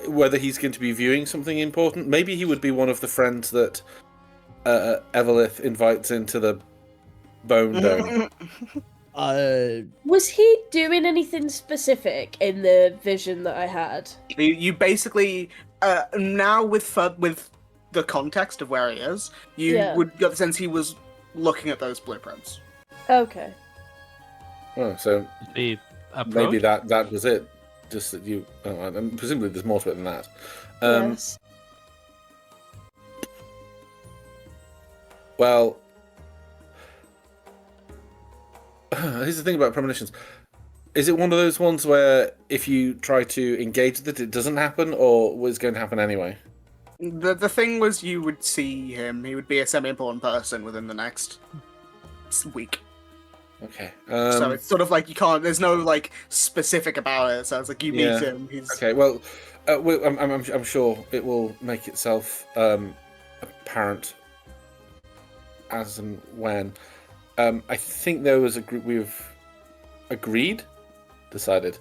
whether he's going to be viewing something important? Maybe he would be one of the friends that Evelith invites into the Bone Dome. Was he doing anything specific in the vision that I had? You basically Now with the context of where he is, you would get the sense he was looking at those blueprints. Okay. Oh, so Maybe that was it. Just that you. And presumably, there's more to it than that. Yes. Well, here's the thing about premonitions. Is it one of those ones where if you try to engage with it doesn't happen, or was going to happen anyway? The thing was, you would see him. He would be a semi-important person within the next week. Okay. So it's sort of like you can't. There's no like specific about it. So it's like you meet him. He's okay. Well, I'm sure it will make itself apparent as and when. I think there was a group we've decided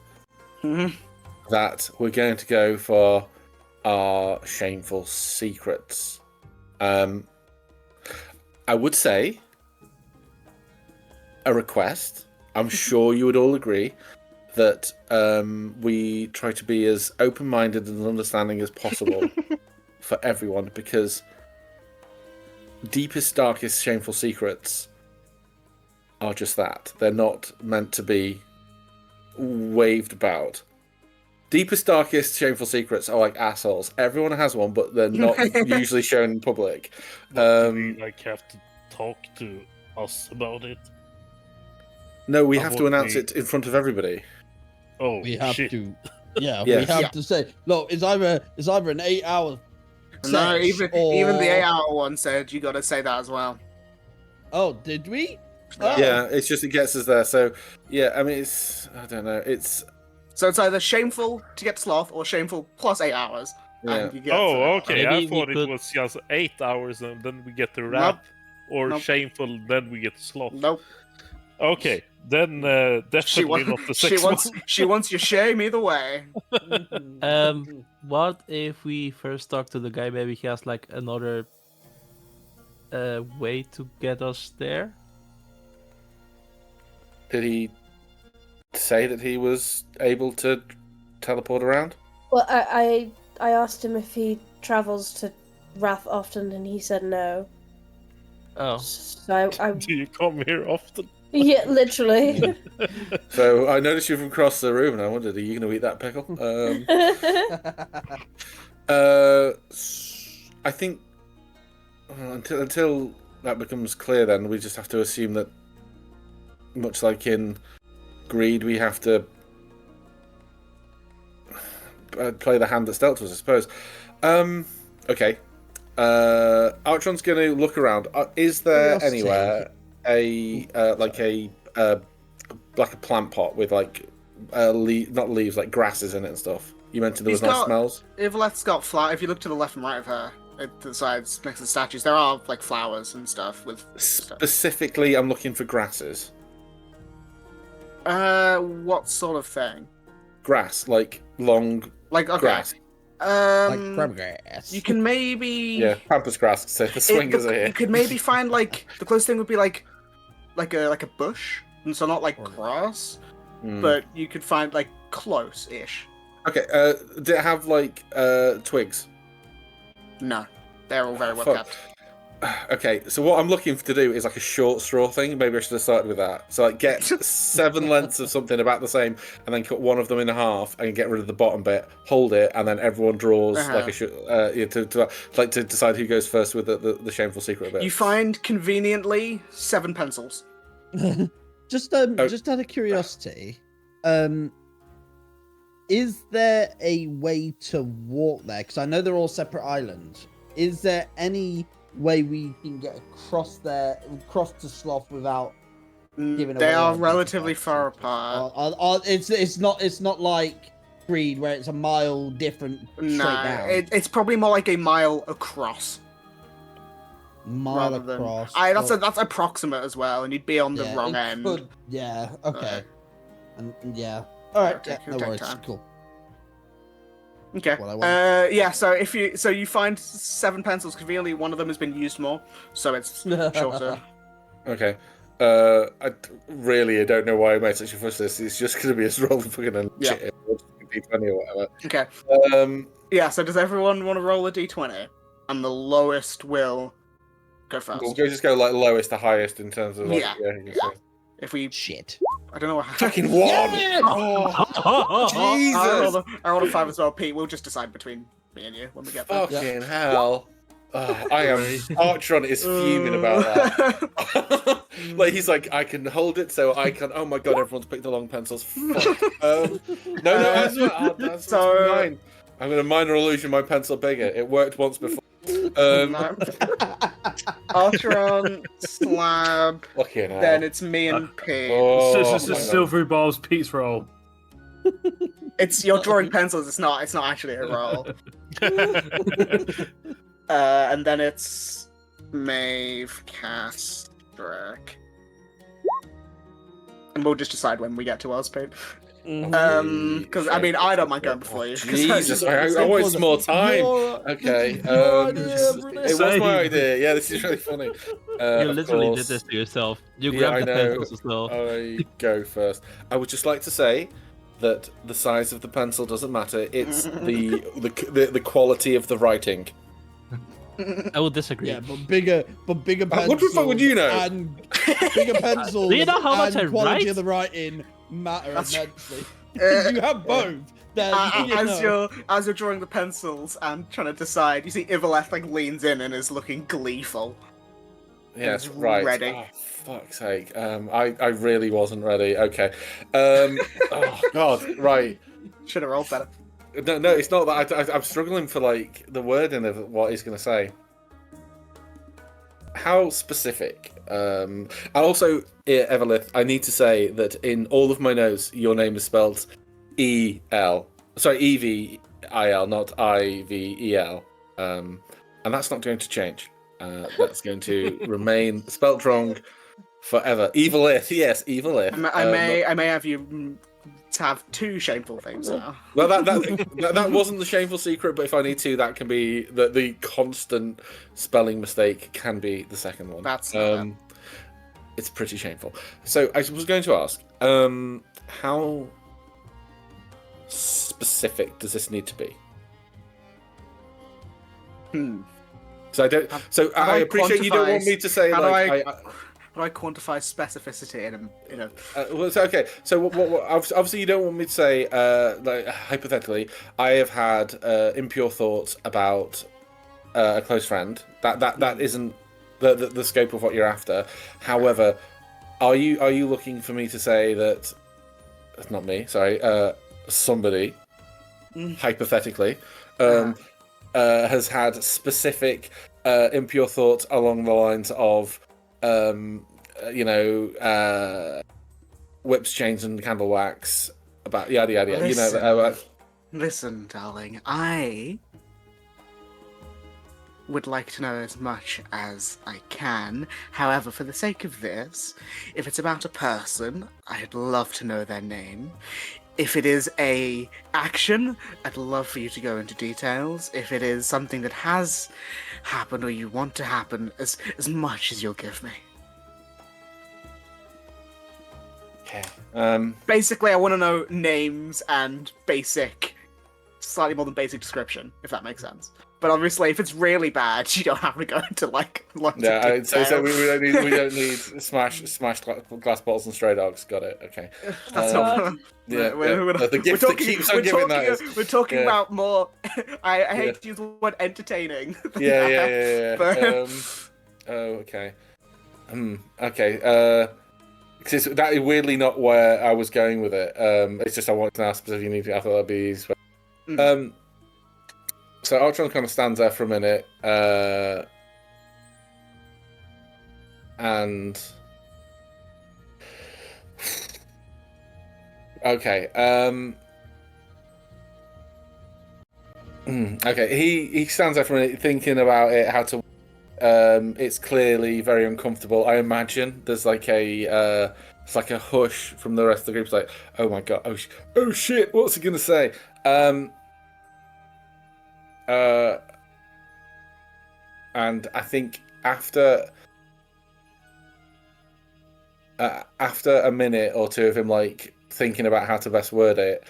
that we're going to go for our shameful secrets. I would say a request. I'm sure you would all agree that we try to be as open-minded and understanding as possible for everyone, because deepest, darkest, shameful secrets are just that. They're not meant to be waved about. Deepest, darkest, shameful secrets are like assholes. Everyone has one, but they're not usually shown in public. Do we have to talk to us about it? No, we have to announce it in front of everybody. Oh, we have shit. to. Yeah, we have to say, look, it's either an 8 hour. No, even the 8 hour one said you got to say that as well. Oh, did we? Oh. Yeah, it's just it gets us there. So yeah, I mean, I don't know. So it's either shameful to get sloth or shameful plus 8 hours. Yeah. Okay. Maybe I thought we it was just 8 hours and then we get the wrath, or shameful, then we get sloth. Nope. Okay, then definitely not the sex one. She wants your shame either way. What if we first talk to the guy? Maybe he has like another way to get us there. Did he say that he was able to teleport around? Well, I asked him if he travels to Wrath often, and he said no. Oh. So I Do you come here often? Yeah, literally. So I noticed you from across the room, and I wondered, are you going to eat that pickle? I think until that becomes clear, then we just have to assume that, much like in Greed, we have to play the hand that's dealt to us, I suppose. Okay. Artron's going to look around. Is there anywhere a plant pot with like not leaves, like grasses in it and stuff? You mentioned there was nice smells. Ivolette's got flower. If you look to the left and right of her, at the sides next to the statues, there are like flowers and stuff with. Specifically, I'm looking for grasses. What sort of thing? Grass, like long, like grass. Like crabgrass. You can maybe pampas grass. So the swingers are here. You could maybe find like the closest thing would be like a bush, and so not like grass, but you could find like close-ish. Okay. Did it have like twigs? No, they're all very well kept. Okay, so what I'm looking to do is like a short straw thing. Maybe I should have started with that. So like get 7 lengths of something about the same, and then cut one of them in half and get rid of the bottom bit. Hold it, and then everyone draws like to decide who goes first with the shameful secret bit. You find conveniently 7 pencils. Just out of curiosity, is there a way to walk there? Because I know they're all separate islands. Is there any way we can get across to Sloth without giving away? They are relatively far apart. It's not like Greed where it's a mile different straight down. It's probably more like a mile across. Across. That's approximate as well, and you'd be on the wrong end. Okay. All right. No worries. Time. Cool. Okay. So you find 7 pencils. Conveniently, one of them has been used more, so it's shorter. Okay. I don't know why I made such a fuss. This it's just going to be a roll fucking shit. Or whatever. Okay. Yeah, so does everyone want to roll a d20? And the lowest will go first. We'll just go like lowest to highest in terms of like, Yeah. If we... Shit. I don't know what Fucking one! Yes! Oh, Jesus! I rolled a 5 as well, Pete. We'll just decide between me and you when we get there. Fucking hell. Oh, I am. Archon is fuming about that. Like he's like, I can hold it, so I can. Oh my god, everyone's picked the long pencils. Fuck. No, that's mine. I'm gonna minor illusion my pencil bigger. It worked once before. Archon, Slab. Fucking hell. Then it's me and Pete. Silvery Balls Pete's roll. It's you're drawing pencils. It's not actually a roll. And then it's Maeve, Cass, Drake. And we'll just decide when we get to ours, Pete. Because I mean, I don't mind going before you. Jesus, I want some more time. Okay. It was my idea. Yeah, this is really funny. You literally did this to yourself. You grabbed the pencils as well. I go first. I would just like to say that the size of the pencil doesn't matter. It's the quality of the writing. I would disagree. Yeah, but bigger pencils. What the fuck would you know? And bigger pencils. Do you know how much and I quality write? of the writing matter immensely. You have both. Then as you're drawing the pencils and trying to decide, you see Ivaleth like leans in and is looking gleeful. Yes, He's right. ready. Oh, fuck's sake. I really wasn't ready. Okay. Oh god. Right. Should have rolled better. No, it's not that. I'm struggling for like the wording of what he's going to say. How specific? And also, Evelith, I need to say that in all of my notes, your name is spelled E-L. Sorry, E-V-I-L, not I-V-E-L. And that's not going to change. That's going to remain spelt wrong forever. Evilith, yes, Evilith. I may have you to have two shameful things now. Well, that wasn't the shameful secret, but if I need to, that can be the constant spelling mistake can be the second one. That's it's pretty shameful. So I was going to ask, how specific does this need to be? So I don't. So I appreciate you don't want me to say like. How do I quantify specificity in a? Well, so, okay. So what, obviously you don't want me to say like hypothetically. I have had impure thoughts about a close friend. That isn't the scope of what you're after. However, are you looking for me to say that? That's not me. Sorry. Somebody hypothetically has had specific impure thoughts along the lines of. Whips, chains, and candle wax about yada yada yada. Listen, listen, darling. I would like to know as much as I can. However, for the sake of this, if it's about a person, I'd love to know their name. If it is a action, I'd love for you to go into details. If it is something that has happened or you want to happen, as much as you'll give me. Okay. Basically, I want to know names and slightly more than basic description, if that makes sense. But obviously, if it's really bad, you don't have to go into like lots of detail. So we don't need smash glass bottles and stray dogs. Got it. Okay. That's not. Yeah, the gift that keeps on giving we're talking about more. I hate to use the word entertaining. Yeah. But... okay. Okay. Because that is weirdly not where I was going with it. It's just I wanted to ask if you need to. I thought that'd be easy. So Ultron kind of stands there for a minute, and okay, okay. He stands there for a minute, thinking about it, how to. It's clearly very uncomfortable. I imagine there's like it's like a hush from the rest of the group. It's like, oh my god, oh shit, what's he gonna say? And I think after a minute or two of him like thinking about how to best word it,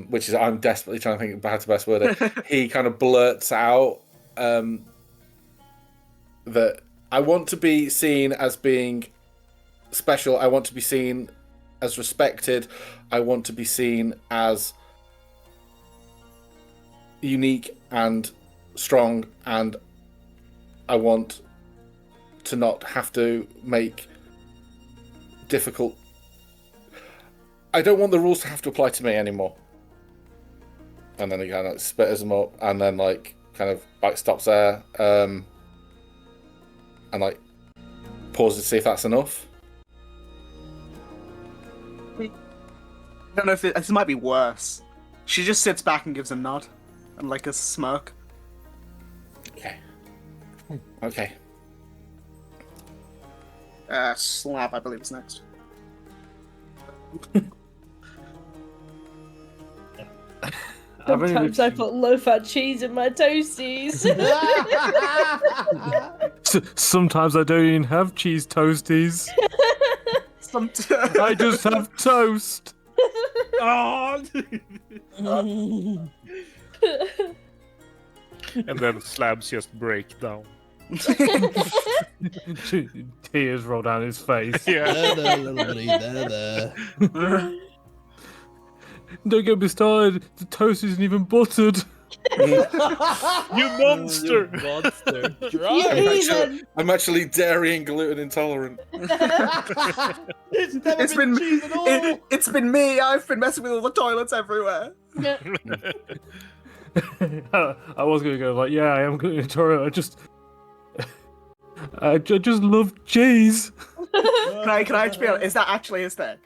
which is I'm desperately trying to think of how to best word it. He kind of blurts out that I want to be seen as being special. I want to be seen as respected. I want to be seen as unique and strong, and I want to not have to make difficult. I don't want the rules to have to apply to me anymore. And then he kind of spitters them up, and then like kind of like stops there, and like pauses to see if that's enough. I don't know if this might be worse. She just sits back and gives a nod and like a smirk. Okay. Slab, I believe, is next. Sometimes I put low-fat cheese in my toasties. Sometimes I don't even have cheese toasties. I just have toast. Oh! And then slabs just break down. Tears roll down his face. Yeah. There, little buddy, there. Don't get me started. The toast isn't even buttered. You monster! You monster. I'm actually dairy and gluten intolerant. It's never It's been been cheese at all. It's been me. I've been messing with all the toilets everywhere. I was gonna go like, yeah, I am gluten intolerant. I just love cheese. Can I just be honest? Is that actually his thing?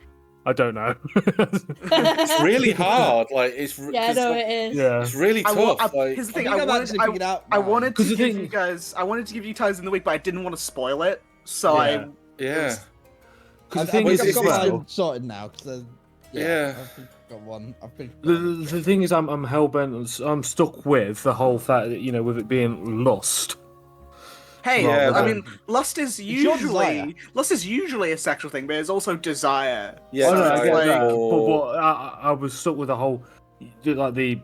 I don't know. It's really hard. Like it's Yeah, no, it is. Yeah. it's really tough. Like, Here's the thing. I think I've actually figured out I mine. wanted to 'Cause the give thing- you guys. I wanted to give you guys in the week, but I didn't want to spoil it. So Yeah. yeah. Because the I thing think is, I've as got well, mine sorted now. Cause, Yeah. I think I've got one. I think the thing is, I'm hell bent. I'm stuck with the whole fact that with it being lust. Hey, Yeah, I but- mean, lust is your desire. usually a sexual thing, but it's also desire. Yeah, I know, I it's get like- that, but I was stuck with the whole like the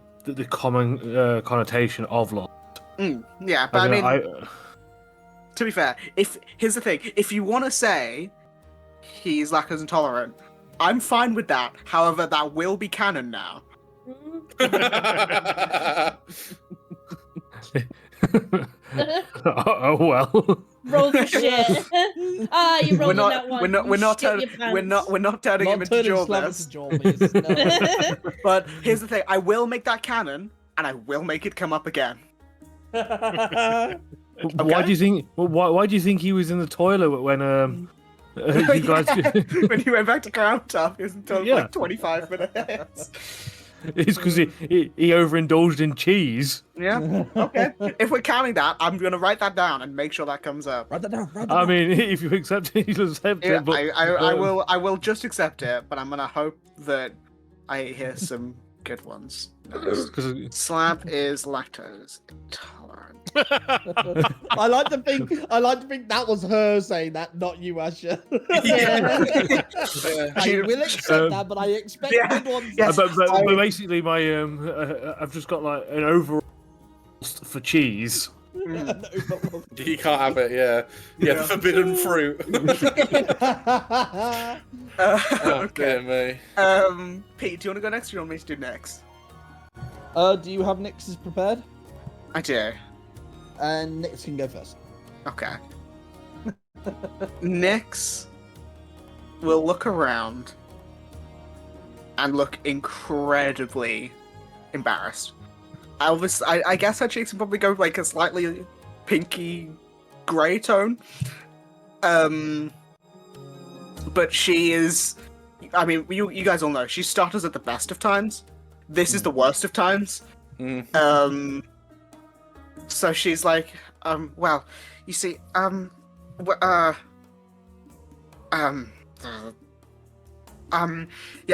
common connotation of lust. Yeah, but I mean, I to be fair, here's the thing: if you want to say he's lactose intolerant, I'm fine with that. However, that will be canon now. oh well. Roll the shit. You rolled that one. We're not turning him into Jorvis. But here's the thing: I will make that canon, and I will make it come up again. Why do you think? Why do you think he was in the toilet when you guys? When he went back to Groundtop, he was in toilet for like 25 minutes. It's because he overindulged in cheese. Yeah. Okay. If we're counting that, I'm gonna write that down and make sure that comes up. Write that down. I mean, if you accept it, you accept Yeah, it. But I will just accept it, but I'm gonna hope that I hear some good ones. Nice. Slab is lactose intolerant. I like to think that was her saying that, not you, Asher. I will accept that, but I expect good ones. Yes. But basically, my I've just got like an overall lust for cheese. You can't have it. Yeah. The forbidden fruit. Okay. Me. Pete, do you want to go next, or do you want me to do next? Do you have Nix's prepared? I do. And Nix can go first. Okay. Nix will look around and look incredibly embarrassed. I guess her cheeks will probably go like a slightly pinky grey tone. But she is. I mean, you guys all know she stutters at the best of times. This is the worst of times. So she's like, well, you see, yeah,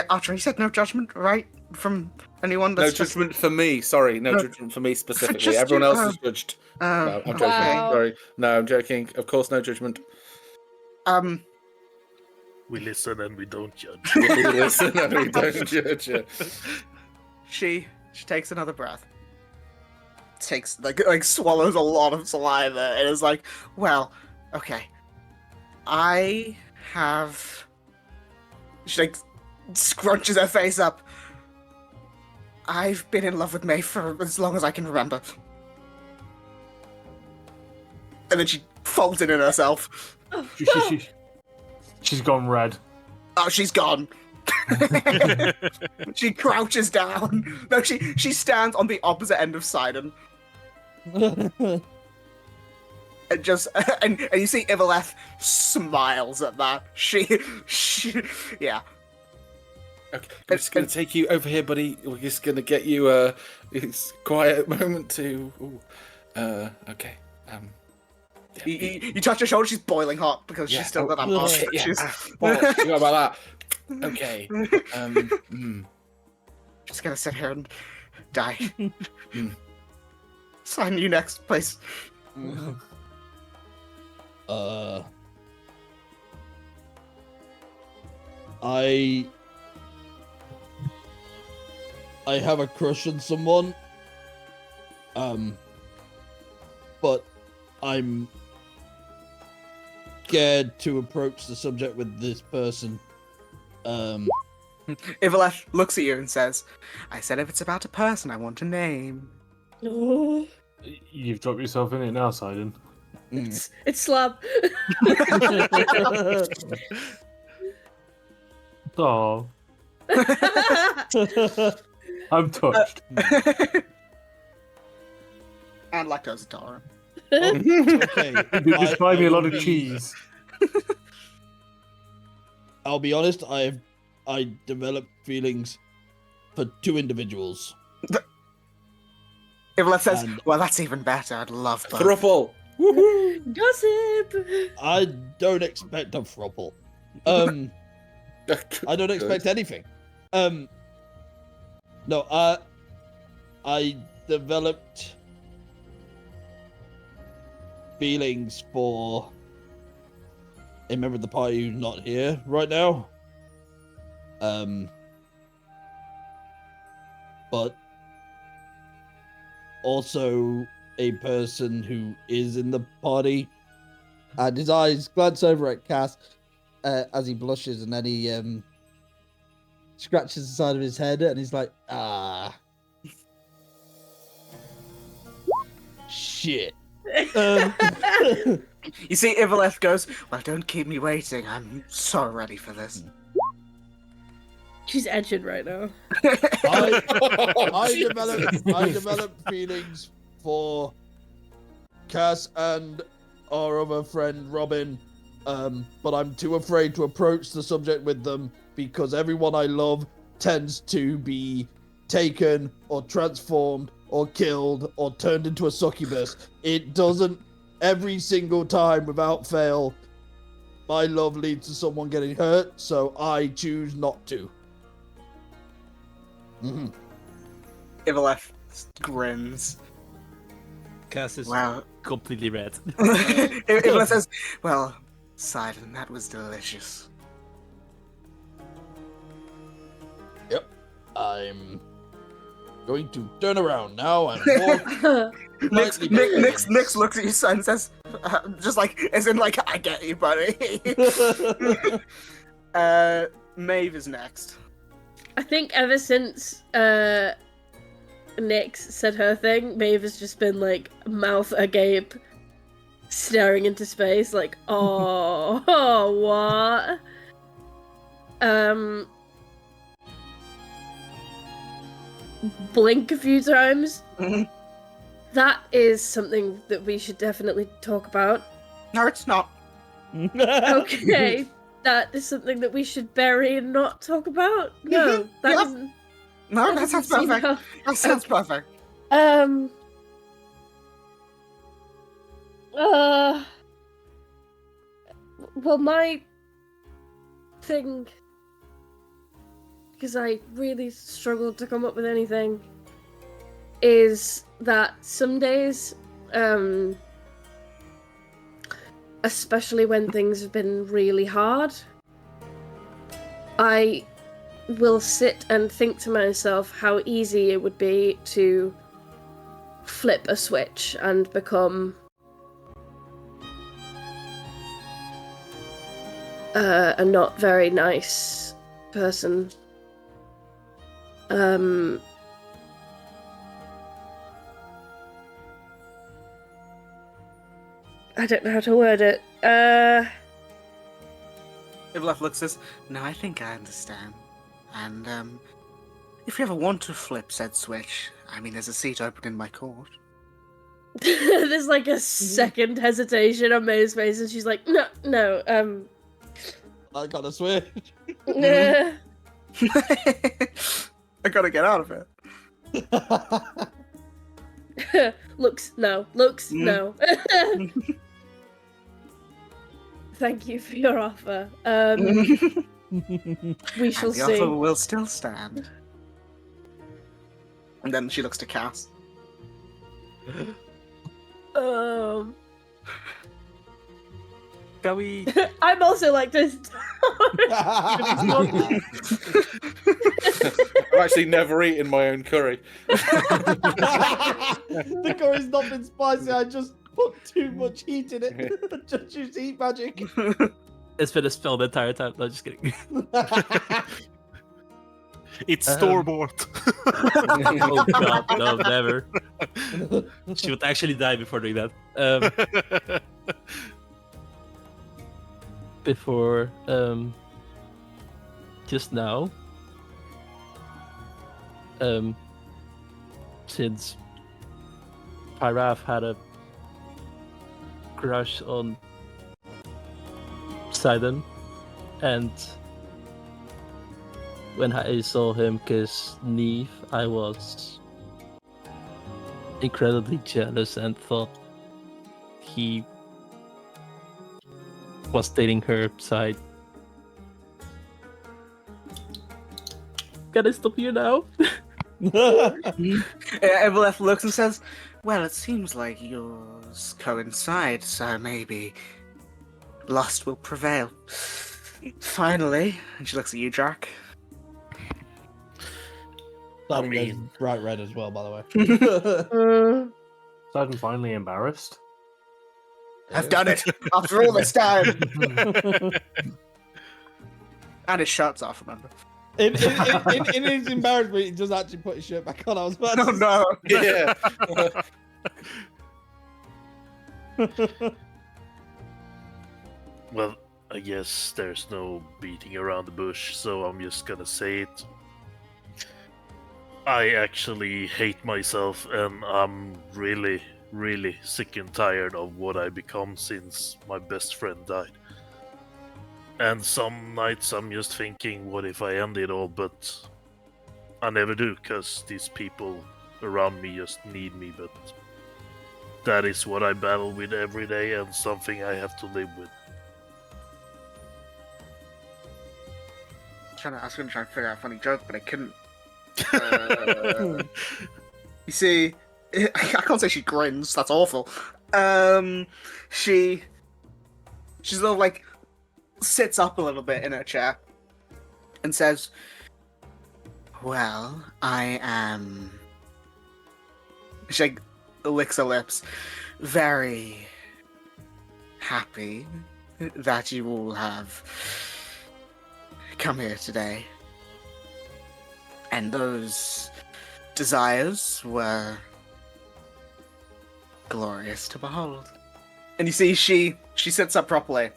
Archer, you said no judgment, right? From anyone No that's judgment for me. Sorry, no judgment for me specifically. just Everyone you, else is judged. No, I'm joking. Wow. Sorry. No, I'm joking. Of course, no judgment. We listen and we don't judge. We listen and we don't judge it. She takes another breath. Takes like swallows a lot of saliva and is like, well, okay. I have. She like scrunches her face up. I've been in love with May for as long as I can remember. And then she folds it in herself. She's gone red. Oh, she's gone. She crouches down. No, she stands on the opposite end of Sidon. And just and you see Ivaleth smiles at that. She yeah. Okay, I'm just gonna take you over here, buddy. We're just gonna get you a quiet moment to. Okay. Yeah. You touch her shoulder. She's boiling hot because she's still got that mask. Shit, yeah. She's Forgot about that. Okay. Just gonna sit here and die. Sign you next, please. I have a crush on someone. But I'm scared to approach the subject with this person. Ivaleth looks at you and says, I said if it's about a person, I want a name. You've dropped yourself in it now, Sidon. It's Slab. Oh, I'm touched. And lactose intolerant. Okay. Just buy me a lot of cheese. I'll be honest, I developed feelings for two individuals. Ivaleth says, And- well, that's even better. I'd love both. Thruple. Gossip. I don't expect a throuple. I don't expect anything. No, I developed feelings for a member of the party who's not here right now. But also a person who is in the party. And his eyes glance over at Cass as he blushes, and then he scratches the side of his head, and he's like, shit. You see, Ivaleth goes, well, don't keep me waiting. I'm so ready for this. She's edging right now. I developed feelings for Cass and our other friend Robin, but I'm too afraid to approach the subject with them because everyone I love tends to be taken or transformed or killed or turned into a succubus. It doesn't every single time without fail. My love leads to someone getting hurt, so I choose not to. Ivaleth grins. Cass is Wow. completely red. Ivaleth says, well, Sidon, that was delicious. Yep. I'm going to turn around now and walk. Nix looks at you and says, just like, as in like, I get you, buddy. Maeve is next. I think ever since Nyx said her thing, Maeve has just been like mouth agape, staring into space, like, oh, what? Blink a few times. That is something that we should definitely talk about. No, it's not. Okay. That is something that we should bury and not talk about? No, that Yep. isn't. No, that sounds doesn't seem perfect. That sounds perfect. Well, my thing, because I really struggled to come up with anything, is that some days, especially when things have been really hard, I will sit and think to myself how easy it would be to flip a switch and become a not very nice person. I don't know how to word it. Ivalef looks at us. No, I think I understand. And, if you ever want to flip said switch, I mean, there's a seat open in my court. There's like a second hesitation on May's face, and she's like, no, I gotta switch. nah. I gotta get out of it. Looks, no. Thank you for your offer. We shall And the see. offer will still stand. And then she looks to Cass. Can we? I'm also like this. I've actually never eaten my own curry. The curry's not been spicy. I just put too much heat in it. Just use heat magic. It's been a spell the entire time. No, just kidding. It's store-bought. Oh god, no, never. She would actually die before doing that. Before, just now, since Pyraf had a crush on Sidon, and when I saw him kiss Neve, I was incredibly jealous and thought he was dating her side. Can I stop you now? Eveleth looks and says, well, it seems like yours coincide, so maybe lust will prevail. Finally, and she looks at you, Jack. That goes bright red as well, by the way. Sidon finally embarrassed. I've done it after all this time. And his shirt's off, remember? In his embarrassment, he does actually put his shirt back on. I was about to Oh no! Yeah. Well, I guess there's no beating around the bush, so I'm just gonna say it. I actually hate myself, and I'm really, really sick and tired of what I become since my best friend died. And some nights I'm just thinking, what if I end it all? But I never do, because these people around me just need me. But that is what I battle with every day, and something I have to live with. I was gonna try and figure out a funny joke, but I couldn't. You see, I can't say she grins. That's awful. She sort of like sits up a little bit in her chair and says, "Well, I am." She like, licks her lips. Very happy that you all have come here today. And those desires were glorious to behold. And you see, she sits up properly,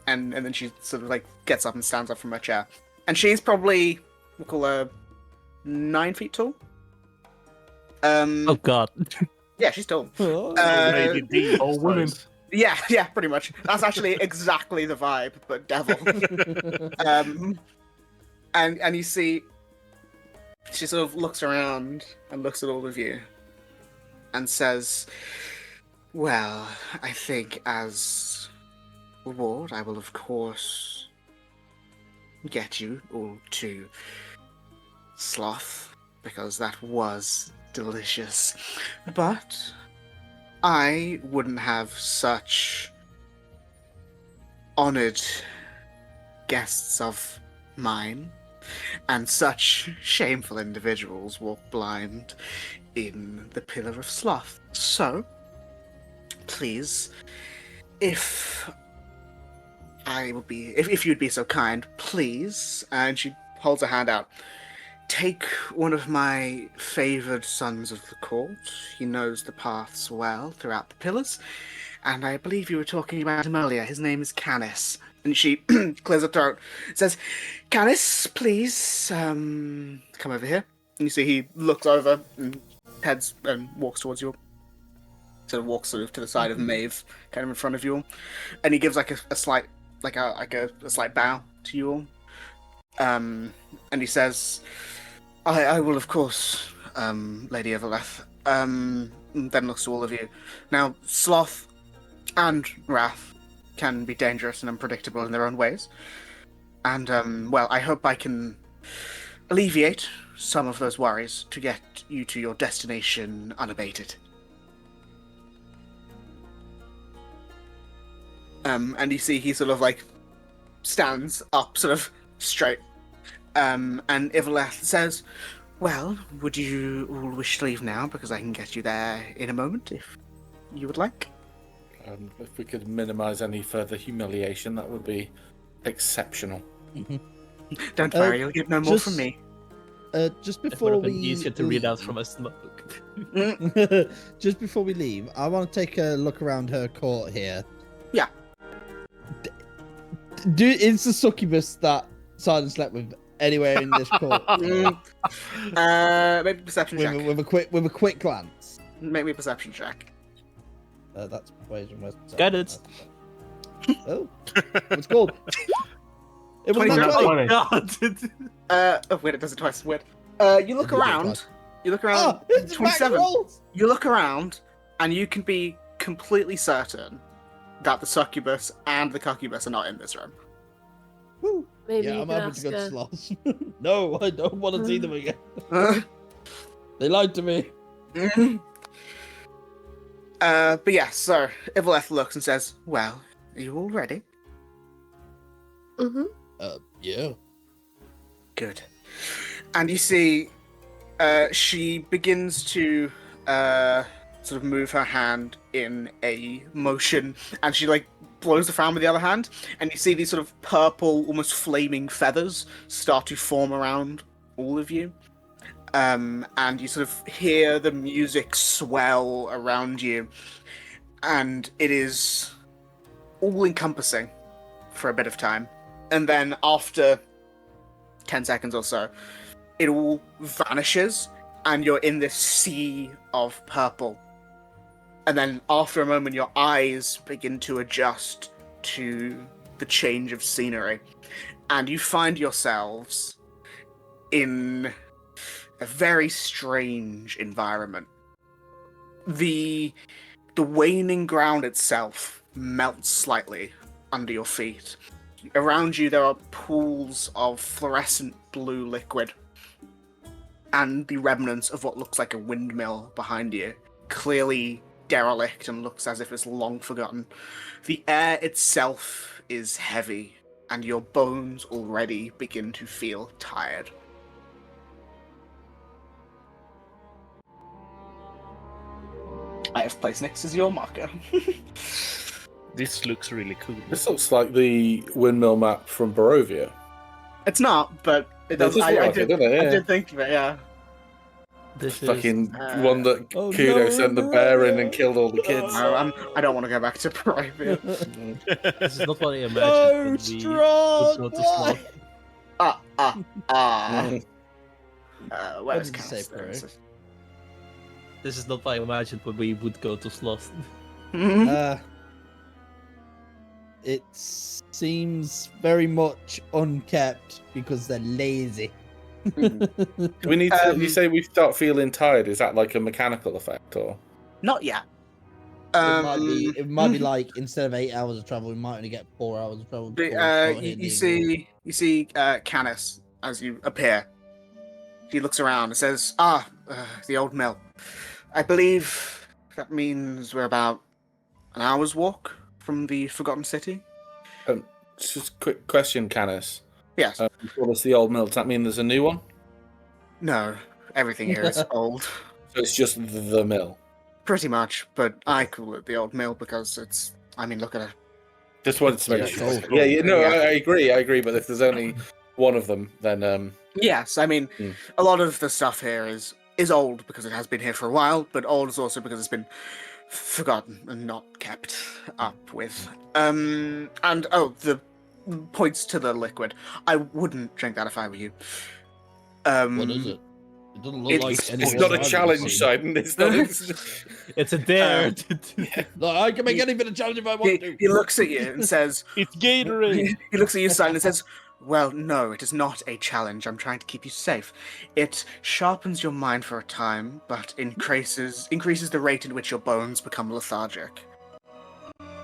and then she sort of like gets up and stands up from her chair. And she's probably, we'll call her 9 feet tall. Oh god. Yeah, she's tall. Lady D. Oh, women. Yeah, pretty much. That's actually exactly the vibe, but devil. And you see, she sort of looks around and looks at all of you and says, well, I think as reward, I will of course get you all to Sloth, because that was delicious. But I wouldn't have such honored guests of mine And such shameful individuals walk blind in the Pillar of Sloth. So, please, if you'd be so kind, please, and she holds a hand out, take one of my favoured sons of the court. He knows the paths well throughout the pillars, and I believe you were talking about him earlier. His name is Canis. And she clears her throat, says, Canis, please, come over here. And you see he looks over and heads and walks towards you all. Sort of walks to the side of Maeve, kind of in front of you all. And he gives like a slight bow to you all. And he says, I will, of course, Lady Everleth. Then looks to all of you. Now, Sloth and Wrath can be dangerous and unpredictable in their own ways. And, well, I hope I can alleviate some of those worries to get you to your destination unabated. And you see he sort of, like, stands up sort of straight. And Ivaleth says, well, would you all wish to leave now? Because I can get you there in a moment, if you would like. If we could minimise any further humiliation, that would be exceptional. Don't worry, you'll get no more from me. Just It would before have been we easier to read out from a smoke. just before we leave, I want to take a look around her court here. Yeah. Is the succubus that Silent slept with anywhere in this court? Maybe perception check. with a quick glance. Make me a perception check. That's persuasion. Got it. Oh, what's called? It was 20. not 20. Wait, it does it twice. Weird. You look around. You look around. Oh, it's 27. rolls. You look around, and you can be completely certain that the succubus and the cuccubus are not in this room. Woo. Maybe Yeah, you I'm can happy ask to go her. to sloths. No, I don't want to see them again. They lied to me. But yeah, so Ivaleth looks and says, well, are you all ready? Mm-hmm. Yeah. Good. And you see, she begins to sort of move her hand in a motion, and she like blows the fan with the other hand, and you see these sort of purple, almost flaming feathers start to form around all of you. And you sort of hear the music swell around you, and it is all-encompassing for a bit of time. And then after 10 seconds or so, it all vanishes, and you're in this sea of purple. And then after a moment, your eyes begin to adjust to the change of scenery, and you find yourselves in a very strange environment. The waning ground itself melts slightly under your feet. Around you there are pools of fluorescent blue liquid, and the remnants of what looks like a windmill behind you, clearly derelict and looks as if it's long forgotten. The air itself is heavy, and your bones already begin to feel tired. I have placed next as your marker. This looks really cool. This looks like the windmill map from Barovia. It's not, but it does. does look like it, doesn't it? I Yeah. did think of it, yeah. This Fucking one that Oh, Kudo no, sent the no. bear in and killed all the kids. No, I don't want to go back to Barovia. This is not what I imagined No, when we strong. would go to Why? Sloth. Where's did you say, Cass? There it Perry? is. This is not what I imagined when we would go to Sloth. It seems very much unkept because they're lazy. Do we need to? You say we start feeling tired. Is that like a mechanical effect, or? Not yet. It might be like instead of 8 hours of travel, we might only get 4 hours of travel. before we start hitting the You see Canis as you appear. He looks around and says, the old mill. I believe that means we're about an hour's walk from the Forgotten City. Just a quick question, Canis. Yes. Well, it's the old mill. Does that mean there's a new one? No, everything here is old. So it's just the mill. Pretty much, but I call it the old mill because it's. I mean, look at it. Just wanted to make Yeah, sure. it's Yeah, no, Yeah. I agree. But if there's only one of them, then Yes, I mean, a lot of the stuff here is old because it has been here for a while, but old is also because it's been forgotten and not kept up with. And the points to the liquid. I wouldn't drink that if I were you. What is it? It doesn't look like it's anything not a I've ever challenge, seen. Simon. It's not. It's a dare. Like, I can make anything a challenge if I want to. He looks at you and says, It's Gatorade. he looks at you, Simon, and says, "Well, no, it is not a challenge. I'm trying to keep you safe. It sharpens your mind for a time, but increases the rate in which your bones become lethargic."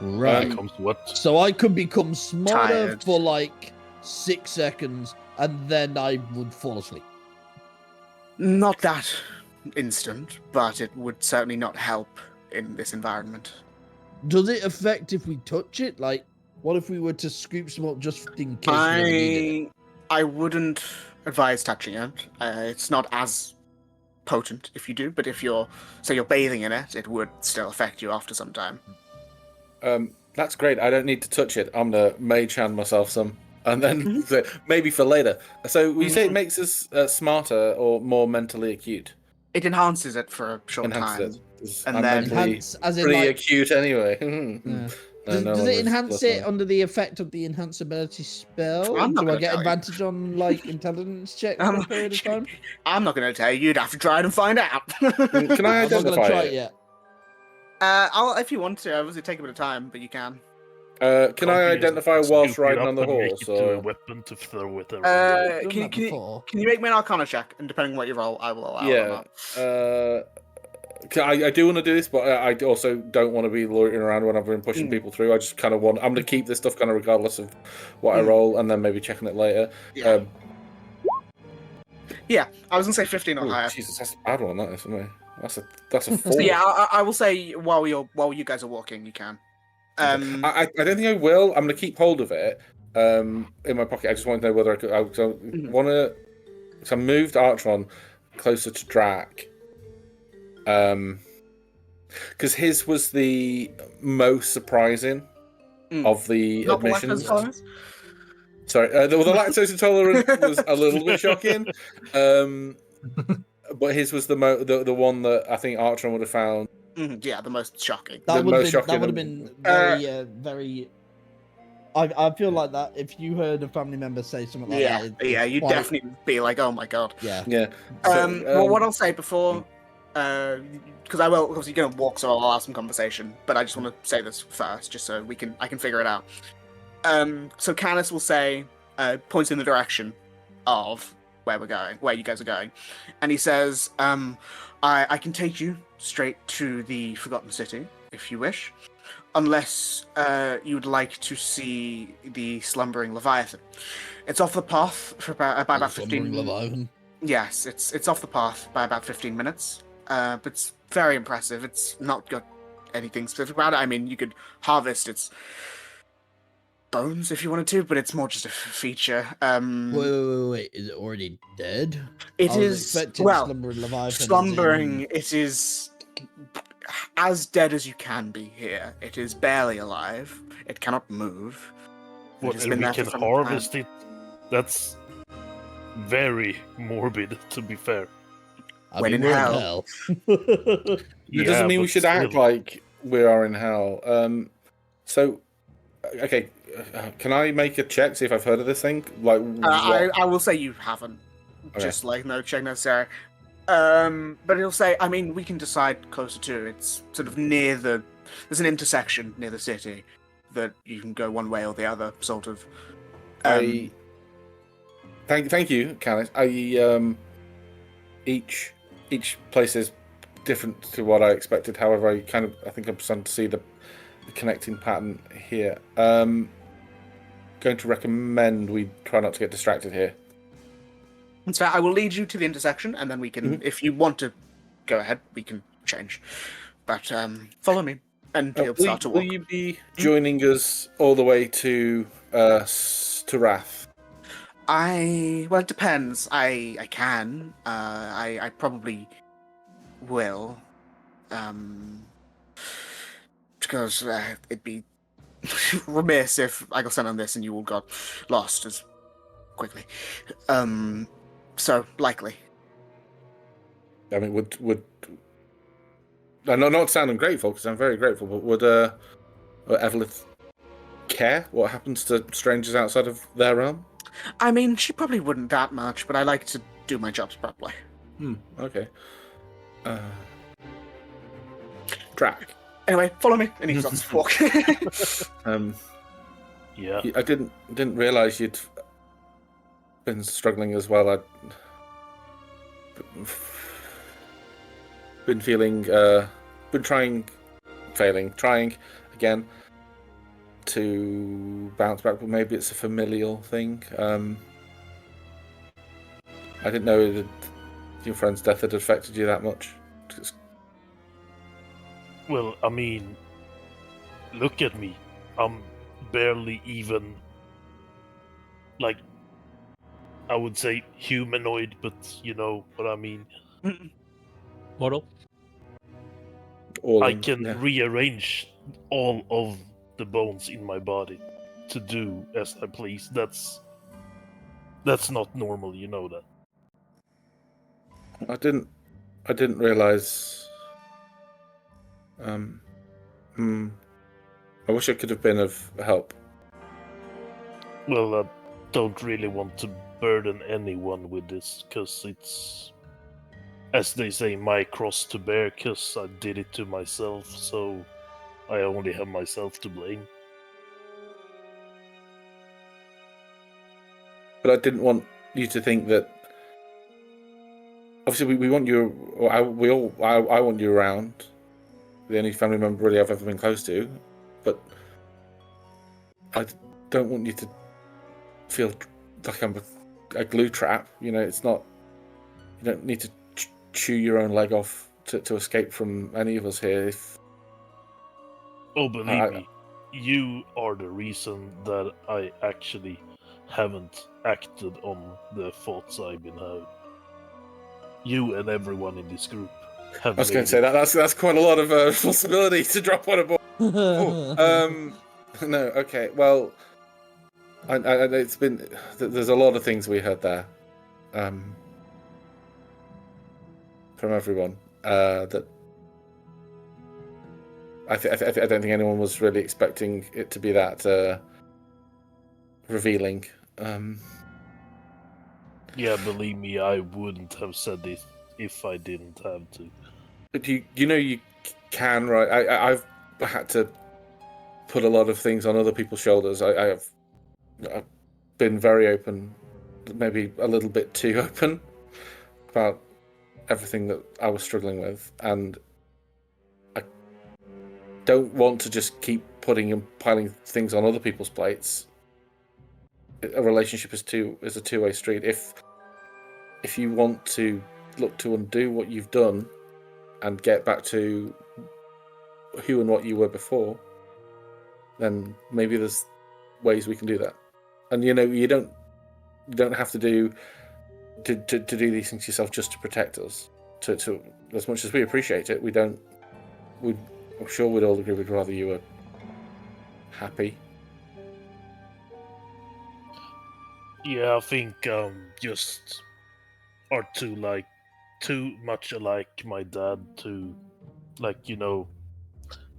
Right. Comes what? So I could become smarter Tired. for like 6 seconds, and then I would fall asleep. Not that instant, but it would certainly not help in this environment. Does it affect if we touch it? Like, what if we were to scoop some up just in case we ever needed it? I wouldn't advise touching it. It's not as potent if you do, but if you're bathing in it, it would still affect you after some time. That's great. I don't need to touch it. I'm gonna mage hand myself some, and then so maybe for later. So you say it makes us smarter or more mentally acute? It enhances it for a short time. Enhances it. 'Cause And I'm then- mentally Enhance, as in, pretty like, acute anyway. yeah. No, Does one it was enhance plus it one. under the effect of the enhance ability spell? I'm not Do I gonna get tell you. advantage on like intelligence checks for a period of time? I'm not going to tell you. You'd have to try it and find out. Can I I'm not gonna identify try it? it yet. I'll if you want to. Obviously, take a bit of time, but you can. Can I identify whilst riding on the horse? To a Or... weapon to throw it around. I've done Can that you before. make me an Arcana check? And depending on what you roll, I will allow it or Yeah. not. I do want to do this, but I also don't want to be loitering around when I've been pushing people through. I just kind of want. I'm going to keep this stuff kind of regardless of what I roll, and then maybe checking it later. Yeah. Yeah, I was gonna say 15 or higher. Jesus, that's a bad one. That is for me. That's a 4. So yeah, I will say while you guys are walking, you can. I don't think I will. I'm going to keep hold of it in my pocket. I just want to know whether I could. I want to. So I moved Archon closer to Drac. Because his was the most surprising of the Not the admissions. lactose tolerance? Sorry, the lactose intolerant was a little bit shocking. But his was the one that I think Archon would have found. Yeah, the most shocking. That The would most have shocking been very, very. I feel like that if you heard a family member say something like that. You'd definitely be like, "Oh my god." Yeah. Yeah. Well, what I'll say before, because I will obviously gonna walk, so I'll have some conversation. But I just want to say this first, just so I can figure it out. So Canis will say, points in the direction of where you guys are going, and he says, I can take you straight to the Forgotten City if you wish, unless you'd like to see the Slumbering Leviathan. It's off the path for about 15 minutes. Yes, it's off the path by about 15 minutes. But it's very impressive. It's not got anything specific about it. I mean, you could harvest its bones if you wanted to, but it's more just a feature. Wait. Is it already dead? It I was is expecting well, slumbering Leviathan. slumbering. It is as dead as you can be here. It is barely alive. It cannot move. What, has and been we there for can some harvest time. it? That's very morbid, to be fair. I When mean, in we're hell. It doesn't mean we should act like we are in hell. So, okay, can I make a check, see if I've heard of this thing? Like, I will say you haven't. Okay. Just like no check necessary. But he'll say, I mean, we can decide closer to. It's sort of near there's an intersection near the city that you can go one way or the other, sort of. Thank you, Canis. Each place is different to what I expected. However, I think I'm starting to see the connecting pattern here. Going to recommend we try not to get distracted here. And so I will lead you to the intersection, and then we can, if you want to go ahead, we can change. But follow me, and he'll start to walk. Will you be joining us all the way to Wrath? Well, it depends. I can. I probably will. Because it'd be remiss if I got sent on this and you all got lost as quickly. So likely. I mean, would I'm not sounding grateful because I'm very grateful, but would Evelyn care what happens to strangers outside of their realm? I mean, she probably wouldn't that much, but I like to do my jobs properly. Okay. Drac. Anyway, follow me, and he starts to walk. Yeah. I didn't realize you'd been struggling as well. I'd been feeling, been trying again to bounce back, but maybe it's a familial thing. I didn't know that your friend's death had affected you that much. Well, I mean, look at me. I'm barely even, like, I would say humanoid, but you know what I mean. Mortal? I can rearrange all of the bones in my body to do as I please. That's not normal, you know that. I didn't realize. I wish I could have been of help. Well, I don't really want to burden anyone with this, because it's, as they say, my cross to bear, because I did it to myself, so I only have myself to blame. But I didn't want you to think that. Obviously, we want you. I want you around. The only family member really I've ever been close to, but I don't want you to feel like I'm a glue trap. You know, it's not. You don't need to chew your own leg off to escape from any of us here. Believe me, you are the reason that I actually haven't acted on the thoughts I've been having. You and everyone in this group have. I was going to say that's quite a lot of responsibility to drop on a board. No, okay. Well, I it's been. There's a lot of things we heard there, from everyone. That I don't think anyone was really expecting it to be that revealing. Yeah, believe me, I wouldn't have said this if I didn't have to. But you know you can, right? I've had to put a lot of things on other people's shoulders. I've been very open, maybe a little bit too open about everything that I was struggling with, and I don't want to just keep putting and piling things on other people's plates. A relationship is a two-way street. If you want to look to undo what you've done and get back to who and what you were before, then maybe there's ways we can do that. And you know, you don't have to do these things yourself just to protect us. To as much as we appreciate it, I'm sure we'd all agree we'd rather you were happy. Yeah, I think just are too much alike my dad to, like, you know,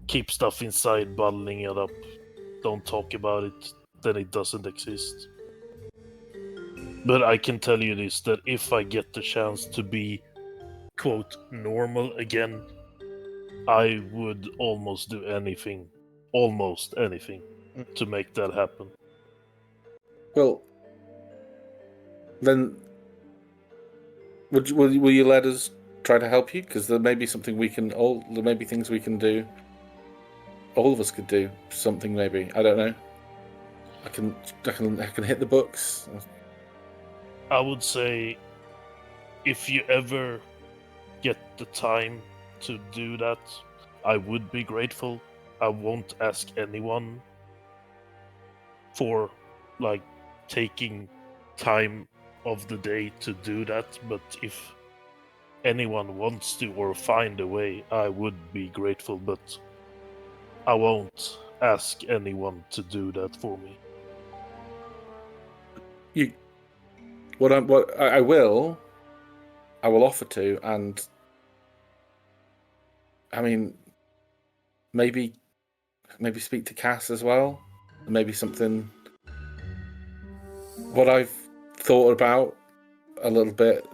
keep stuff inside, bottling it up, don't talk about it, then it doesn't exist. But I can tell you this, that if I get the chance to be, quote, normal again, I would almost do anything, to make that happen. Well, then, will you let us try to help you? Because there may be something there may be things we can do. All of us could do something. Maybe, I don't know. I can hit the books. I would say, if you ever get the time to do that, I would be grateful. I won't ask anyone for, like, taking time of the day to do that, but if anyone wants to or find a way, I would be grateful, but I won't ask anyone to do that for me. I will offer to, and I mean, maybe speak to Cass as well. Maybe something. What I've thought about a little bit.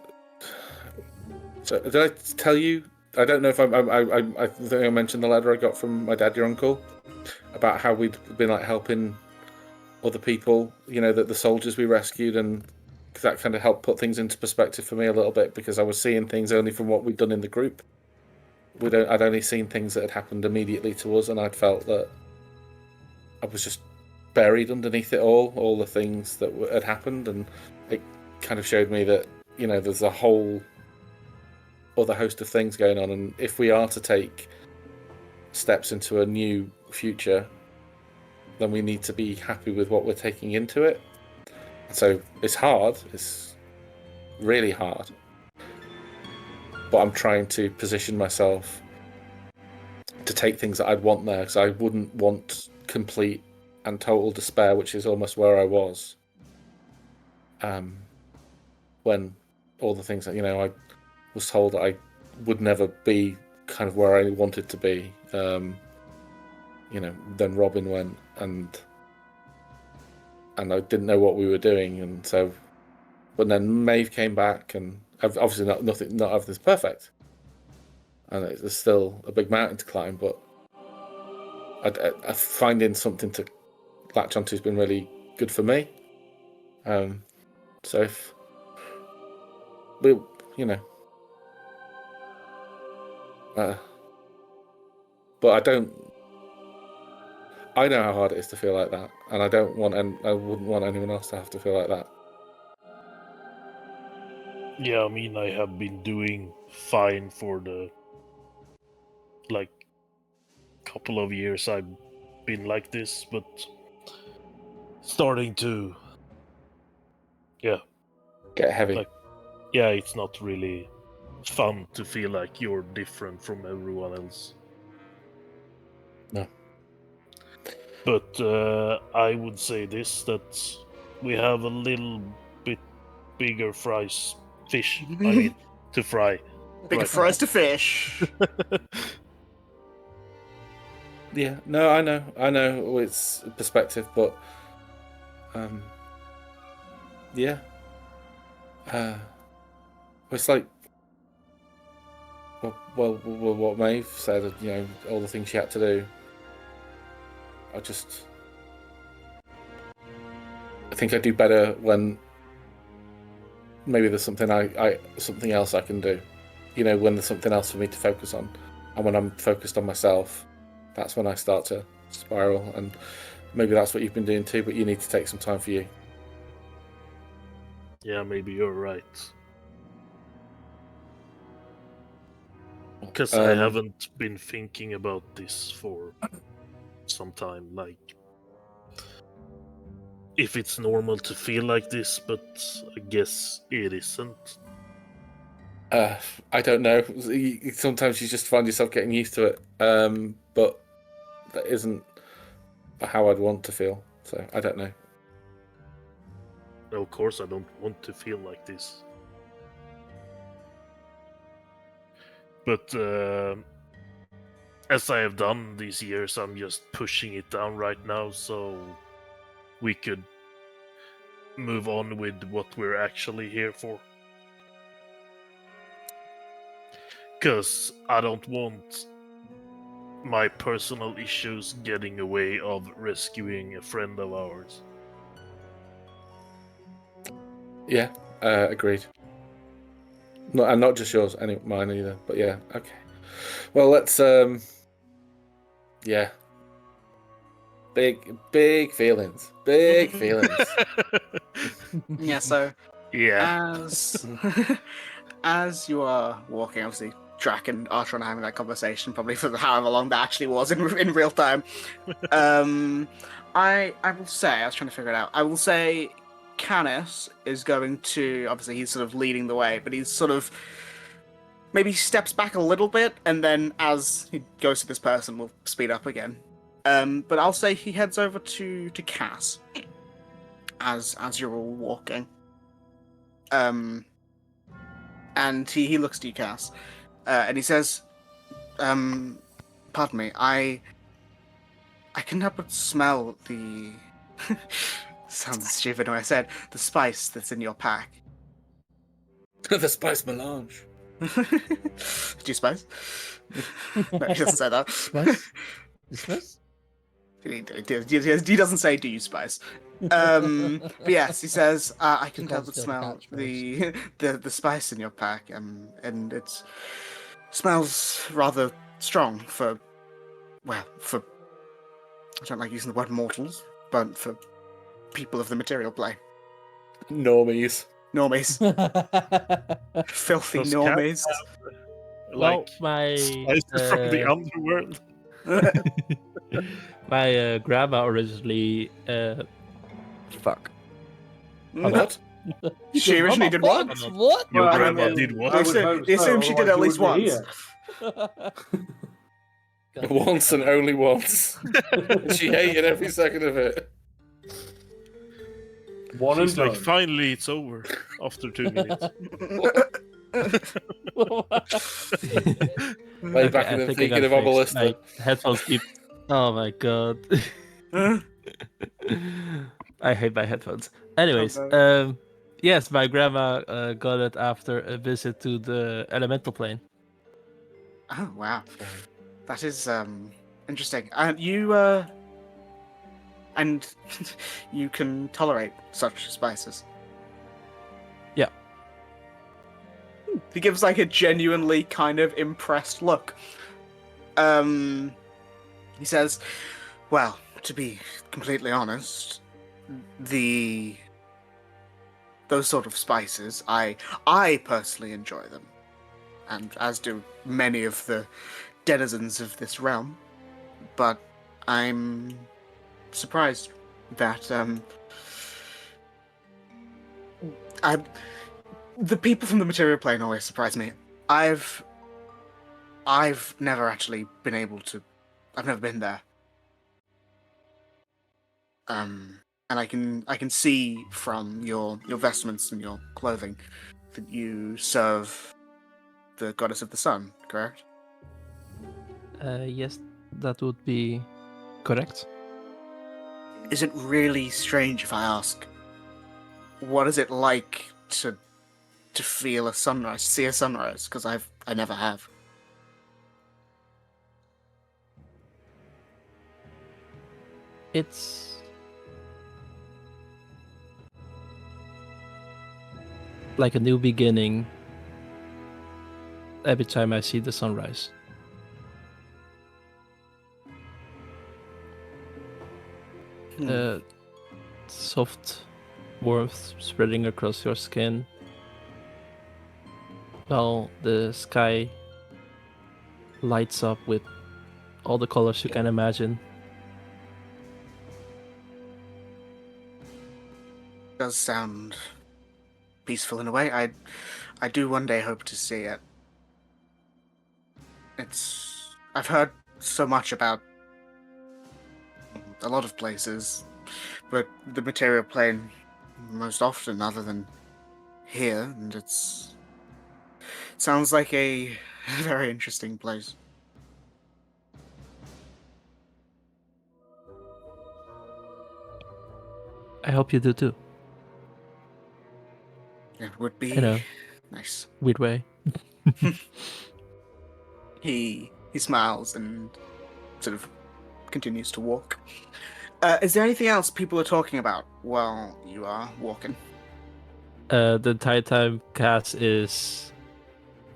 So, did I tell you? I don't know if I think I mentioned the letter I got from my dad, your uncle, about how we'd been like helping other people. You know, that the soldiers we rescued, and that kind of helped put things into perspective for me a little bit, because I was seeing things only from what we'd done in the group. I'd only seen things that had happened immediately to us, and I'd felt that I was just buried underneath it all the things that had happened, and it kind of showed me that, you know, there's a whole other host of things going on, and if we are to take steps into a new future, then we need to be happy with what we're taking into it. So it's hard, it's really hard, but I'm trying to position myself to take things that I'd want there, because I wouldn't want complete and total despair, which is almost where I was when all the things that, you know, I was told that I would never be kind of where I wanted to be. You know, then Robin went, and I didn't know what we were doing, and so, but then Maeve came back, and obviously not everything's perfect, and there's still a big mountain to climb, but I finding something to latch onto has been really good for me. So if we, you know, but I know how hard it is to feel like that, and I wouldn't want anyone else to have to feel like that. Yeah, I mean, I have been doing fine for the couple of years I've been like this, but starting to Get heavy. It's not really fun to feel like you're different from everyone else. No. But I would say this, that we have a little bit bigger fish, I mean, to fry. Bigger right fries to fish. Yeah, no, I know it's perspective, but yeah, it's like, well, what Maeve said, you know, all the things she had to do. I think I do better when maybe there's something something else I can do, you know, when there's something else for me to focus on, and when I'm focused on myself, that's when I start to spiral, and maybe that's what you've been doing too, but you need to take some time for you. Yeah, maybe you're right. Because I haven't been thinking about this for some time, like, if it's normal to feel like this, but I guess it isn't. I don't know. Sometimes you just find yourself getting used to it, but that isn't how I'd want to feel, so I don't know. No, of course I don't want to feel like this. But as I have done these years, I'm just pushing it down right now, so we could move on with what we're actually here for. Because I don't want my personal issues getting away of rescuing a friend of ours. Yeah, agreed. And not just yours, mine either. But yeah, okay. Well, let's yeah. Big feelings. Big feelings. Yeah, so Yeah. as you are walking, obviously Drac and Archer are having that conversation, probably for however long that actually was in real time. I will say, I was trying to figure it out. I will say Canis is going to, obviously he's sort of leading the way, but he's sort of maybe steps back a little bit, and then as he goes to this person, we'll speed up again. But I'll say he heads over to Cass as you're all walking. And he looks to you, Cass, and he says, "Pardon me, I couldn't help but smell the." Sounds stupid when I said the spice that's in your pack. The spice melange. Do you spice? No, he doesn't say that. Spice? Spice? He doesn't say, "Do you spice?" But yes, he says, "I can help but smell the spice in your pack, and it smells rather strong for I don't like using the word mortals, but for people of the material plane, Normies. filthy Those normies." Like my spices from the underworld. my grandma originally fuck. What? She originally did what? What? Your Well, grandma I mean, did they what? assume she did at least once. Once and only once. She hated every second of it. One She's and like, done. finally it's over after 2 minutes. Lay back and then thinking of Obelisk. My headphones keep. Oh my god. I hate my headphones. Anyways, yes, my grandma got it after a visit to the elemental plane. Oh wow, that is interesting. And you and you can tolerate such spices. Yeah. He gives like a genuinely kind of impressed look. He says, "Well, to be completely honest, those sort of spices, I personally enjoy them, and as do many of the denizens of this realm. But I'm surprised that the people from the material plane always surprise me. I've never actually been able to. I've never been there. And I can see from your vestments and your clothing that you serve the goddess of the sun, correct? Yes, that would be correct. Is it really strange if I ask, what is it like to feel a sunrise, see a sunrise? Because I never have. It's like a new beginning every time I see the sunrise. Soft warmth spreading across your skin, while the sky lights up with all the colors you can imagine. Does sound peaceful in a way. I do one day hope to see it. I've heard so much about a lot of places, but the material plane most often other than here, and it sounds like a very interesting place. I hope you do too. It would be nice. Weird way. He smiles and sort of continues to walk. Is there anything else people are talking about while you are walking? The entire time, Cass is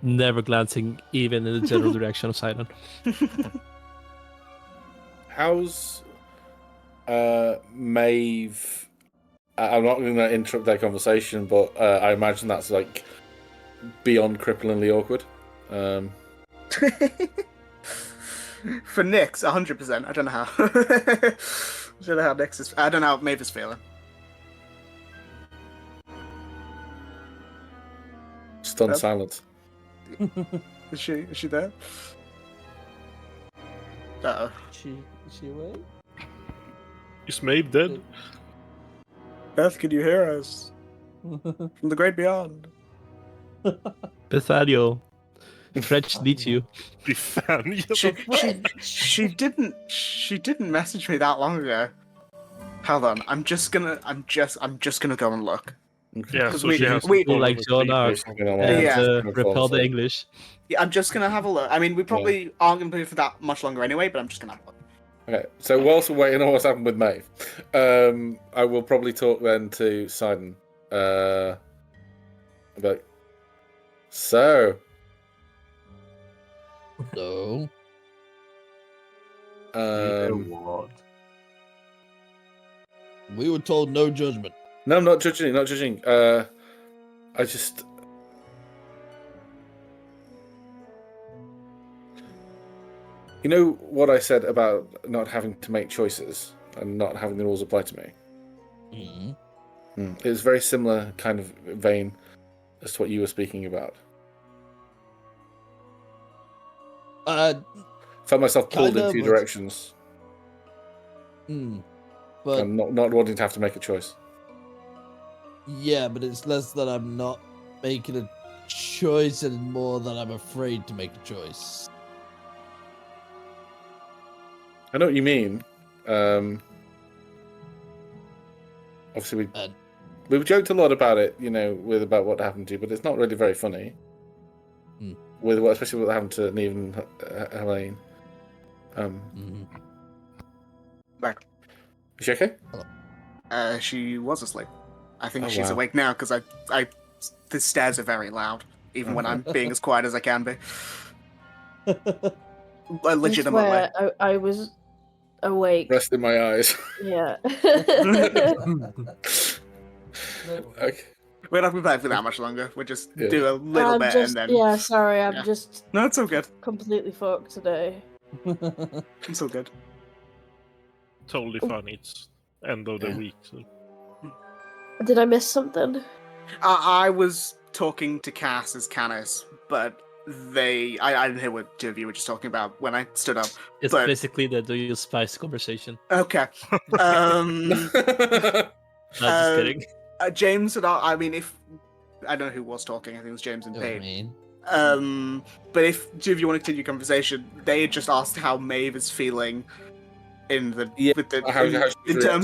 never glancing even in the general direction of Sidon. How's Maeve? I'm not going to interrupt their conversation, but I imagine that's like beyond cripplingly awkward. For Nyx, 100%. I don't know how. I don't know how Nyx is. I don't know how Maeve is feeling. Stunned silence. Is she there? Uh-oh. Is she away? Is Maeve dead? Beth, can you hear us? From the great beyond. Bethario, French needs you. She didn't message me that long ago. Hold on, I'm just gonna go and look. Yeah, so she has People like John Arc and repel the English. Yeah, I'm just gonna have a look. I mean, we probably aren't gonna be for that much longer anyway, but I'm just gonna have a look. Okay, so whilst we're waiting on what's happened with Maeve, I will probably talk then to Sidon. About so. No. What? We were told no judgment. No, I'm not judging. Not judging. I just. You know what I said about not having to make choices and not having the rules apply to me? Mm-hmm. It was very similar kind of vein as to what you were speaking about. Felt myself pulled in two directions. But and not wanting to have to make a choice. Yeah, but it's less that I'm not making a choice and more that I'm afraid to make a choice. I know what you mean. Obviously, we've joked a lot about it, about what happened to you, but it's not really very funny. Especially what happened to Neve and Helene. Right. Is she okay? She was asleep. I think she's awake now because the stairs are very loud, even when I'm being as quiet as I can be. Legitimately. I was awake. Rest in my eyes. Yeah. Okay. We're not going to be playing for that much longer. We'll just do a little bit and then... Yeah, sorry, I'm just... No, it's all good. Completely fucked today. It's all good. Totally fine. It's end of the week. So. Did I miss something? I was talking to Cass as Canis, but I didn't hear what two of you were just talking about when I stood up. It's basically the do you spice conversation. Okay. Just kidding. James and I mean, if I don't know who was talking, I think it was James and Pete. But if two of you want to continue conversation, they had just asked how Maeve is feeling in terms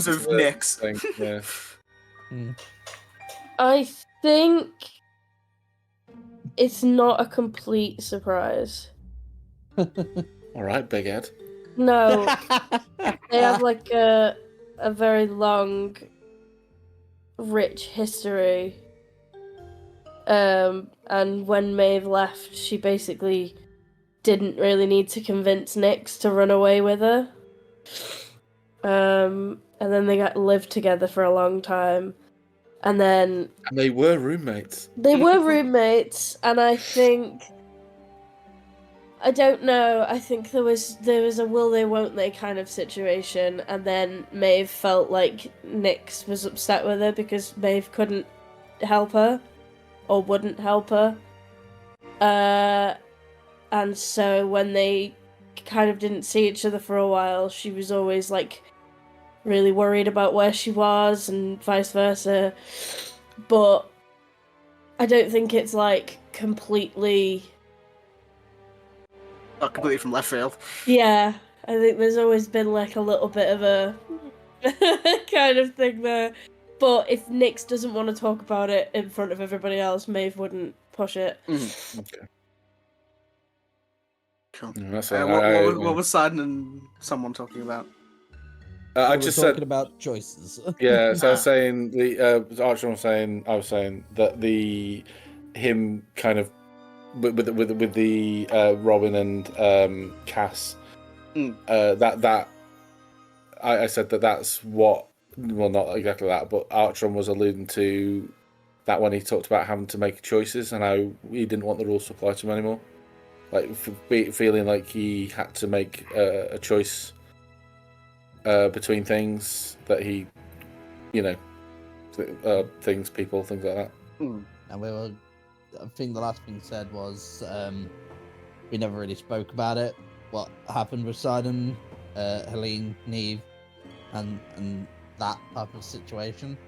of Nyx. Yeah. I think it's not a complete surprise. All right, Big Ed. No, they have like a very long, rich history. And when Maeve left, she basically didn't really need to convince Nyx to run away with her. And then they lived together for a long time. And they were roommates. They were roommates, and I don't know, I think there was a will they won't they kind of situation, and then Maeve felt like Nyx was upset with her because Maeve couldn't help her, or wouldn't help her. And so when they kind of didn't see each other for a while, she was always like really worried about where she was and vice versa. But I don't think it's like completely... Not completely from left field. Yeah, I think there's always been like a little bit of a kind of thing there. But if Nyx doesn't want to talk about it in front of everybody else, Maeve wouldn't push it. Okay. Cool. What was Sidon and someone talking about? I just said about choices. Yeah, so I was saying Archer was saying I was saying that him kind of with the Robin and Cass that I said that's what, well, not exactly that, but Archer was alluding to that when he talked about having to make choices and how he didn't want the rules to apply to him anymore, like feeling like he had to make a choice between things that he, things, people, things like that. And we were I think the last thing said was we never really spoke about it. What happened with Sidon, Helene, Neve, and that type of situation.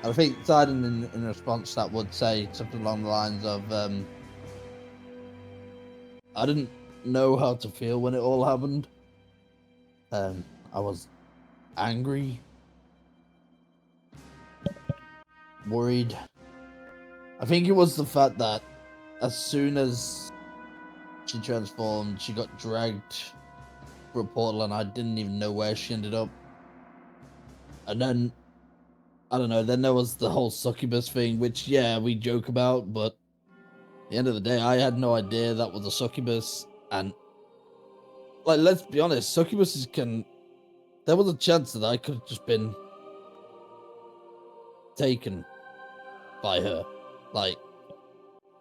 I think Sidon in response to that would say something along the lines of I didn't know how to feel when it all happened. I was angry, worried. I think it was the fact that as soon as she transformed, she got dragged through a portal and I didn't even know where she ended up. And then, I don't know, then there was the whole succubus thing, which, yeah, we joke about, but at the end of the day, I had no idea that was a succubus. And, like, let's be honest, succubuses can... There was a chance that I could have just been taken by her. Like,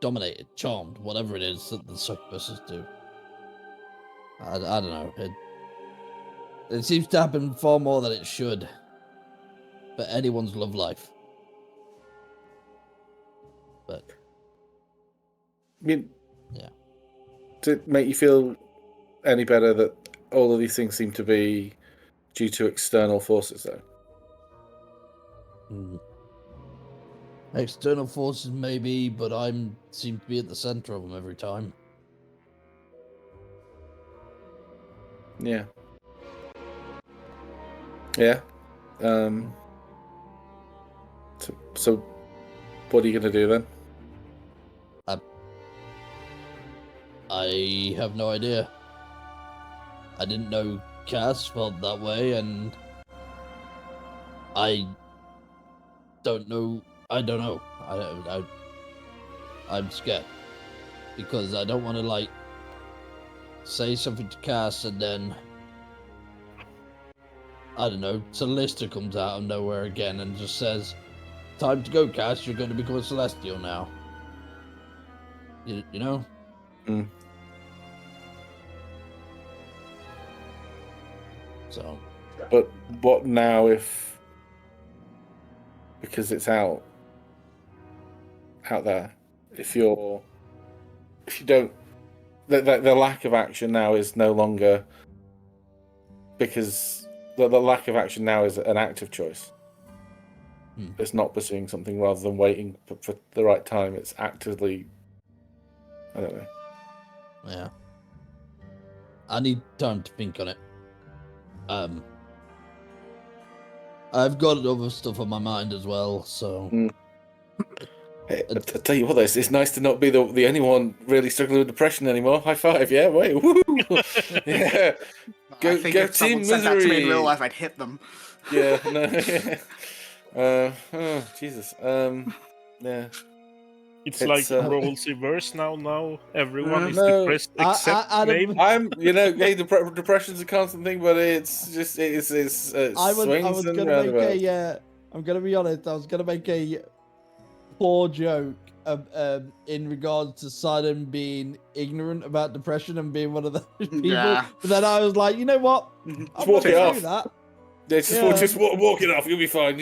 dominated, charmed, whatever it is that the succubuses do. I don't know. It seems to happen far more than it should for anyone's love life. But I mean, yeah. Does it make you feel any better that all of these things seem to be due to external forces, though? External forces maybe, but I seem to be at the center of them every time. Yeah. Yeah. So what are you going to do then? I have no idea. I didn't know Cass felt that way, and I don't know. I don't know. I'm scared because I don't want to like say something to Cass and then I don't know. Celesta comes out of nowhere again and just says, "Time to go, Cass. You're going to become a Celestial now." You know. So. But what now if, because it's out there, if you don't, the lack of action now is no longer, because the lack of action now is an active choice. It's not pursuing something rather than waiting for the right time. It's actively, I don't know. Yeah. I need time to think on it. I've got other stuff on my mind as well, so... Hey, I tell you what, though, it's nice to not be the only one really struggling with depression anymore. High five, yeah, wait, woo! Yeah. I think if someone said that to me in real life, I'd hit them. Yeah, no, yeah. Oh, Jesus. Yeah. It's like roles reverse now. Now everyone is no, depressed except Maeve. Hey, depression's a constant thing, but it's just it's swings and roundabouts. I'm gonna be honest. I was gonna make a poor joke in regards to Sidon being ignorant about depression and being one of those people. Yeah. But then I was like, you know what? Just walk it off. That. Yeah, just walk it off. You'll be fine.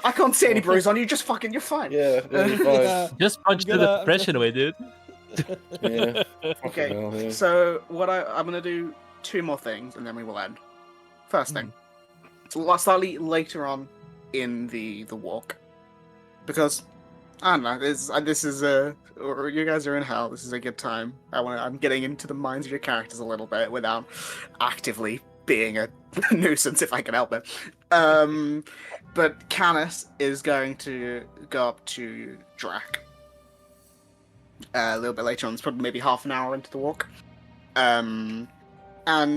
I can't see any bruise on you. Just fucking, you're fine. Yeah, you're fine. Just punch the depression away, dude. Yeah. Okay. Hell, yeah. So what I'm gonna do 2 more things and then we will end. First thing, slightly later on in the walk, because I don't know. This is or you guys are in hell. This is a good time. I'm getting into the minds of your characters a little bit without actively being a nuisance if I can help it. But Canis is going to go up to Drac a little bit later on. It's probably maybe half an hour into the walk. And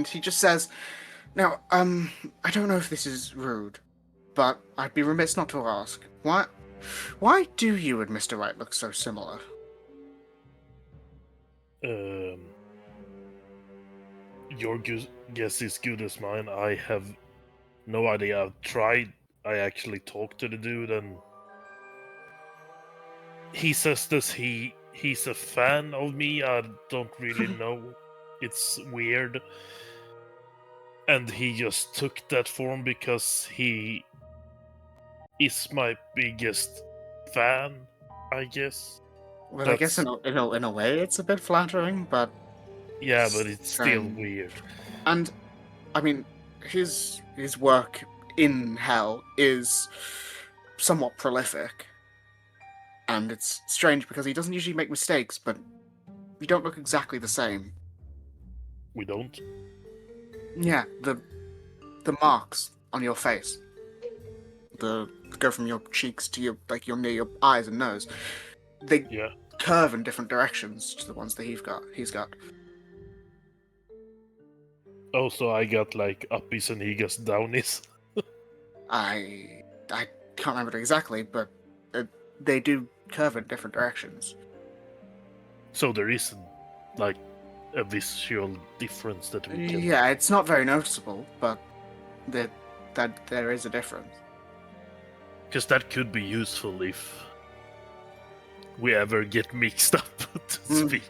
he just says, "Now, I don't know if this is rude, but I'd be remiss not to ask. Why do you and Mr. Wright look so similar?" Your guess is good as mine. I have no idea. I've tried. I actually talked to the dude, and he says this. He's a fan of me. I don't really know. It's weird. And he just took that form because he is my biggest fan, I guess. Well, I guess in a way it's a bit flattering, but yeah, but it's still Same. weird. And I mean, his work in Hell is somewhat prolific, and it's strange because he doesn't usually make mistakes, but you don't look exactly the same. We don't. Yeah, the marks on your face, the go from your cheeks to your near your eyes and nose, they Yeah. curve in different directions to the ones that he's got. Also, I got like uppies and he gets downies. I can't remember it exactly, but they do curve in different directions. So there is like a visual difference that we can. Yeah, it's not very noticeable, but that there is a difference. Because that could be useful if we ever get mixed up, to speak.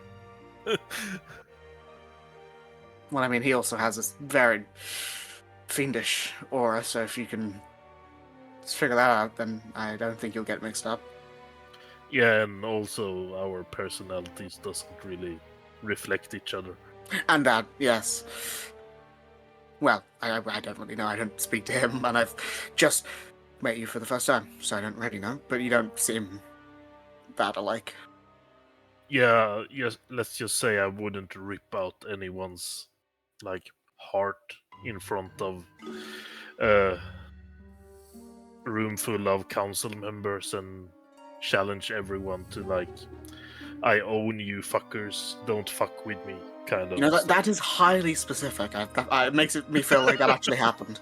Well, I mean, he also has this very fiendish aura, so if you can figure that out, then I don't think you'll get mixed up. Yeah, and also our personalities doesn't really reflect each other. And that, yes. Well, I don't really know. I don't speak to him, and I've just met you for the first time, so I don't really know. But you don't seem that alike. Yeah, yes. Let's just say I wouldn't rip out anyone's like heart in front of a room full of council members and challenge everyone to like, I own you fuckers, don't fuck with me, kind of. You know, that is highly specific. It makes me feel like that actually happened.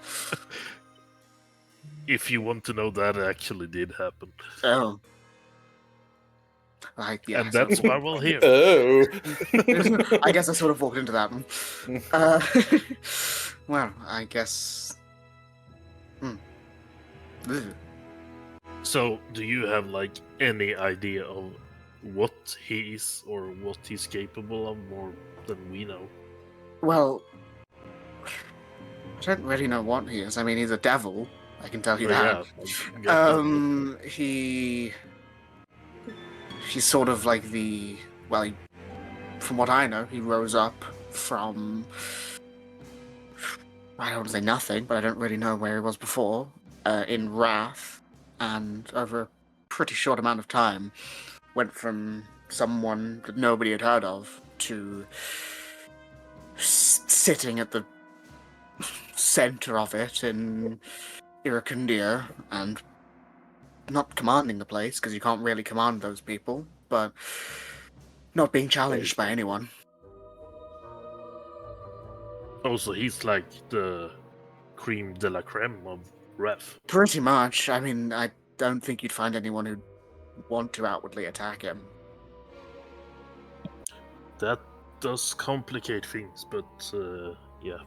If you want to know, that actually did happen. Oh. Yeah, and that's why we're here. Oh. I guess I sort of walked into that one. Well, I guess... So, do you have like any idea of what he is or what he's capable of more than we know? Well, I don't really know what he is. I mean, he's a devil. I can tell you that. Yeah, He's sort of like from what I know, he rose up from, I don't want to say nothing, but I don't really know where he was before, in Wrath, and over a pretty short amount of time, went from someone that nobody had heard of to sitting at the center of it in Irakundia, and not commanding the place, because you can't really command those people, but not being challenged by anyone. Also, he's like the creme de la creme of Wrath. Pretty much. I mean, I don't think you'd find anyone who'd want to outwardly attack him. That does complicate things, but yeah.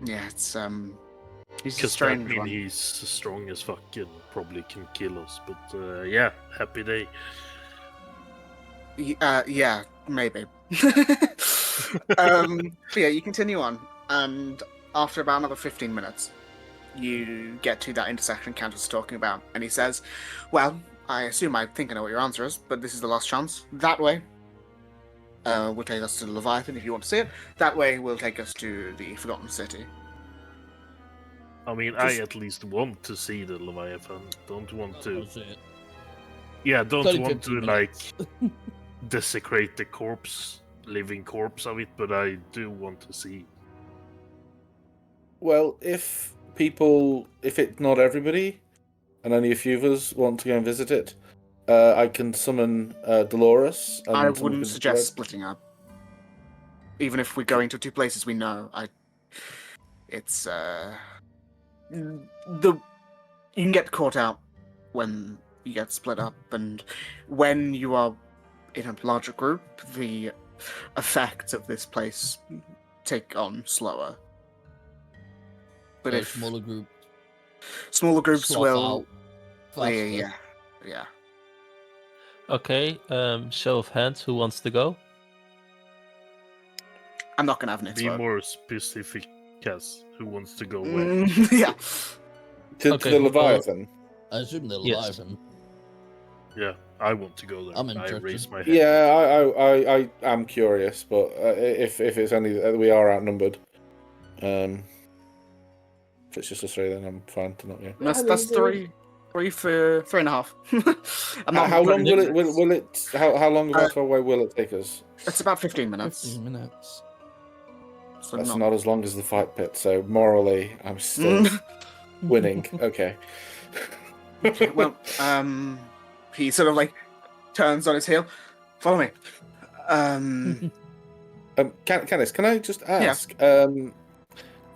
Yeah, it's he's a Because that strange means one. he's strong as fuck and probably can kill us, but yeah, happy day. Yeah, maybe. But yeah, you continue on, and after about another 15 minutes, you get to that intersection Count was talking about, and he says, well, I think I know what your answer is, but this is the last chance. That way will take us to Leviathan if you want to see it. That way will take us to the Forgotten City. I mean, I at least want to see the Leviathan. Don't want to. That's it. Yeah, don't It's only want 15 to like minutes. desecrate the living corpse of it, but I do want to see. Well, if it's not everybody, and only a few of us want to go and visit it, I can summon Dolores. And I someone wouldn't can suggest spread. splitting up. Even if we're going to two places we know, it's you can get caught out when you get split up, and when you are in a larger group, the effects of this place take on slower. But So if smaller groups groups swap will, out faster. yeah. Okay, show of hands, who wants to go? I'm not gonna have Nick's Be vote. more specific, Cass. Who wants to go where? Yeah. To Okay, the well- Leviathan. I assume they're Yes. alive. And Yeah, I want to go there. I'm I interested. raise my hand. Yeah, I am curious, but if it's only we are outnumbered, if it's just us three, then I'm fine to not go. That's three for 3.5. I'm not How long putting will it? How long about away will it take us? It's about 15 minutes. 15 minutes. So That's not as long as the fight pit, so morally, I'm still winning. Okay. Okay, well, he sort of like turns on his heel. Follow me. Canis, can I just ask?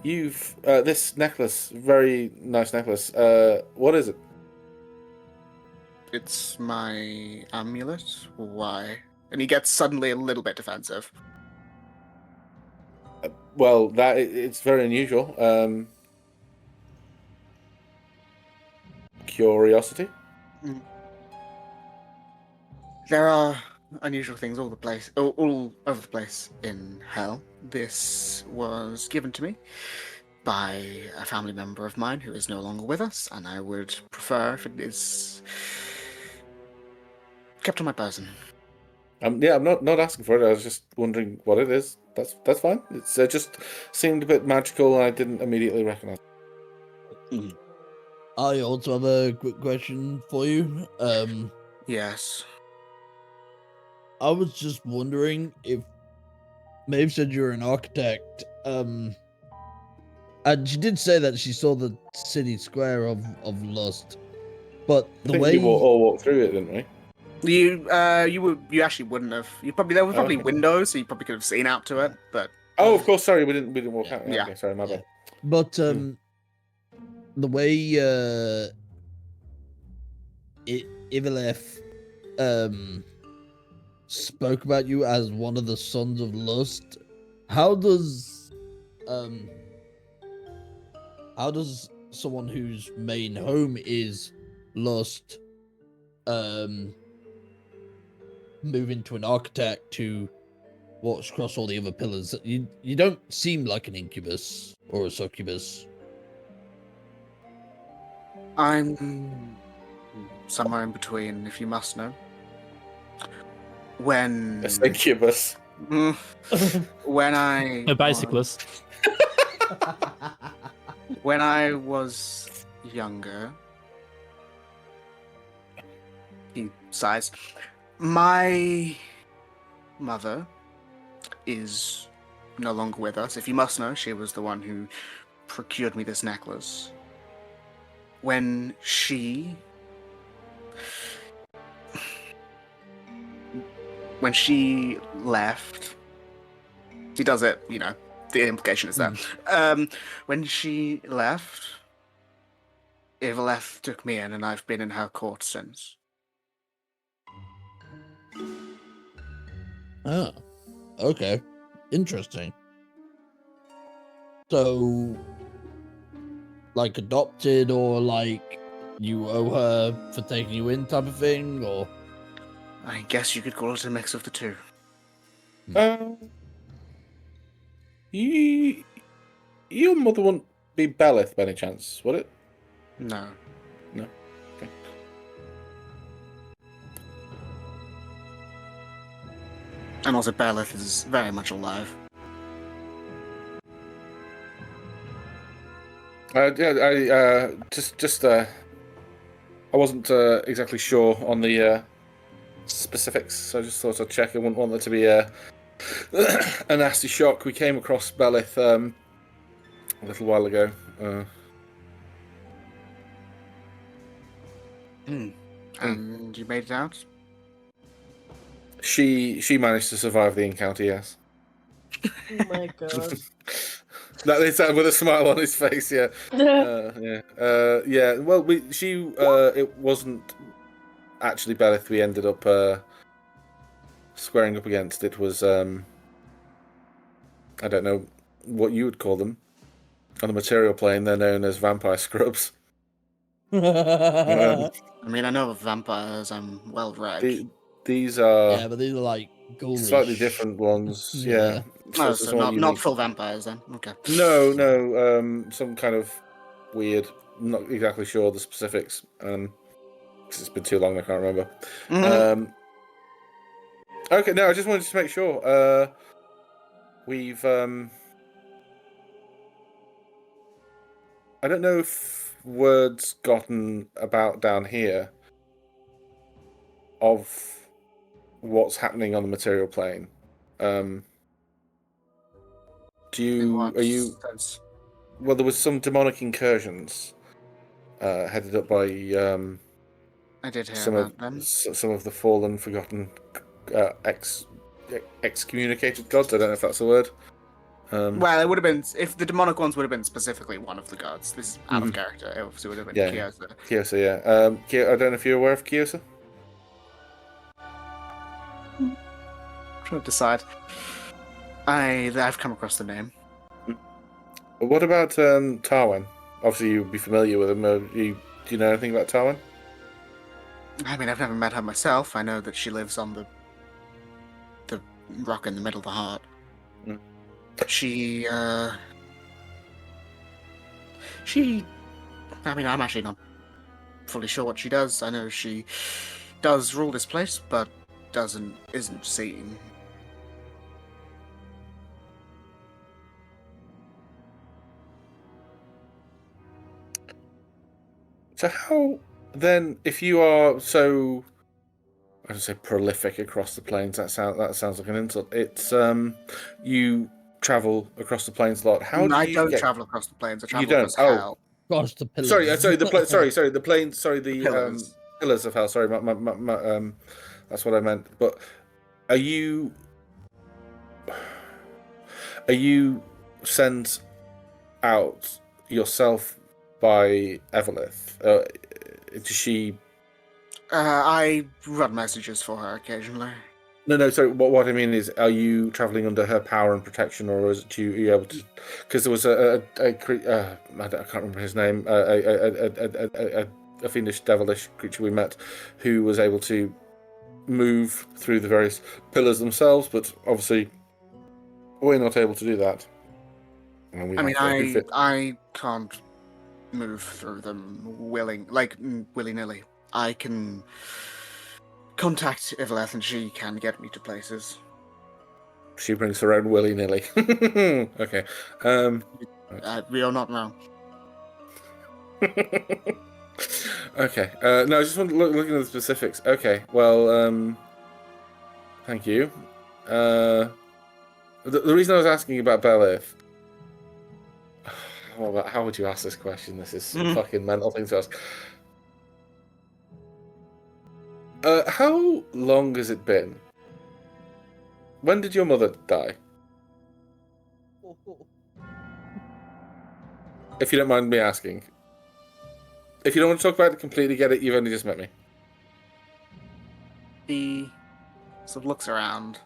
You've this necklace, very nice necklace. What is it? It's my amulet. Why? And he gets suddenly a little bit defensive. Well, it's very unusual. Curiosity. There are unusual things all over the place in hell. This was given to me by a family member of mine who is no longer with us, and I would prefer if it is kept on my person. I'm not asking for it. I was just wondering what it is. That's fine. It's just seemed a bit magical, and I didn't immediately recognize it. I also have a quick question for you. Yes. I was just wondering if Maeve said you're an architect. And she did say that she saw the city square of Lust, but the way you all walked through it, didn't we? You actually wouldn't have. There were probably windows, so you probably could have seen out to it. But of course, sorry, we didn't walk out. Yeah. Okay, sorry, my bad. But the way Ivileth spoke about you as one of the sons of Lust, how does someone whose main home is Lust move into an architect who walks across all the other pillars? You don't seem like an incubus or a succubus. I'm somewhere in between, if you must know. When A succubus. when I A bicyclist. when I was younger, he sighs. My mother is no longer with us. If you must know, she was the one who procured me this necklace. When she left, she does it, the implication is there. When she left, Ivileth took me in, and I've been in her court since. Oh, okay. Interesting. So, like adopted, or like you owe her for taking you in type of thing, or? I guess you could call it a mix of the two. Your mother wouldn't be Belith by any chance, would it? No. No. Okay. And also, Belith is very much alive. I wasn't exactly sure on the specifics, so I just thought I'd check. I wouldn't want there to be a nasty shock. We came across Belith a little while ago. And you made it out? She managed to survive the encounter, yes. Oh my god. That is with a smile on his face, yeah. Yeah. Well, it wasn't actually Belith we ended up squaring up against. It was I don't know what you would call them. On the material plane, they're known as vampire scrubs. I mean, I know of vampires. I'm well read. These are Yeah, but these are like ghoulish. slightly different ones. Yeah. So not full vampires then. Okay. No. Some kind of weird not exactly sure the specifics. 'Cause it's been too long, I can't remember. Okay, no, I just wanted to make sure. We've I don't know if word's gotten about down here of what's happening on the material plane. Are you? Sense? Well, there was some demonic incursions headed up by I did hear some about them. some of the fallen, forgotten, excommunicated gods. I don't know if that's the word. Well, it would have been if the demonic ones would have been specifically one of the gods. This is out of character. It obviously would have been Kyosa. Kyosa, yeah. I don't know if you're aware of Kyosa. I'm trying to decide. I've come across the name. What about Tarwen? Obviously, you'd be familiar with him. Do you know anything about Tarwen? I mean, I've never met her myself. I know that she lives on the rock in the middle of the heart. She. I mean, I'm actually not fully sure what she does. I know she does rule this place, but isn't seen. So how then, if you are so, I would say prolific across the plains, that sounds like an insult. It's you travel across the plains a lot. How do I you don't get? travel across the plains. I You travel don't. across hell. Gosh, the pillars. Sorry, the plains. Sorry, the Pillars. pillars of hell. Sorry, that's what I meant. But are you sent out yourself by Evelith? Does she? I run messages for her occasionally. No. Sorry. What I mean is, are you traveling under her power and protection, or is it are you able to? Because there was I can't remember his name. A fiendish, devilish creature we met, who was able to move through the various pillars themselves, but obviously we're not able to do that. I can't move through them willy-nilly. I can contact Ivaleth and she can get me to places. She brings her own willy-nilly. Okay. We are not now. Okay. No, I just want to looking at the specifics. Okay. Well, thank you. The reason I was asking about Belith. How would you ask this question? This is a fucking mental thing to ask. How long has it been? When did your mother die? If you don't mind me asking. If you don't want to talk about it, completely get it. You've only just met me. He sort of looks around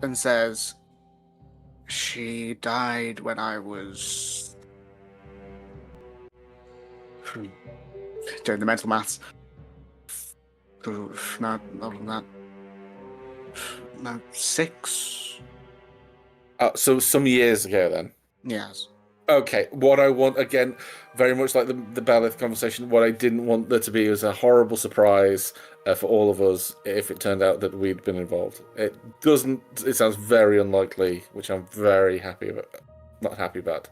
and says, she died when I was doing the mental maths. Not older than that. No, 6. So some years ago then. Yes. Okay, what I want, again, very much like the Belith conversation, what I didn't want there to be was a horrible surprise for all of us if it turned out that we'd been involved. It sounds very unlikely, which I'm very happy about. Not happy about.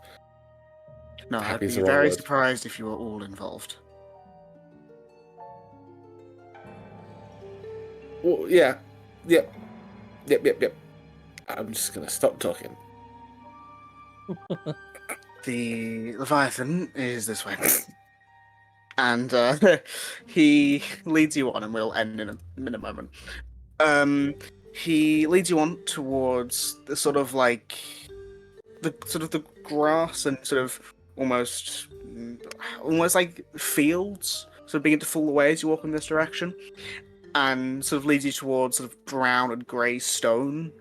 No, Happy I'd is be the wrong very word. surprised if you were all involved. Well, yeah. Yep. I'm just going to stop talking. The Leviathan is this way. And he leads you on, and we'll end in a moment. He leads you on towards the sort of like the grass and sort of almost like fields sort of begin to fall away as you walk in this direction, and sort of leads you towards sort of brown and grey stone.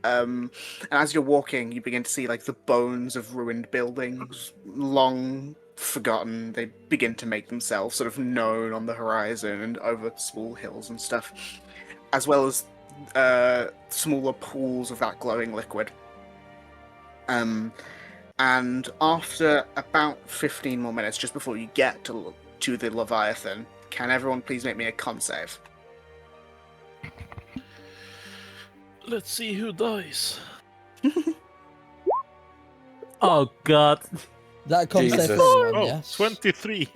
And as you're walking, you begin to see like the bones of ruined buildings, long forgotten. They begin to make themselves sort of known on the horizon and over small hills and stuff, as well as smaller pools of that glowing liquid. And And after about 15 more minutes, just before you get to the Leviathan, can everyone please make me a con save? Let's see who dies. Oh god. That con save Jesus. for everyone, Oh, yes. 23.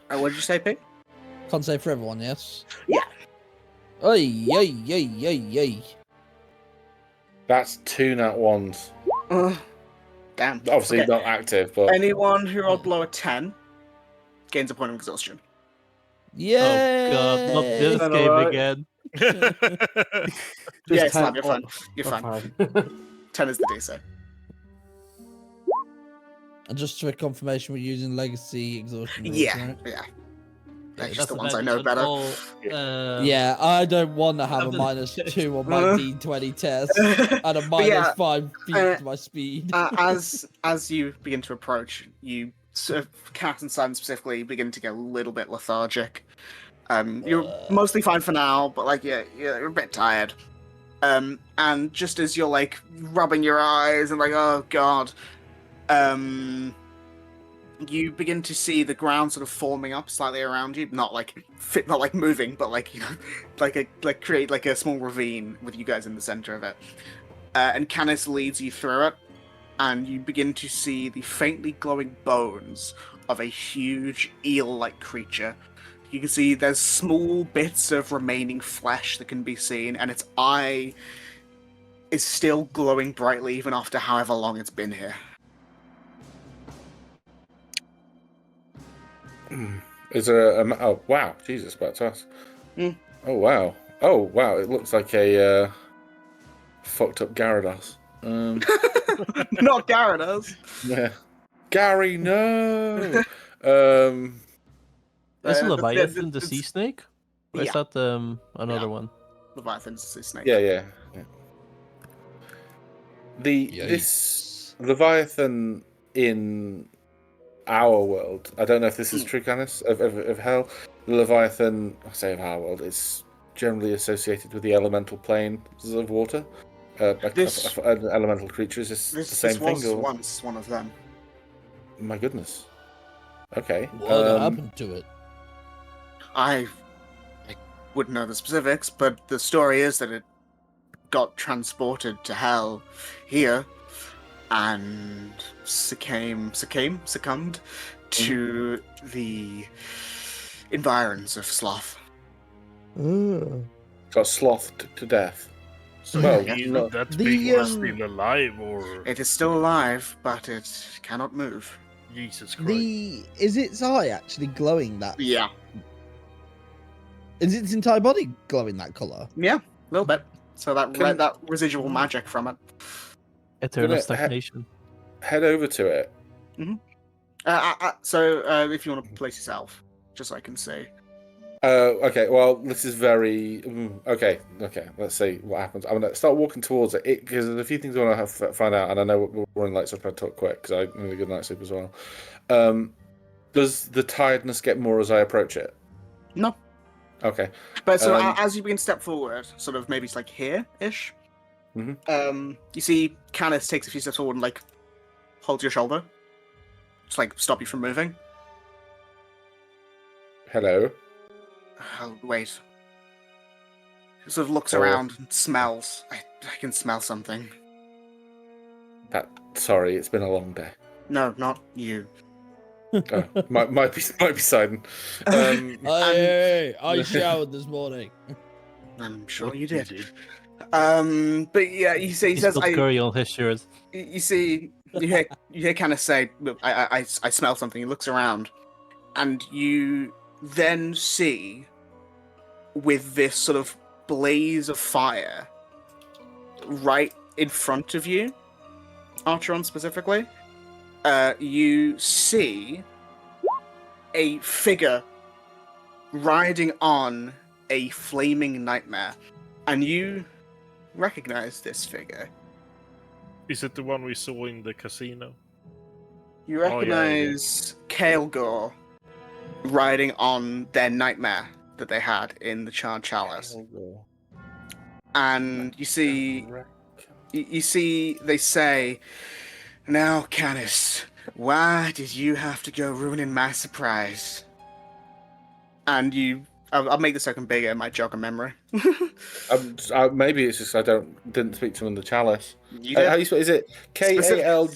What did you say, Pete? Con save for everyone, yes. Yeah. Oi, oi, oi, oi, oi. That's 2 nat ones. Damn. Obviously Okay. not active, but Anyone who rolled below a 10 gains a point of exhaustion. Yay! Oh god, not this Then game alright. again. Yeah, it's 10 fine, you're fine. You're oh, fine. 10 is the DC. And just for confirmation, we're using legacy exhaustion rules, Yeah, right? yeah. Yeah, That's just the that's ones I advantage know on better. all, Yeah, I don't want to have a Advantage. -2 on my D20 test and a But yeah, -5 feet to my speed. as you begin to approach, you sort of, Cat and Simon specifically, begin to get a little bit lethargic. You're mostly fine for now, but like you're a bit tired. And just as you're like rubbing your eyes and like, oh god, you begin to see the ground sort of forming up slightly around you, not like moving, but like, you know, create like a small ravine with you guys in the center of it. And Canis leads you through it, and you begin to see the faintly glowing bones of a huge eel-like creature. You can see there's small bits of remaining flesh that can be seen, and its eye is still glowing brightly even after however long it's been here. is there oh wow, Jesus, about to ask. Oh wow, it looks like a fucked up Gyarados. Not Gyarados. Yeah, Gary, no. Is Uh, Leviathan the it's- sea snake? Or is yeah. that another one? Leviathan's a snake. Yeah. This Leviathan in our world, I don't know if this is true, Canis, of hell. The Leviathan, I say of our world, is generally associated with the elemental planes of water. An elemental creature. Is this the same this was thing? Or... once one of them. My goodness. Okay. What happened to it? I wouldn't know the specifics, but the story is that it got transported to hell here and succumbed to the environs of sloth. Got slothed to death. Well, That big one is still alive, or it is still alive, but it cannot move. Jesus Christ. Is its eye actually glowing that? Yeah. Is its entire body glowing that color? Yeah, a little bit. So that Can- that residual magic from it. Eternal Gonna stagnation. Head over to it. So if you want to place yourself, just so I can see. Okay, well, this is very... Okay, let's see what happens. I'm going to start walking towards it, because there's a few things I want to find out, and I know we're running late, so I'll talk quick, because I need a good night's sleep as well. Does the tiredness get more as I approach it? No. Okay. But so as you begin to step forward, sort of maybe it's like here-ish, you see Canis takes a few steps forward and like holds your shoulder. Just like stop you from moving. Hello? Oh, wait. He sort of looks around and smells. I can smell something. Sorry, it's been a long day. No, not you. Oh, might be Sidon. I showered this morning. I'm sure you did. But yeah, he He's says, got curry on his shirt. you hear Canis say, "Look, I smell something." He looks around, and you then see, with this sort of blaze of fire right in front of you, Archeron specifically, you see a figure riding on a flaming nightmare, and you recognize this figure. Is it the one we saw in the casino? You recognize Kael'gor riding on their nightmare that they had in the Charred Chalice. And you see they say, Now, Canis, why did you have to go ruining my surprise? And I'll make the second bigger. It might jog a memory. Maybe it's just I didn't speak to him in the chalice. You did. How you spell? Is it Kal?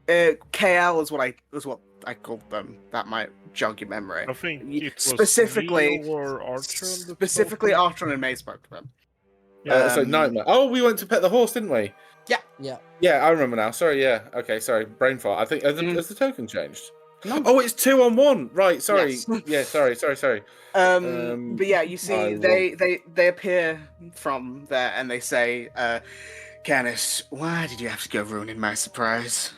KL is what I called them. That might jog your memory. I think it was specifically Leo or Archer. Specifically, Archer and May spoke to them. So Nightmare. Oh, we went to pet the horse, didn't we? Yeah. Yeah, I remember now. Sorry, yeah. Okay, sorry. Brain fart. I think has the token changed? No. Oh, it's 2-on-1. Right. Sorry. Yes. Yeah. Sorry. But yeah, you see, they appear from there and they say, Canis, why did you have to go ruining my surprise?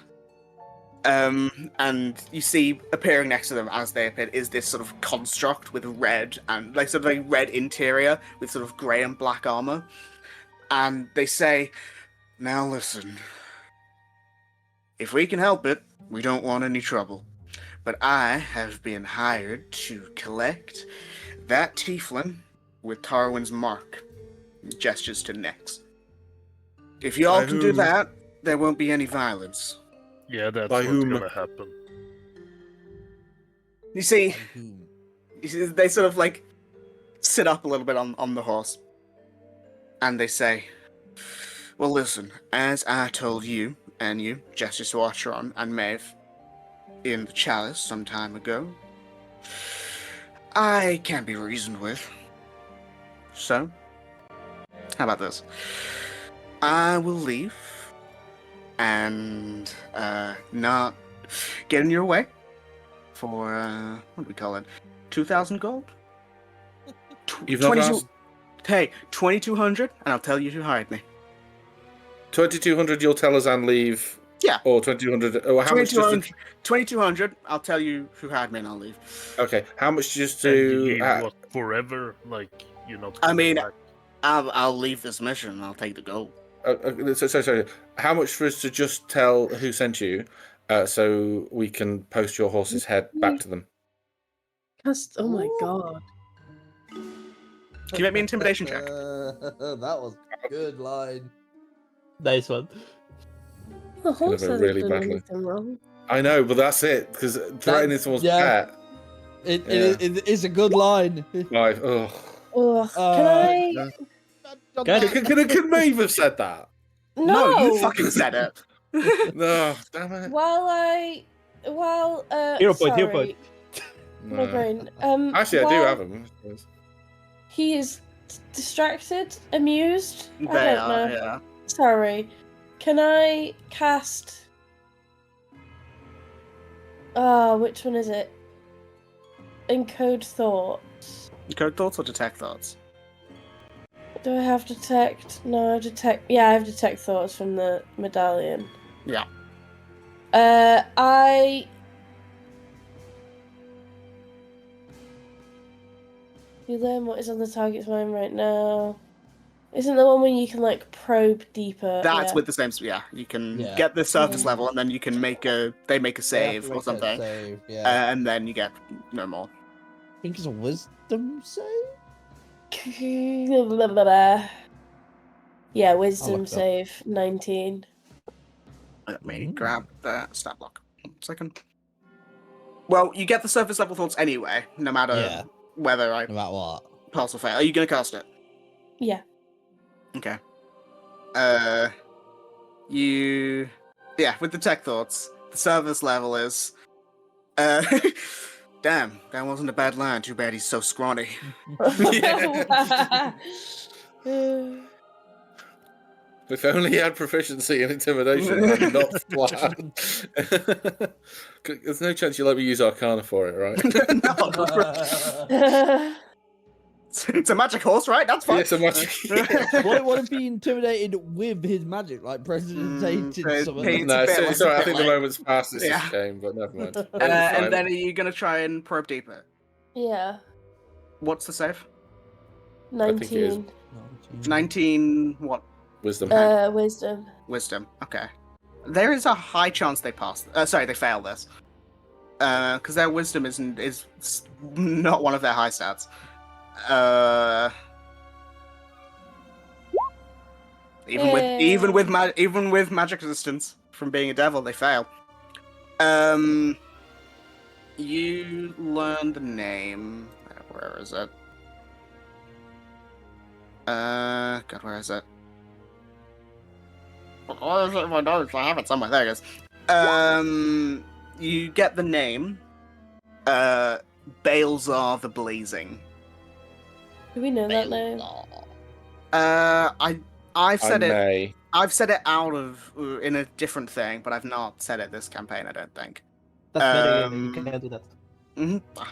And you see appearing next to them as they appeared is this sort of construct with red and red interior with sort of grey and black armor. And they say, now listen, if we can help it, we don't want any trouble. But I have been hired to collect that tiefling with Tarwin's mark. Gestures to Nyx. If y'all can do that, there won't be any violence. Yeah, that's By what's whom? gonna happen. You see, they sort of sit up a little bit on the horse. And they say, well, listen, as I told you, and you, gestures to Archeron and Maeve, in the chalice some time ago, I can't be reasoned with. So, how about this? I will leave and not get in your way for, what do we call it? 2,000 gold? You've not asked? Hey, 2,200, and I'll tell you who hired me. 2,200. You'll tell us and leave. Yeah. Or 2,200. Or how much? 2,200. I'll tell you who hired me, and I'll leave. Okay. How much just And you to? gave what, forever? You're not. I mean, back. I'll leave this mission, and I'll take the gold. Sorry. How much for us to just tell who sent you, so we can post your horse's head back to them? Oh my god. Can you make me an intimidation check? That was a good line. Nice one. The horse have a hasn't really done bad one. anything wrong. I know, but that's it because threatening someone's pet. It is a good line. Like, ugh. Ugh, can I? Can Maeve have said that? No, you fucking said it. No, damn it. Hero point, sorry. hero point. My brain. Actually, I do have them. He is distracted, amused. I They don't are, know. yeah. Sorry. Can I cast? Which one is it? Encode thoughts. Code thoughts or detect thoughts? Do I have detect? No, I have detect. Yeah, I have detect thoughts from the medallion. Yeah. You learn what is on the target's mind right now. Isn't the one when you can probe deeper? That's yeah. with the same. Yeah, you can Yeah. get the surface Yeah. level, and then you can they make a save or something, Save, yeah. and then you get no more. I think it's a wisdom save. Yeah, I'll wisdom look it up. save 19. Let me grab the stat block. 1 second. Well, you get the surface level thoughts anyway, no matter Yeah. whether I No matter what. pass or fail. Are you gonna cast it? Yeah. Okay. With the tech thoughts, the service level is, damn, that wasn't a bad line. Too bad he's so scrawny. If only he had proficiency in intimidation, and not flat. There's no chance you'll ever use Arcana for it, right? No, it's a magic horse, right? That's fine. Yes, a magic. What if he intimidated with his magic, like presidentated something? No, It's a bit it's alright. I think the like- moment's passed. It's Yeah. a shame, but never mind. And then are you gonna try and probe deeper? Yeah. What's the save? think it is. 19. 19. What? Wisdom. Wisdom. Wisdom. Okay. There is a high chance they pass. They fail this. Because their wisdom is not one of their high stats. Even with magic resistance from being a devil, they fail. You learn the name. Where is it? God, where is it? Where is it in my notes? I have it somewhere. There it is. You get the name. Balezar the Blazing. Do we know that name? I've said it. May. I've said it out of in a different thing, but I've not said it this campaign. I don't think. That's better. You can't do that.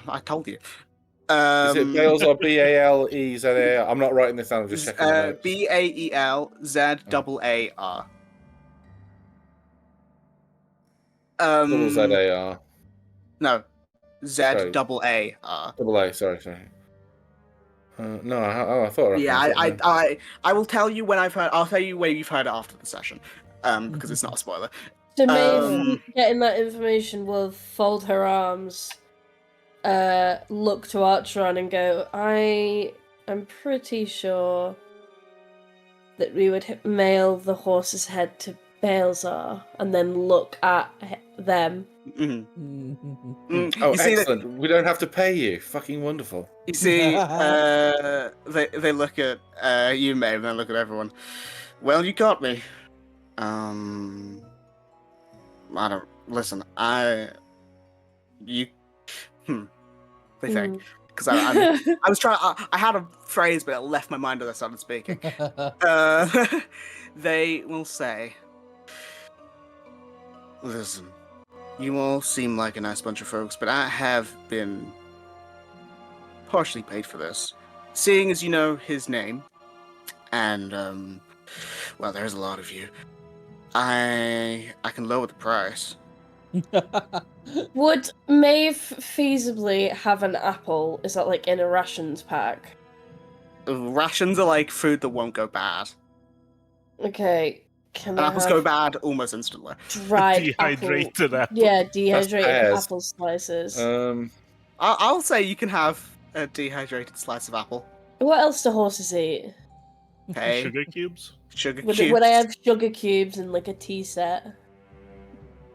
I told you. Is it Balezar Balezar? I'm not writing this down. I'm just checking the notes. Balezar. Double ZAR. No, Sorry. ZAAR. Double A. Sorry. No, I thought. I will tell you when I've heard. I'll tell you where you've heard it after the session, because it's not a spoiler. So Maeve, getting that information, will fold her arms, look to Archeron and go, I am pretty sure that we would mail the horse's head to Balezar and then look at them. Oh, excellent. We don't have to pay you. Fucking wonderful. You see, they look at you, Maeve, and then look at everyone. Well, you got me. I don't listen. They think because I was trying. I had a phrase, but it left my mind as I started speaking. They will say, "Listen, you all seem like a nice bunch of folks, but I have been partially paid for this, seeing as you know his name, and well, there's a lot of you. I can lower the price." Would Maeve feasibly have an apple? Is that like in a rations pack? Rations are like food that won't go bad. Okay, can I Apples have go bad almost instantly. dried Dehydrated apple. Yeah, dehydrated pears. apple slices. I'll say you can have a dehydrated slice of apple. What else do horses eat? Hey, Sugar cubes. sugar Would cubes. I have sugar cubes and like a tea set?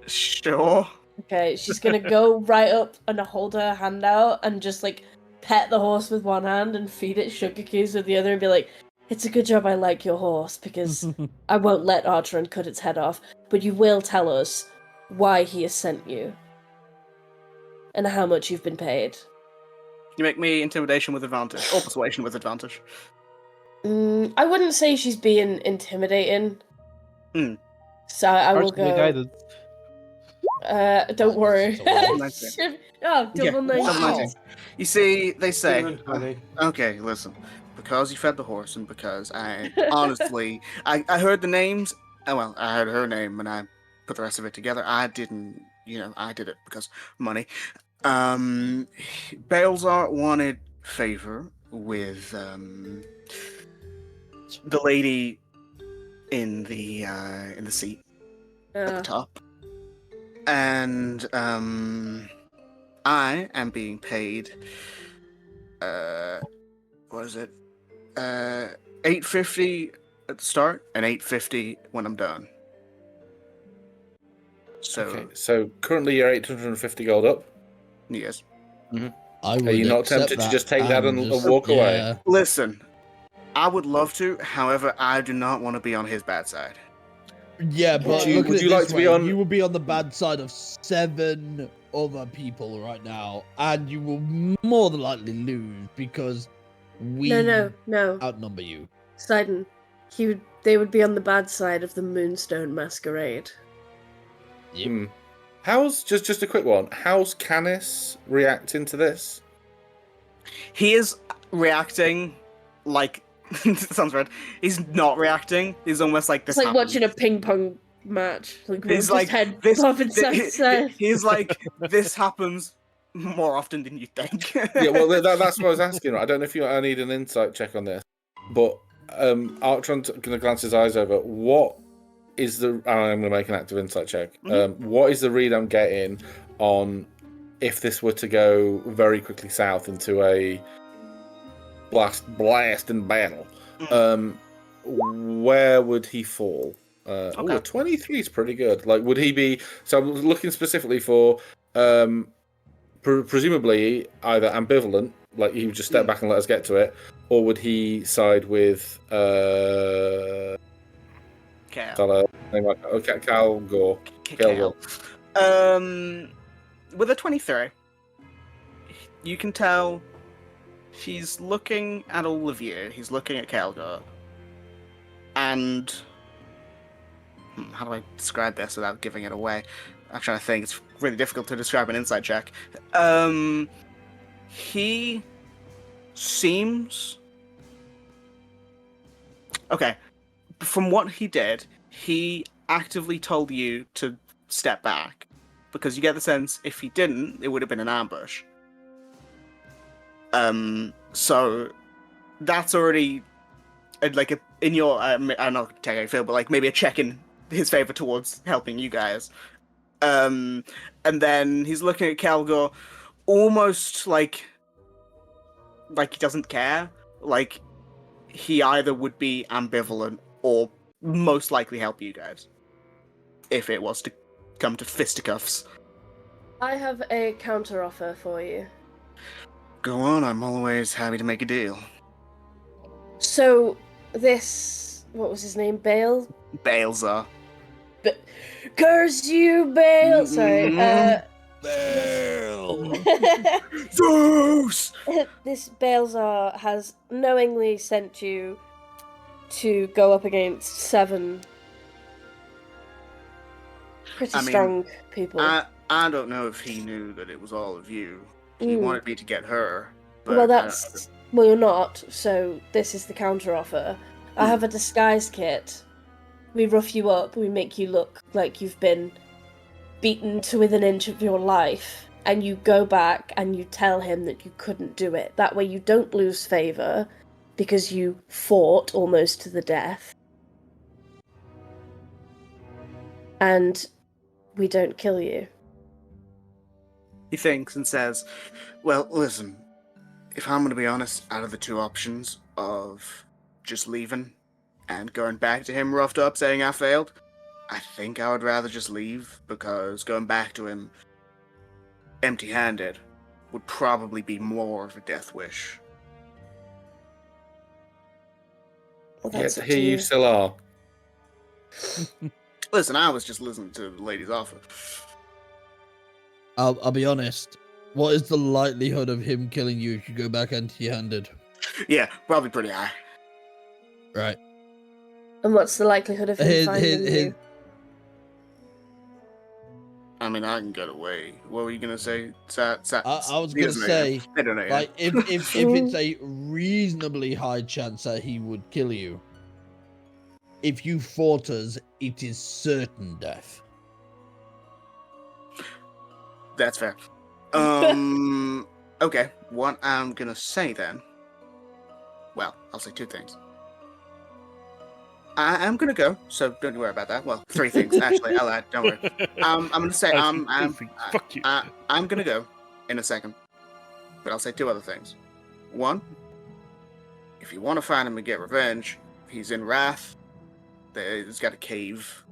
Sure. Okay, she's gonna go right up and hold her hand out and just like pet the horse with one hand and feed it sugar cubes with the other and be like, "It's a good job I like your horse because I won't let Archeron cut its head off, but you will tell us why he has sent you and how much you've been paid." You make me intimidation with advantage or persuasion with advantage. I wouldn't say she's being intimidating. So I will Partially go. guided. Don't worry. Nice. Oh, double 19. double 19. You see, they say, Even 20. okay, listen, because you fed the horse and because I honestly, I heard the names, well, I heard her name and I put the rest of it together. I didn't, I did it because money. Balezar wanted favor with the lady in the seat at the top. And I am being paid what is it? $850 at the start and $850 when I'm done. So Okay, so currently you're 850 gold up. yes. Are you not tempted to just take that and walk away? Listen, I would love to, however, I do not want to be on his bad side. Yeah, but Would you- look at would it you like this to be way. on- You will be on the bad side of 7 other people right now, and you will more than likely lose because we No. outnumber you. Sidon, they would be on the bad side of the Moonstone Masquerade. Yep. How's just a quick one? How's Canis reacting to this? He is reacting like it sounds red. He's not reacting. He's almost like this. It's like happened. watching a ping pong match. Like He's just like head this. popping side to side. He's like this happens more often than you think. Yeah, well, that's what I was asking. I don't know if I need an insight check on this, but Archeron's going to glance his eyes over. What is the? I'm going to make an active insight check. What is the read I'm getting on if this were to go very quickly south into a blast and battle? where would he fall? Okay. 23 is pretty good. Like, would he be? So I'm looking specifically for, presumably either ambivalent, like he would just step back and let us get to it, or would he side with Cal. Cal Gore? Cal. With a 23, you can tell he's looking at all of you. He's looking at Calgar. And how do I describe this without giving it away? I'm trying to think. It's really difficult to describe an insight check. He seems... Okay. From what he did, he actively told you to step back. Because you get the sense, if he didn't, it would have been an ambush. So that's already like in your I'm not telling how you feel, but like maybe a check in his favor towards helping you guys. And then he's looking at Calgar almost like he doesn't care. Like he either would be ambivalent or most likely help you guys if it was to come to fisticuffs. I have a counter offer for you. Go on, I'm always happy to make a deal. So, this... What was his name? Bale? Balezar. Curse you, Bale! Sorry, Bale! Zeus! This Balezar has knowingly sent you to go up against 7 pretty strong people. I don't know if he knew that it was all of you. He wanted me to get her. But, well, that's... Well, you're not, so this is the counter-offer. I have a disguise kit. We rough you up, we make you look like you've been beaten to within an inch of your life, and you go back and you tell him that you couldn't do it. That way you don't lose favour, because you fought almost to the death. And we don't kill you. He thinks and says, well, listen, if I'm going to be honest, out of the two options of just leaving and going back to him roughed up saying I failed, I think I would rather just leave, because going back to him empty-handed would probably be more of a death wish. Well, Yet that's up here to you still are. Listen, I was just listening to the lady's offer. I'll be honest. What is the likelihood of him killing you if you go back empty-handed? Yeah, probably pretty high. Right. And what's the likelihood of him finding you? I mean, I can get away. What were you gonna say? I was gonna say, like, if it's a reasonably high chance that he would kill you, if you fought us, it is certain death. That's fair. Okay, what I'm gonna say then... Well, I'll say 2 things. I am gonna go, so don't you worry about that. Well, 3 things, actually, I'll add, don't worry. I'm gonna say, Fuck you. I'm gonna go in a second, but I'll say 2 other things. 1, if you want to find him and get revenge, he's in Wrath. He's got a cave.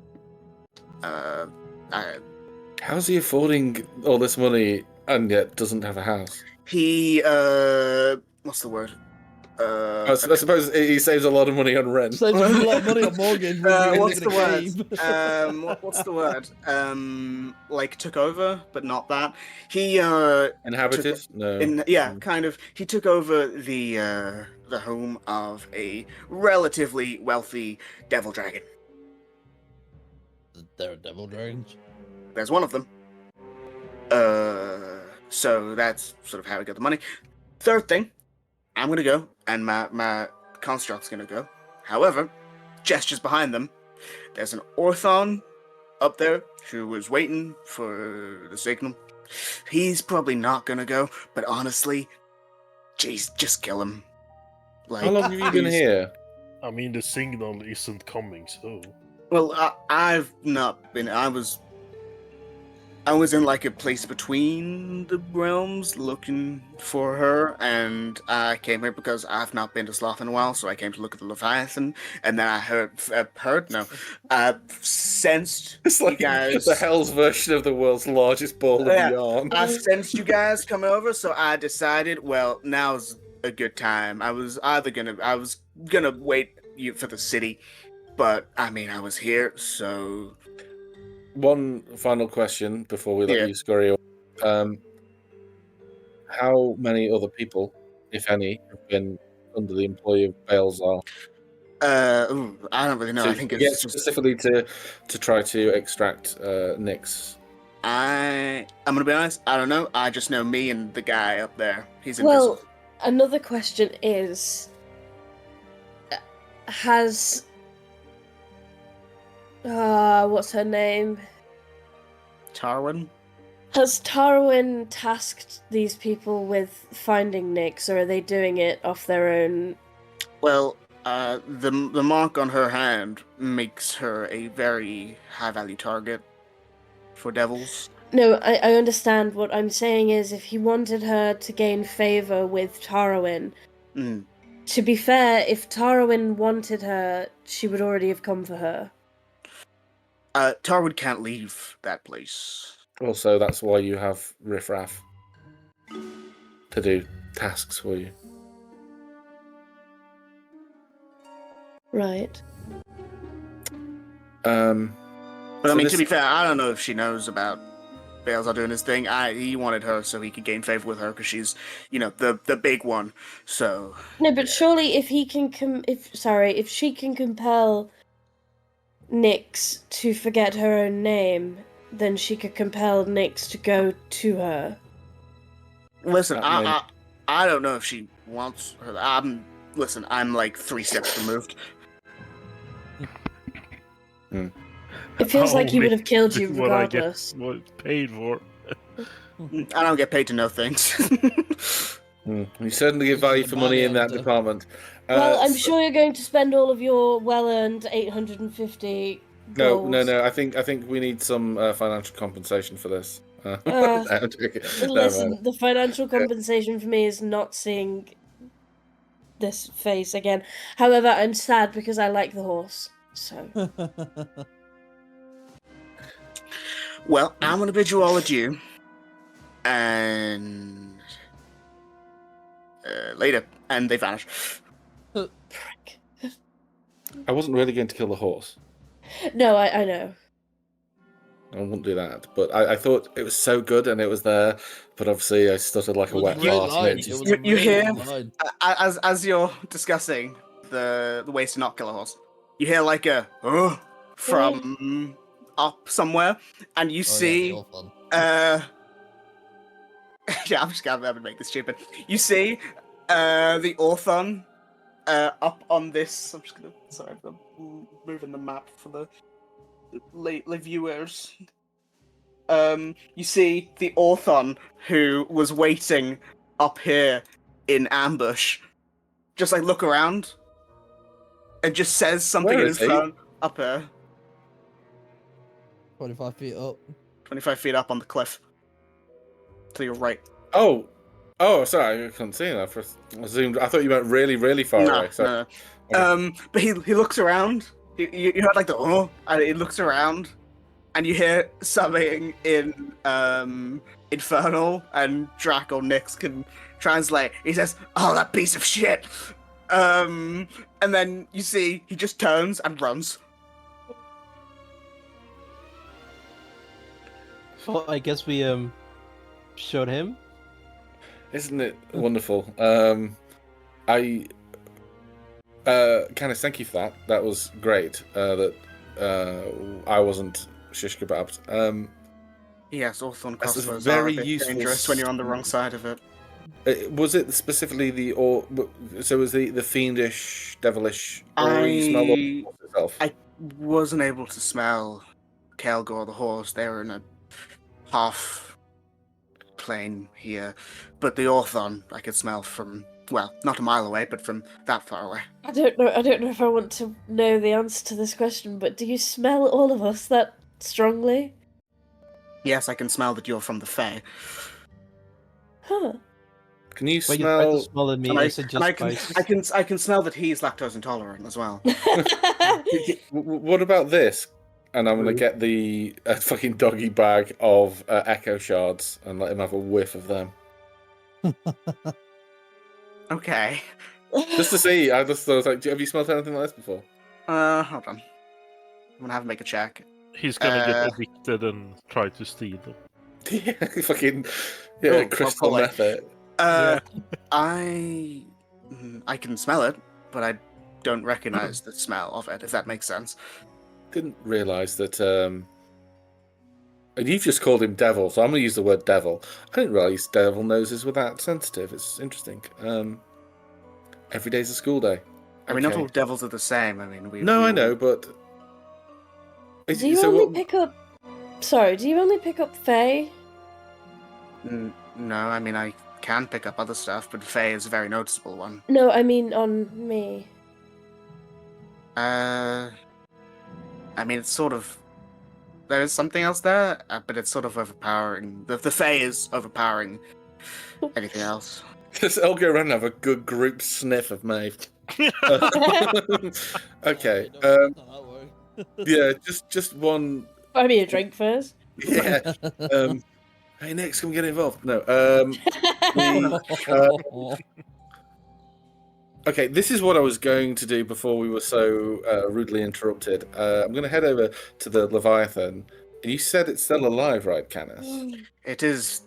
How's he affording all this money and yet doesn't have a house? He, what's the word? I suppose he saves a lot of money on rent. Saves a lot of money on mortgage. What's the word? What's the word? Like took over, but not that. He Inhabited? Kind of. He took over the home of a relatively wealthy devil dragon. There are devil dragons? There's one of them. So that's sort of how we got the money. 3rd thing, I'm gonna go, and my construct's gonna go. However, gestures behind them. There's an Orthon up there who was waiting for the signal. He's probably not gonna go, but honestly, jeez, just kill him. Like, how long have you been here? I mean, the signal isn't coming, so... Well, I've not been... I was I was in like a place between the realms looking for her, and I came here because I've not been to Sloth in a while, so I came to look at the Leviathan, and then I sensed It's you like guys. the Hell's version of the world's largest ball of Yeah, yarn. I sensed you guys coming over, so I decided, well, now's a good time. I was gonna wait you for the city, but I mean, I was here, so One final question before we let Yeah. you scurry on. How many other people, if any, have been under the employ of Balezar? I don't really know. I think Again, it's just specifically to try to extract Nyx. I'm gonna be honest. I don't know. I just know me and the guy up there. He's Well, invisible. another question is, has what's her name? Tarwin. Has Tarwin tasked these people with finding Nyx, or are they doing it off their own? Well, the mark on her hand makes her a very high value target for devils. No, I understand. What I'm saying is, if he wanted her to gain favor with Tarwin, to be fair, if Tarwin wanted her, she would already have come for her. Tarwin can't leave that place. Also, that's why you have Riff Raff to do tasks for you. Right. But I mean, to be fair, I don't know if she knows about Balezar doing his thing. He wanted her so he could gain favor with her because she's, the big one. So No, but surely if he can if she can compel Nyx to forget her own name, then she could compel Nyx to go to her. Listen, I don't know if she wants her. I'm like 3 steps removed. It feels like he would have killed you What I get regardless. paid for. I don't get paid to know things. You certainly give value for money in that department. Well, I'm sure you're going to spend all of your well-earned 850 gold. No. I think we need some financial compensation for this. No, I'm joking. Listen, the financial compensation for me is not seeing this face again. However, I'm sad because I like the horse. So. Well, I'm gonna bid you all adieu, and later, and they vanish. Prick. I wasn't really going to kill the horse. No, I know. I wouldn't do that, but I thought it was so good and it was there, but obviously I stuttered like a wet fart. You hear, as you're discussing the ways to not kill a horse, you hear like a from up somewhere, and you see yeah, I'm just gonna make this stupid. You see the Orthon up on this. I'm just gonna I'm moving the map for the late viewers. You see the Orthon who was waiting up here in ambush, just like look around and just says something in front up here. 25 feet up. 25 feet up on the cliff. To your right. Oh, sorry, I couldn't see that. I thought you meant really, really far away. So. No. Okay. But he looks around. You heard like the and he looks around, and you hear something in infernal, and Drac or Nyx can translate. He says, "Oh, that piece of shit." And then you see he just turns and runs. Well, I guess we showed him. Isn't it wonderful? I Canis, thank you for that. That was great. That I wasn't shish kebabbed. Yes, Orthon That's crossbows very are a bit useful dangerous when you're on the wrong side of it. Was it specifically so was the fiendish, devilish, or you smell the horse itself? I wasn't able to smell Kelgor the horse. They were in a half plane here, but the Orthon I could smell from, well, not a mile away, but from that far away. I don't know if I want to know the answer to this question, but do you smell all of us that strongly? Yes, I can smell that you're from the Fae. Huh. Can you When you try to smell? smell at me, And is it just I spices? can smell that he's lactose intolerant as well. What about this? And I'm gonna get the fucking doggy bag of echo shards and let him have a whiff of them, Okay. just to see. I was like, have you smelled anything like this before? Hold on. I'm gonna have to make a check. He's gonna get evicted and try to steal them. Yeah, fucking Oh, crystal well, meth it. I can smell it, but I don't recognize the smell of it. If that makes sense. Didn't realise that. And you've just called him devil, so I'm gonna use the word devil. I didn't realise devil noses were that sensitive. It's interesting. Every day's a school day. I mean, not Okay. all devils are the same. I mean, No, I all- know, but Do you only pick up? Sorry, do you only pick up Fae? No, I mean I can pick up other stuff, but Fae is a very noticeable one. No, I mean on me. I mean it's sort of there is something else there, but it's sort of overpowering. The Fae is overpowering anything else. just I'll go around and have a good group sniff of Maeve. Okay. Yeah, just one. Buy me a drink first. Yeah. Hey, Nick, come get involved. No. Okay, this is what I was going to do before we were so rudely interrupted. I'm going to head over to the Leviathan. You said it's still alive, right, Canis? It is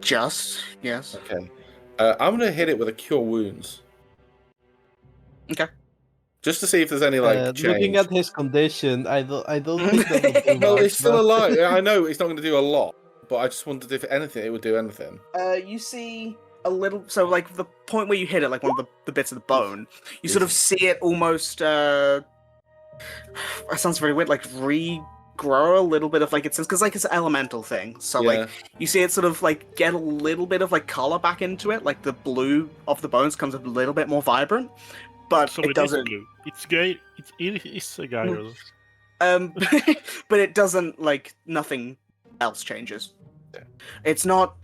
just yes. Okay. I'm going to hit it with a Cure Wounds. Okay. Just to see if there's any change. Looking at his condition, I don't think that would do Well, much, it's still but- alive. I know it's not going to do a lot, but I just wondered if anything, it would do anything. You see a little, so like the point where you hit it, like one of the bits of the bone, you sort of see it almost. It sounds very weird, like regrow a little bit of like because like it's an elemental thing. So like you see it sort of like get a little bit of like color back into it, like the blue of the bones comes a little bit more vibrant, but So it doesn't. Is blue. It's gay. It is a guy. But it doesn't like nothing else changes. Yeah. It's not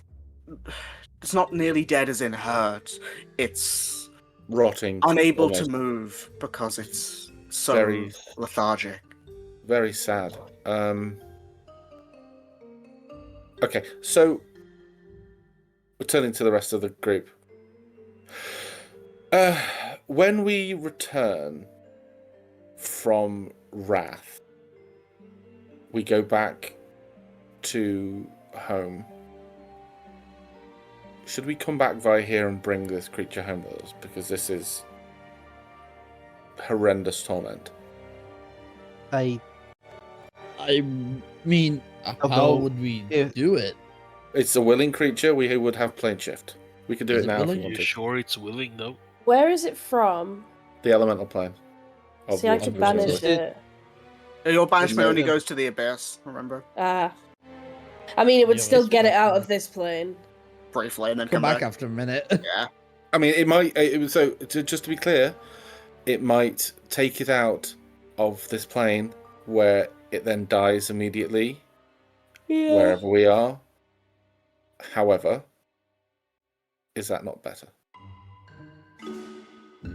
nearly dead as in hurt. It's Rotting. unable almost. to move because it's so Very- lethargic. Very sad. Okay, so returning to the rest of the group. When we return from Wrath, we go back to home. Should we come back via here and bring this creature home with us? Because this is horrendous torment. I mean, how know would we if- do it? It's a willing creature. We would have plane shift. We could do Is it it now if willing? you You wanted. sure it's willing though? Where is it from? The elemental plane. of See, I the- could of the banish sorcerer. it. Your banishment No, only no. goes to the abyss. Remember, Ah. I mean, it would Yeah, still it's get it out fine. of this plane. briefly, and then Come back after a minute. Yeah. I mean, it might. Just to be clear, it might take it out of this plane where it then dies immediately Yeah. wherever we are. However, is that not better?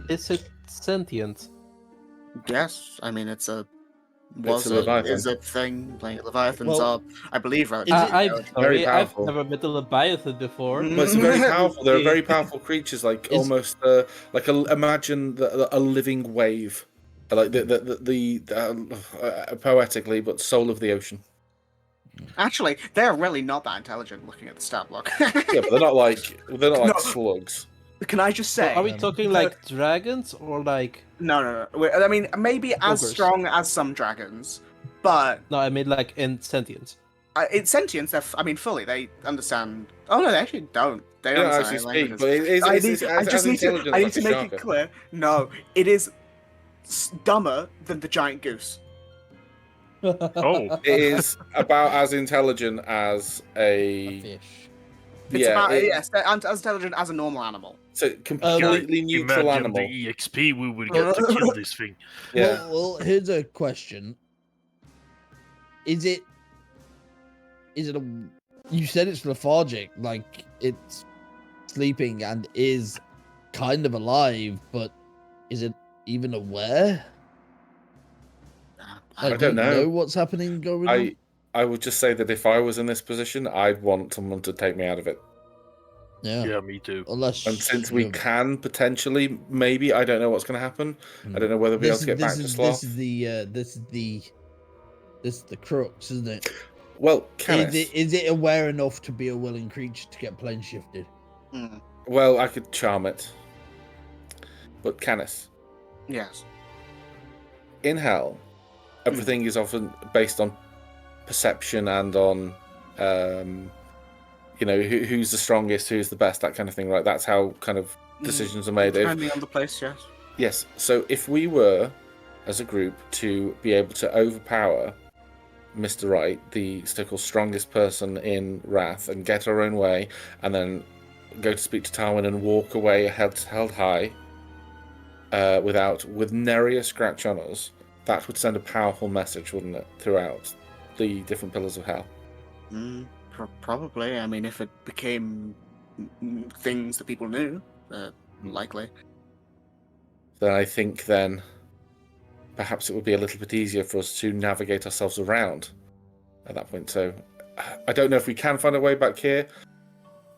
is it sentient? Yes, I mean it's a It's a Leviathan. is a thing. Like Leviathans Well, are, I believe, right? Is it- I've Very I've powerful. never met a Leviathan before. Mm. But it's very powerful. They're very powerful creatures, like Is- almost like imagine a living wave, like the poetically, but soul of the ocean. Actually, they're really not that intelligent. Looking at the stat block. Yeah, but they're not like No. slugs. Can I just say? Are we talking like dragons or like? No. I mean, maybe as Ogres. strong as some dragons, but No, I mean like in sentience. in sentience, I mean, fully they understand. Oh no, they actually don't. They They don't don't understand actually any speak, languages. but I it's need to intelligent as make it clear. No, it is dumber than the giant goose. Oh, It is about as intelligent as a Fish. It's about yes, they're as intelligent as a normal animal. so completely neutral imagine animal. the EXP we will get to kill this thing. Yeah, Well, here's a question. Is it is it a? You said it's lethargic, like it's sleeping and is kind of alive, but is it even aware? I Like, don't do you know. what's happening going on? I would just say that if I was in this position, I'd want someone to take me out of it. Yeah. Yeah, me too. Unless And since we you're- can potentially, maybe, I don't know what's going to happen. I don't know whether we'll be able to get back to Sloth. This is the crux, isn't it? Well, Canis. Is it aware enough to be a willing creature to get plane shifted? Well, I could charm it. But Canis. Yes. In Hell, everything is often based on perception and on, who's the strongest, who's the best, that kind of thing, right? That's how kind of decisions are made. Depending on the place, yes. Yes, so if we were, as a group, to be able to overpower Mr. Right, the so-called strongest person in Wrath, and get our own way, and then go to speak to Tarwin and walk away held high, with nary a scratch on us, that would send a powerful message, wouldn't it, throughout the different pillars of hell? Probably. I mean, if it became things that people knew, likely. Then I think perhaps it would be a little bit easier for us to navigate ourselves around at that point. So I don't know if we can find a way back here.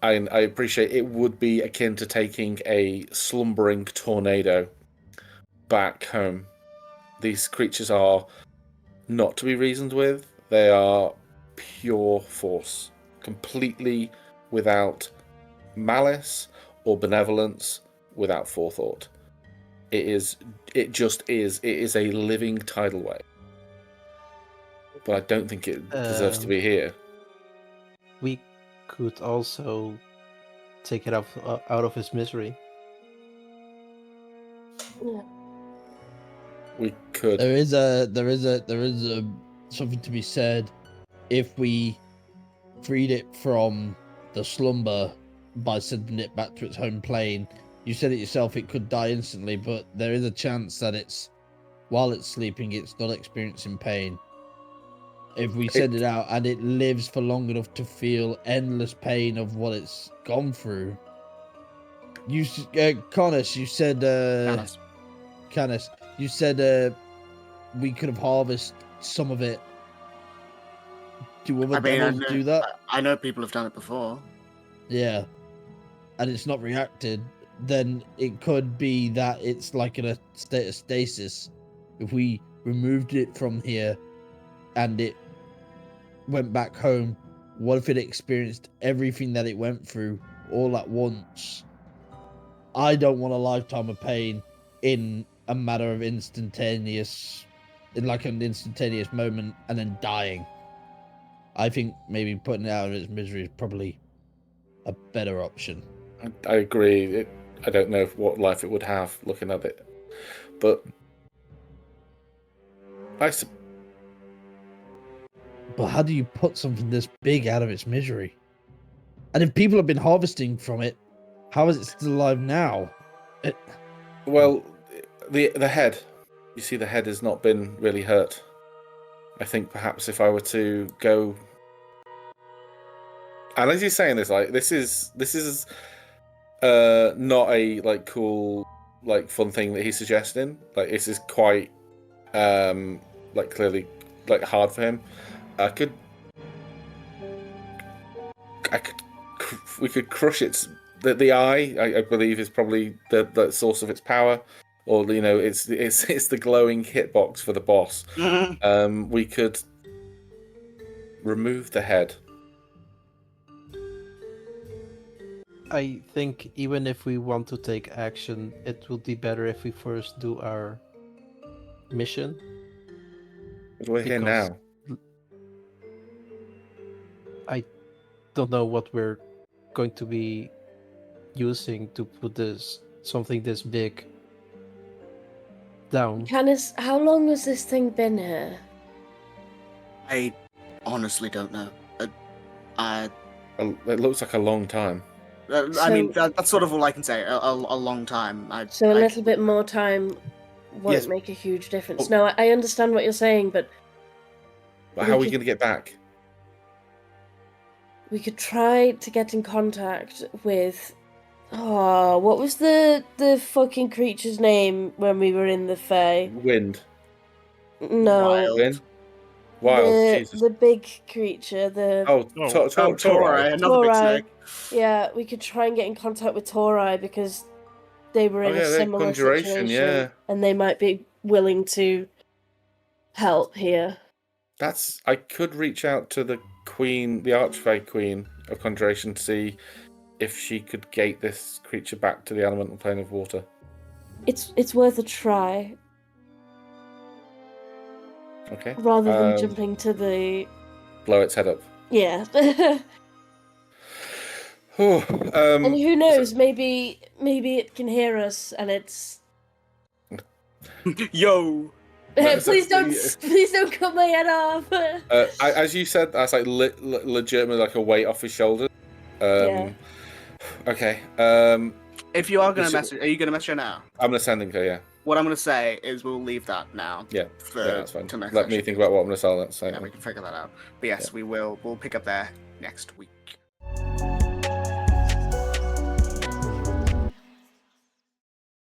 I appreciate it would be akin to taking a slumbering tornado back home. These creatures are not to be reasoned with. They are pure force, completely without malice or benevolence, without forethought. It just is. It is a living tidal wave. But I don't think it deserves to be here. We could also take it out of his misery. Yeah. We could. There is a something to be said if we freed it from the slumber by sending it back to its home plane. You said it yourself, it could die instantly, but there is a chance that while it's sleeping, it's not experiencing pain. If we send it out and it lives for long enough to feel endless pain of what it's gone through. Canis, you said Canis, you said we could have harvested some of it. Do other devils do that? I know people have done it before. Yeah. And it's not reacted, then it could be that it's like in a state of stasis. If we removed it from here and it went back home, what if it experienced everything that it went through all at once? I don't want a lifetime of pain in a matter of in like an instantaneous moment and then dying. I think maybe putting it out of its misery is probably a better option. I agree. I don't know what life it would have looking at it, but But how do you put something this big out of its misery? And if people have been harvesting from it, how is it still alive now? Well, the head. You see, the head has not been really hurt. I think perhaps if I were to go, and as you're saying this, like this is not a like cool like fun thing that he's suggesting. Like this is quite like clearly like hard for him. We could crush its the eye. I believe is probably the source of its power, or it's the glowing hitbox for the boss. We could remove the head. I think even if we want to take action, it would be better if we first do our mission. But we're here now. I don't know what we're going to be using to put something this big down. Canis, how long has this thing been here? I honestly don't know. It looks like a long time. I mean, that's sort of all I can say. A long time. So a little bit more time won't make a huge difference. No, I understand what you're saying, but how are we going to get back? we could try to get in contact with. Oh, what was the fucking creature's name when we were in the Fae? Wind. No, Wild. Wind. Wild. Jesus. the big creature. The Tori, another big Tori. snake. Yeah, we could try and get in contact with Tori because they were in a they're similar conjuration, situation, yeah. and they might be willing to help here. I could reach out to the queen, the Archfey Queen of Conjuration, to see if she could gate this creature back to the elemental plane of water. It's worth a try. Okay. Rather than jumping to the blow its head up. Yeah. And who knows? Maybe it can hear us, and it's. Yo. Please don't cut my head off. As you said, that's like legitimately like a weight off his shoulders. Yeah. Okay. If you are going to message, are you going to message her now? I'm going to send her, yeah. What I'm going to say is we'll leave that now. Yeah. That's fine. Let me session. think about what I'm going to sell. That's yeah, we can figure that out. But yes, we'll pick up there next week.